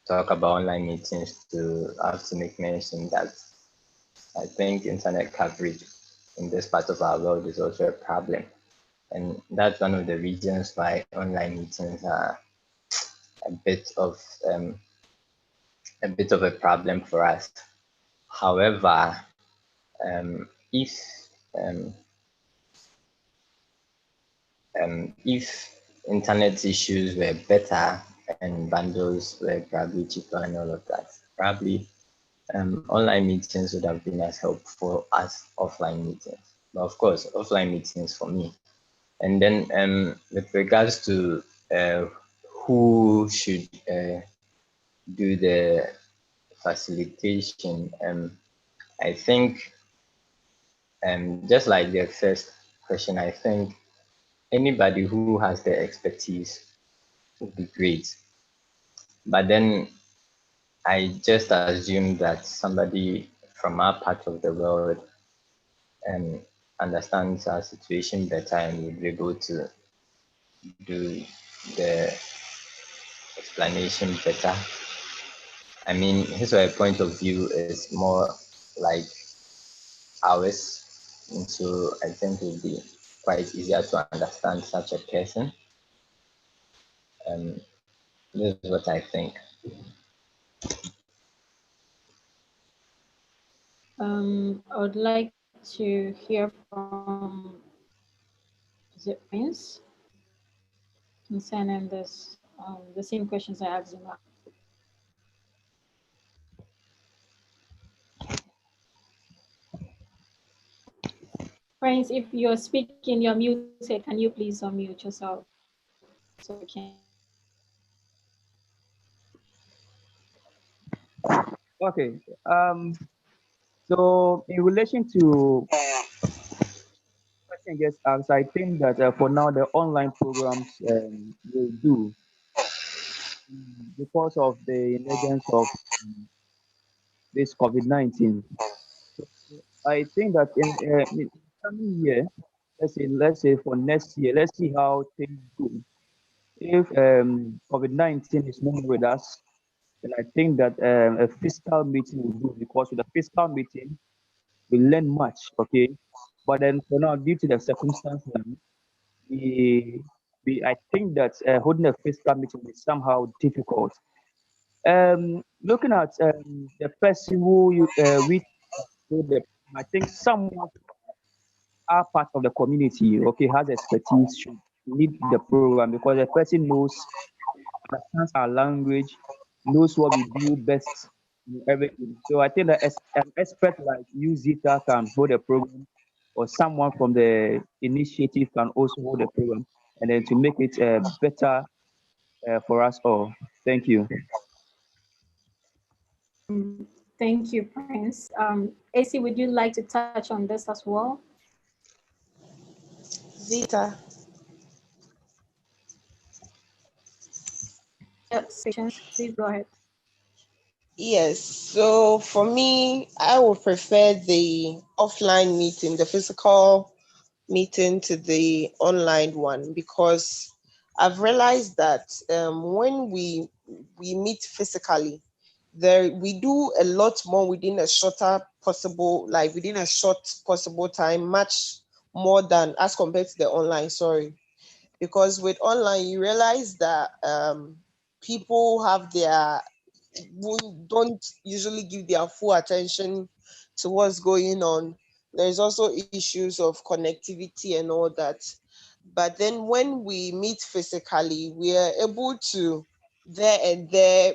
talk about online meetings, to I have to make mention that I think internet coverage in this part of our world is also a problem. And that's one of the reasons why online meetings are a bit of a problem for us. However, if um, if internet issues were better and bundles were probably cheaper and all of that, probably online meetings would have been as helpful as offline meetings. But of course, offline meetings for me. And then with regards to who should do the facilitation, I think just like the first question, I think anybody who has the expertise would be great. But then I just assume that somebody from our part of the world um, understands our situation better and will be able to do the explanation better. I mean, his or her point of view is more like ours, and so I think it would be quite easier to understand such a person. Um, this is what I think. I would like to hear from, is it Prince, concerning this, the same questions I asked him. Prince, if you're speaking, you're muted. Can you please unmute yourself so we can hear you? Okay. So in relation to question just asked, I think that for now the online programs will do because of the emergence of this COVID-19. So I think that in coming year, let's say for next year, let's see how things go. If COVID-19 is no more with us, then I think that a fiscal meeting will do, because with a fiscal meeting we learn much. Okay, but then for now, due to the circumstances, we, I think that holding a fiscal meeting is somehow difficult. Looking at the person who we told them, I think someone are part of the community, okay, has expertise, should lead the program, because the person knows, understands our language, knows what we do best in everything. So I think that as an expert like you, Zita, can hold the program, or someone from the initiative can also hold the program, and then to make it better for us all. Thank you. Thank you, Prince. AC, would you like to touch on this as well? Zita. Yes, patience, please go ahead. Yes, so for me, I would prefer the offline meeting, the physical meeting to the online one, because I've realized that when we meet physically, there we do a lot more within a shorter possible, like within a short possible time, much more than as compared to the online. Sorry, because with online you realize that people have their don't usually give their full attention to what's going on. There's also issues of connectivity and all that. But then when we meet physically, we are able to there and there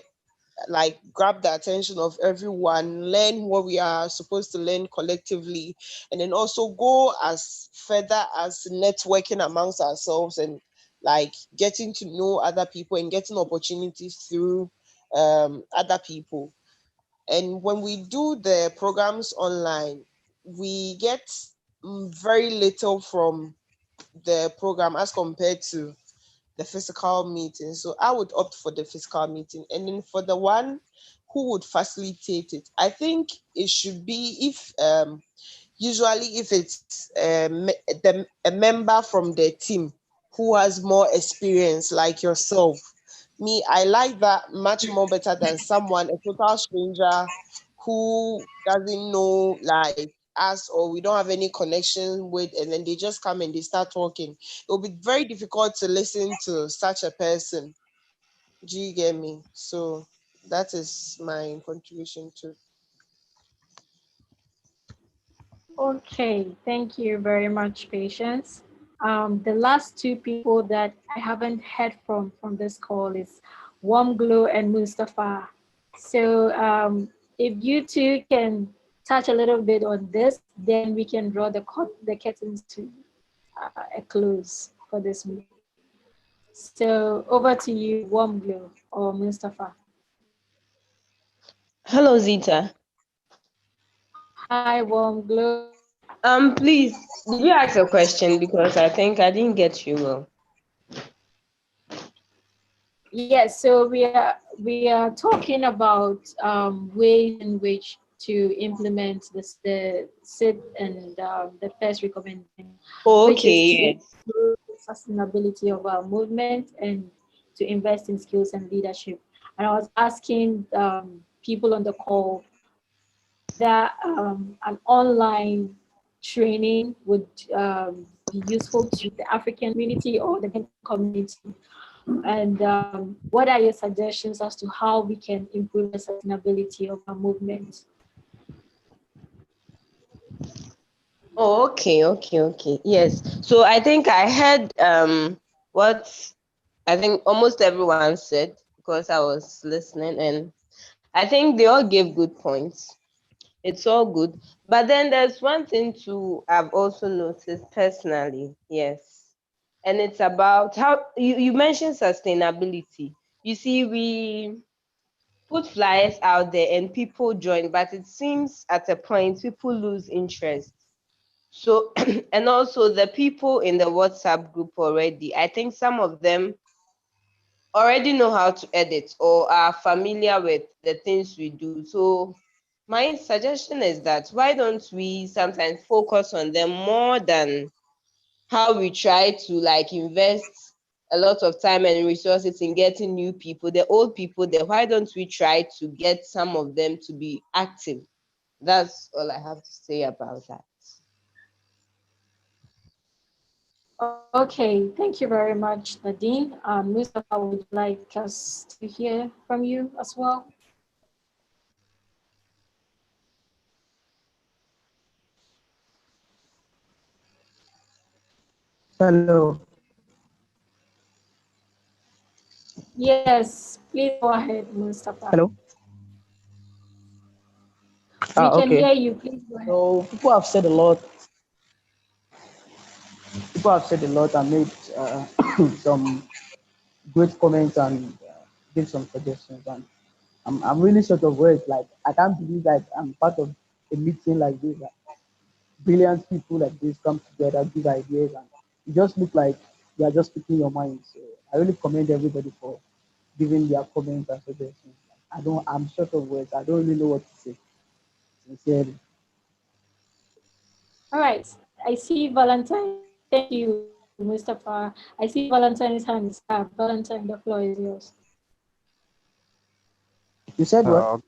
like grab the attention of everyone, learn what we are supposed to learn collectively, and then also go as further as networking amongst ourselves and like getting to know other people and getting opportunities through other people. And when we do the programs online, we get very little from the program as compared to the physical meeting. So I would opt for the physical meeting. And then for the one who would facilitate it, I think it should be if usually if it's a member from the team who has more experience like yourself. Me, I like that much more better than someone, a total stranger who doesn't know like us, or we don't have any connection with, and then they just come and they start talking. It will be very difficult to listen to such a person. Do you get me? So that is my contribution to. Okay, thank you very much, Patience. The last two people that I haven't heard from this call is Warm Glow and Mustafa. So if you two can touch a little bit on this, then we can draw the curtains to a close for this meeting. So over to you, Warm Glow or Mustafa. Hello, Zita. Hi, Warm Glow. Please, did you ask a question? Because I think I didn't get you well. Yes, so we are talking about ways in which to implement the SID and the first recommendation, Oh, which is okay, to yes. improve the sustainability of our movement and to invest in skills and leadership. And I was asking people on the call whether an online training would be useful to the African community or the community. And what are your suggestions as to how we can improve the sustainability of our movement? Oh, okay. Yes. So I think I heard what I think almost everyone said because I was listening, and I think they all gave good points. It's all good. But then there's one thing too I've also noticed personally, yes. And it's about how you mentioned sustainability. You see, we put flyers out there and people join, but it seems at a point people lose interest. So, and also the people in the WhatsApp group already, I think some of them already know how to edit or are familiar with the things we do. So, my suggestion is that why don't we sometimes focus on them more than how we try to like invest a lot of time and resources in getting new people, the old people there, why don't we try to get some of them to be active? That's all I have to say about that. Okay, thank you very much, Nadine. Mustafa, would you like us to hear from you as well? Hello. Yes, please go ahead, Mustafa. Hello. We can Okay. hear you. Please go ahead. So people have said a lot and made some great comments and give some suggestions. And I'm really short of words. Like I can't believe that I'm part of a meeting like this. Like, brilliant people like this come together, give ideas, and it just look like they are just speaking your mind. So I really commend everybody for giving their comments and suggestions. I'm short of words. I don't really know what to say. Sincerely. All right. I see Valentine. Thank you, Mustafa. I see Valentine's hand is up. Valentine, the floor is yours. You said what?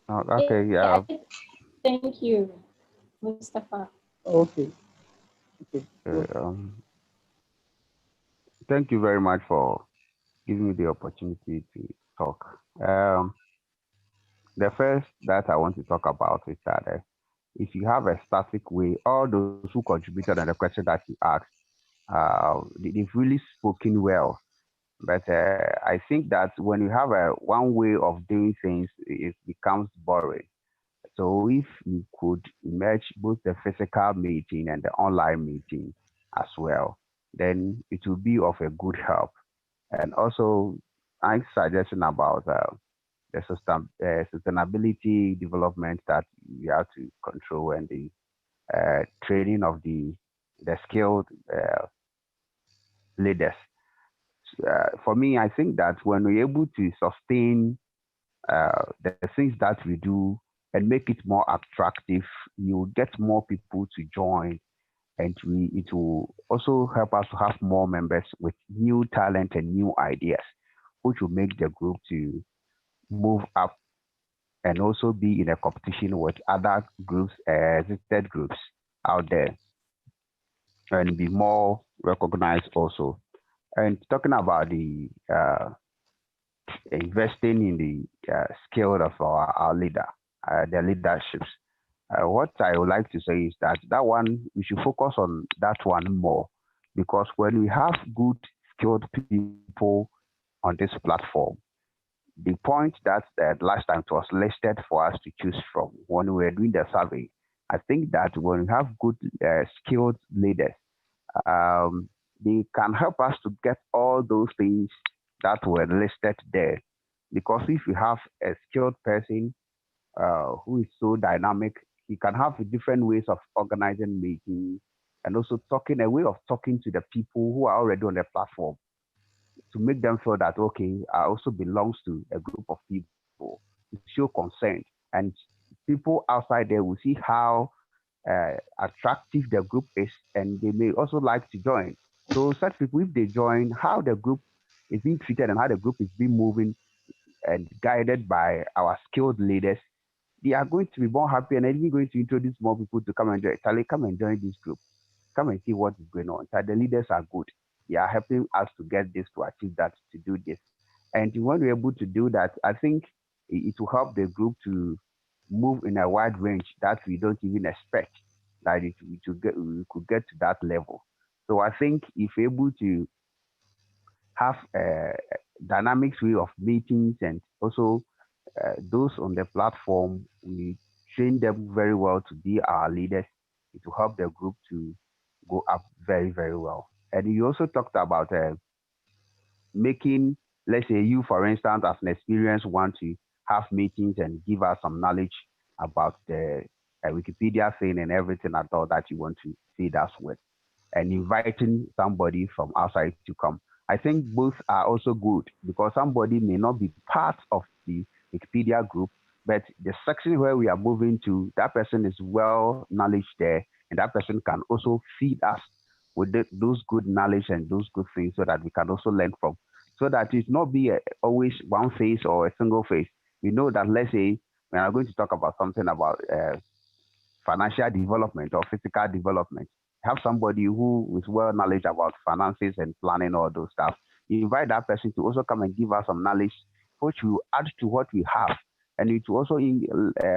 Okay, yeah. Thank you, Mustafa. Okay. Okay. Uh, um, Thank you very much for giving me the opportunity to talk. The first that I want to talk about is that if you have a static way, all those who contributed on the question that you asked, they've really spoken well. But I think that when you have a one way of doing things, it becomes boring. So if you could merge both the physical meeting and the online meeting as well, then it will be of a good help. And also, I'm suggesting about the sustainability development that we have to control and the training of the skilled leaders. For me, I think that when we're able to sustain the things that we do and make it more attractive, you get more people to join, and it will also help us to have more members with new talent and new ideas, which will make the group to move up and also be in a competition with other groups, existed groups out there, and be more recognized also. And talking about the investing in the skill of our leader, their leaderships. What I would like to say is that that one we should focus on that one more, because when we have good skilled people on this platform, the point that last time it was listed for us to choose from when we were doing the survey, I think that when we have good skilled leaders, um, they can help us to get all those things that were listed there. Because if you have a skilled person who is so dynamic, he can have different ways of organizing meetings and also talking a way of talking to the people who are already on the platform to make them feel that okay, I also belongs to a group of people, to show consent, and people outside there will see how attractive the group is, and they may also like to join. So such people, if they join, how the group is being treated and how the group is being moving and guided by our skilled leaders, they are going to be more happy and even going to introduce more people to come and join. Charlie, come and join this group. Come and see what is going on. So the leaders are good. They are helping us to get this, to achieve that, to do this. And when we're able to do that, I think it will help the group to move in a wide range that we don't even expect that we could get to that level. So I think if we're able to have a dynamics way of meetings and also those on the platform, we train them very well to be our leaders. It will help the group to go up very, very well. And you also talked about making, let's say you, for instance, as an experienced want to have meetings and give us some knowledge about the Wikipedia thing and everything at all that you want to feed us with, and inviting somebody from outside to come. I think both are also good because somebody may not be part of the Wikipedia group, but the section where we are moving to, that person is well knowledge there, and that person can also feed us with those good knowledge and those good things so that we can also learn from. So that it not be always one face or a single face. We know that, let's say, we are going to talk about something about financial development or physical development. Have somebody who is well knowledge about finances and planning all those stuff. You invite that person to also come and give us some knowledge, which will add to what we have, and it will also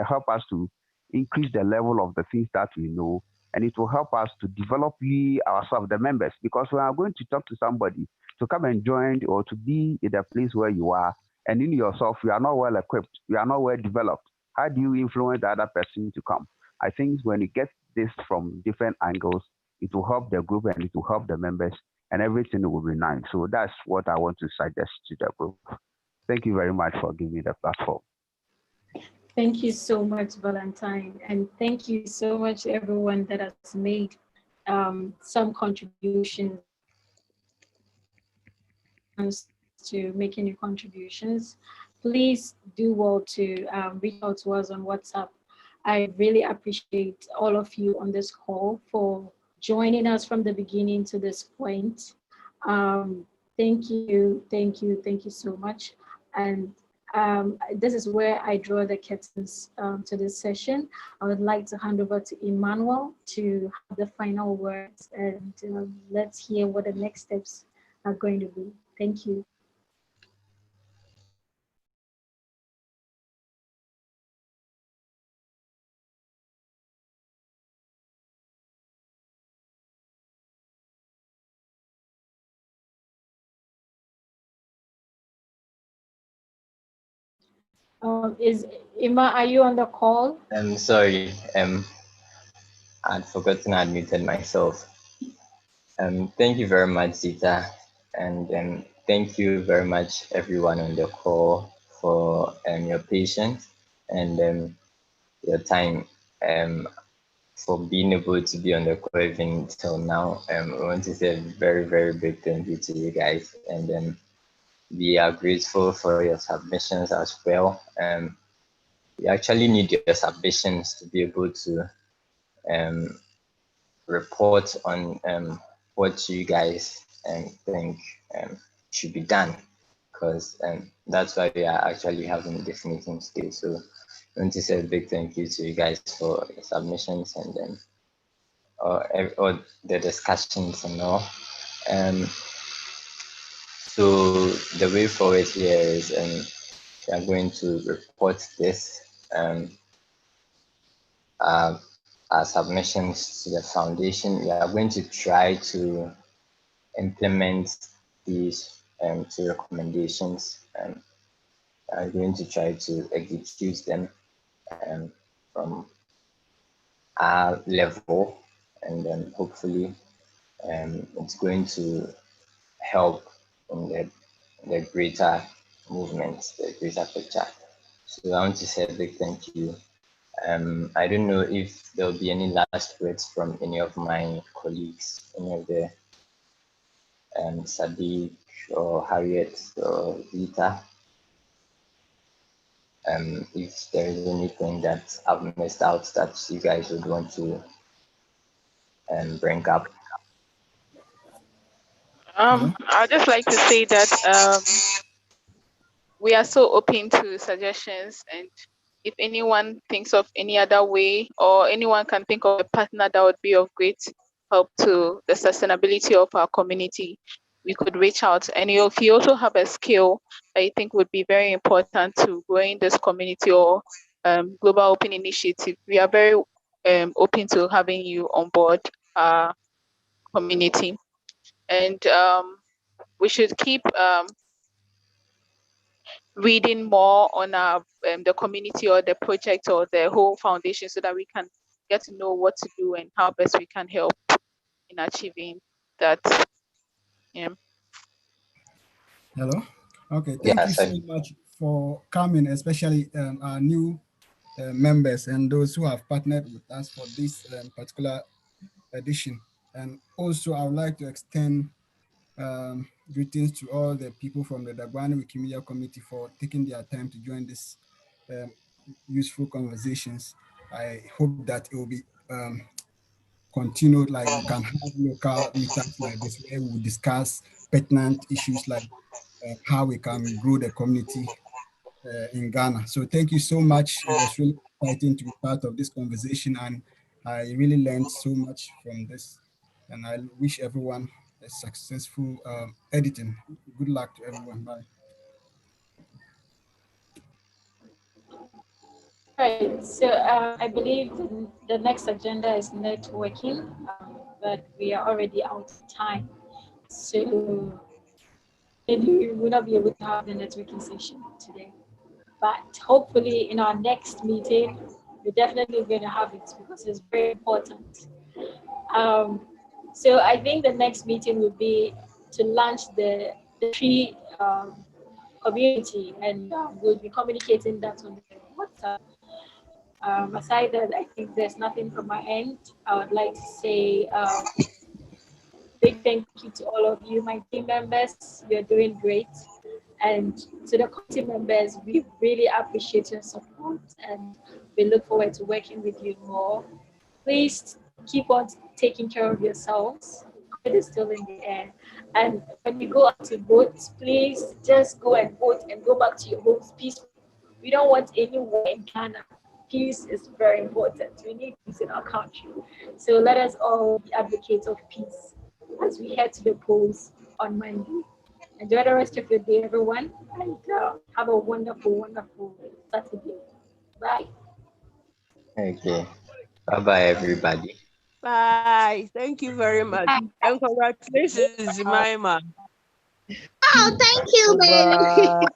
help us to increase the level of the things that we know, and it will help us to develop we ourselves, the members, because we are going to talk to somebody to come and join or to be in the place where you are, and in yourself, you are not well equipped, you are not well developed. How do you influence the other person to come? I think when you get this from different angles, it will help the group and it will help the members, and everything will be nice. So that's what I want to suggest to the group. Thank you very much for giving me the platform. Thank you so much, Valentine. And thank you so much, everyone that has made some contributions to making your contributions. Please do well to reach out to us on WhatsApp. I really appreciate all of you on this call for joining us from the beginning to this point. Thank you, thank you, thank you so much. And this is where I draw the curtains to this session. I would like to hand over to Emmanuel to have the final words, and let's hear what the next steps are going to be. Thank you. Is Ima, are you on the call? I'm sorry, I'd forgotten I'd muted myself. Thank you very much, Zita, and thank you very much, everyone on the call, for your patience and your time, for being able to be on the call even till now. I want to say a very, very big thank you to you guys, and we are grateful for your submissions as well. We actually need your submissions to be able to report on what you guys think should be done, because that's why we are actually having this meeting today. So I want to say a big thank you to you guys for your submissions and all the discussions and all. So the way forward here is we are going to report this our submissions to the foundation. We are going to try to implement these two recommendations are going to try to execute them from our level, and then hopefully it's going to help in the greater movement, the greater picture. So I want to say a big thank you. I don't know if there'll be any last words from any of my colleagues, any of the Sadiq or Harriet or Vita. If there is anything that I've missed out that you guys would want to bring up. I'd just like to say that we are so open to suggestions, and if anyone thinks of any other way, or anyone can think of a partner that would be of great help to the sustainability of our community, we could reach out. And if you also have a skill that you think would be very important to growing this community or Global Open Initiative, we are very open to having you on board our community. And we should keep reading more on our the community or the project or the whole foundation, so that we can get to know what to do and how best we can help in achieving that. Yeah. Hello. Okay. Thank you so much for coming, especially our new members and those who have partnered with us for this particular edition. And also, I would like to extend greetings to all the people from the Dagbani Wikimedia Committee for taking their time to join this useful conversations. I hope that it will be continued, like we can have local meetups like this where we discuss pertinent issues like how we can grow the community in Ghana. So thank you so much. It was really exciting to be part of this conversation, and I really learned so much from this. And I wish everyone a successful editing. Good luck to everyone. Bye. Right. So I believe the next agenda is networking, but we are already out of time. So maybe we will not be able to have the networking session today. But hopefully in our next meeting, we're definitely going to have it because it's very important. So I think the next meeting will be to launch the tree community, and we'll be communicating that on the WhatsApp. Aside that, I think there's nothing from my end. I would like to say big thank you to all of you, my team members. You're doing great. And to the committee members, we really appreciate your support, and we look forward to working with you more. Please keep on taking care of yourselves. COVID is still in the air. And when you go out to vote, please just go and vote and go back to your homes peacefully. We don't want any war in Ghana. Peace is very important. We need peace in our country. So let us all be advocates of peace as we head to the polls on Monday. Enjoy the rest of your day, everyone, and have a wonderful, wonderful Saturday. Bye. Okay. Bye-bye, everybody. Bye. Thank you very much. And congratulations, Jemima. Oh, thank you, baby. Bye.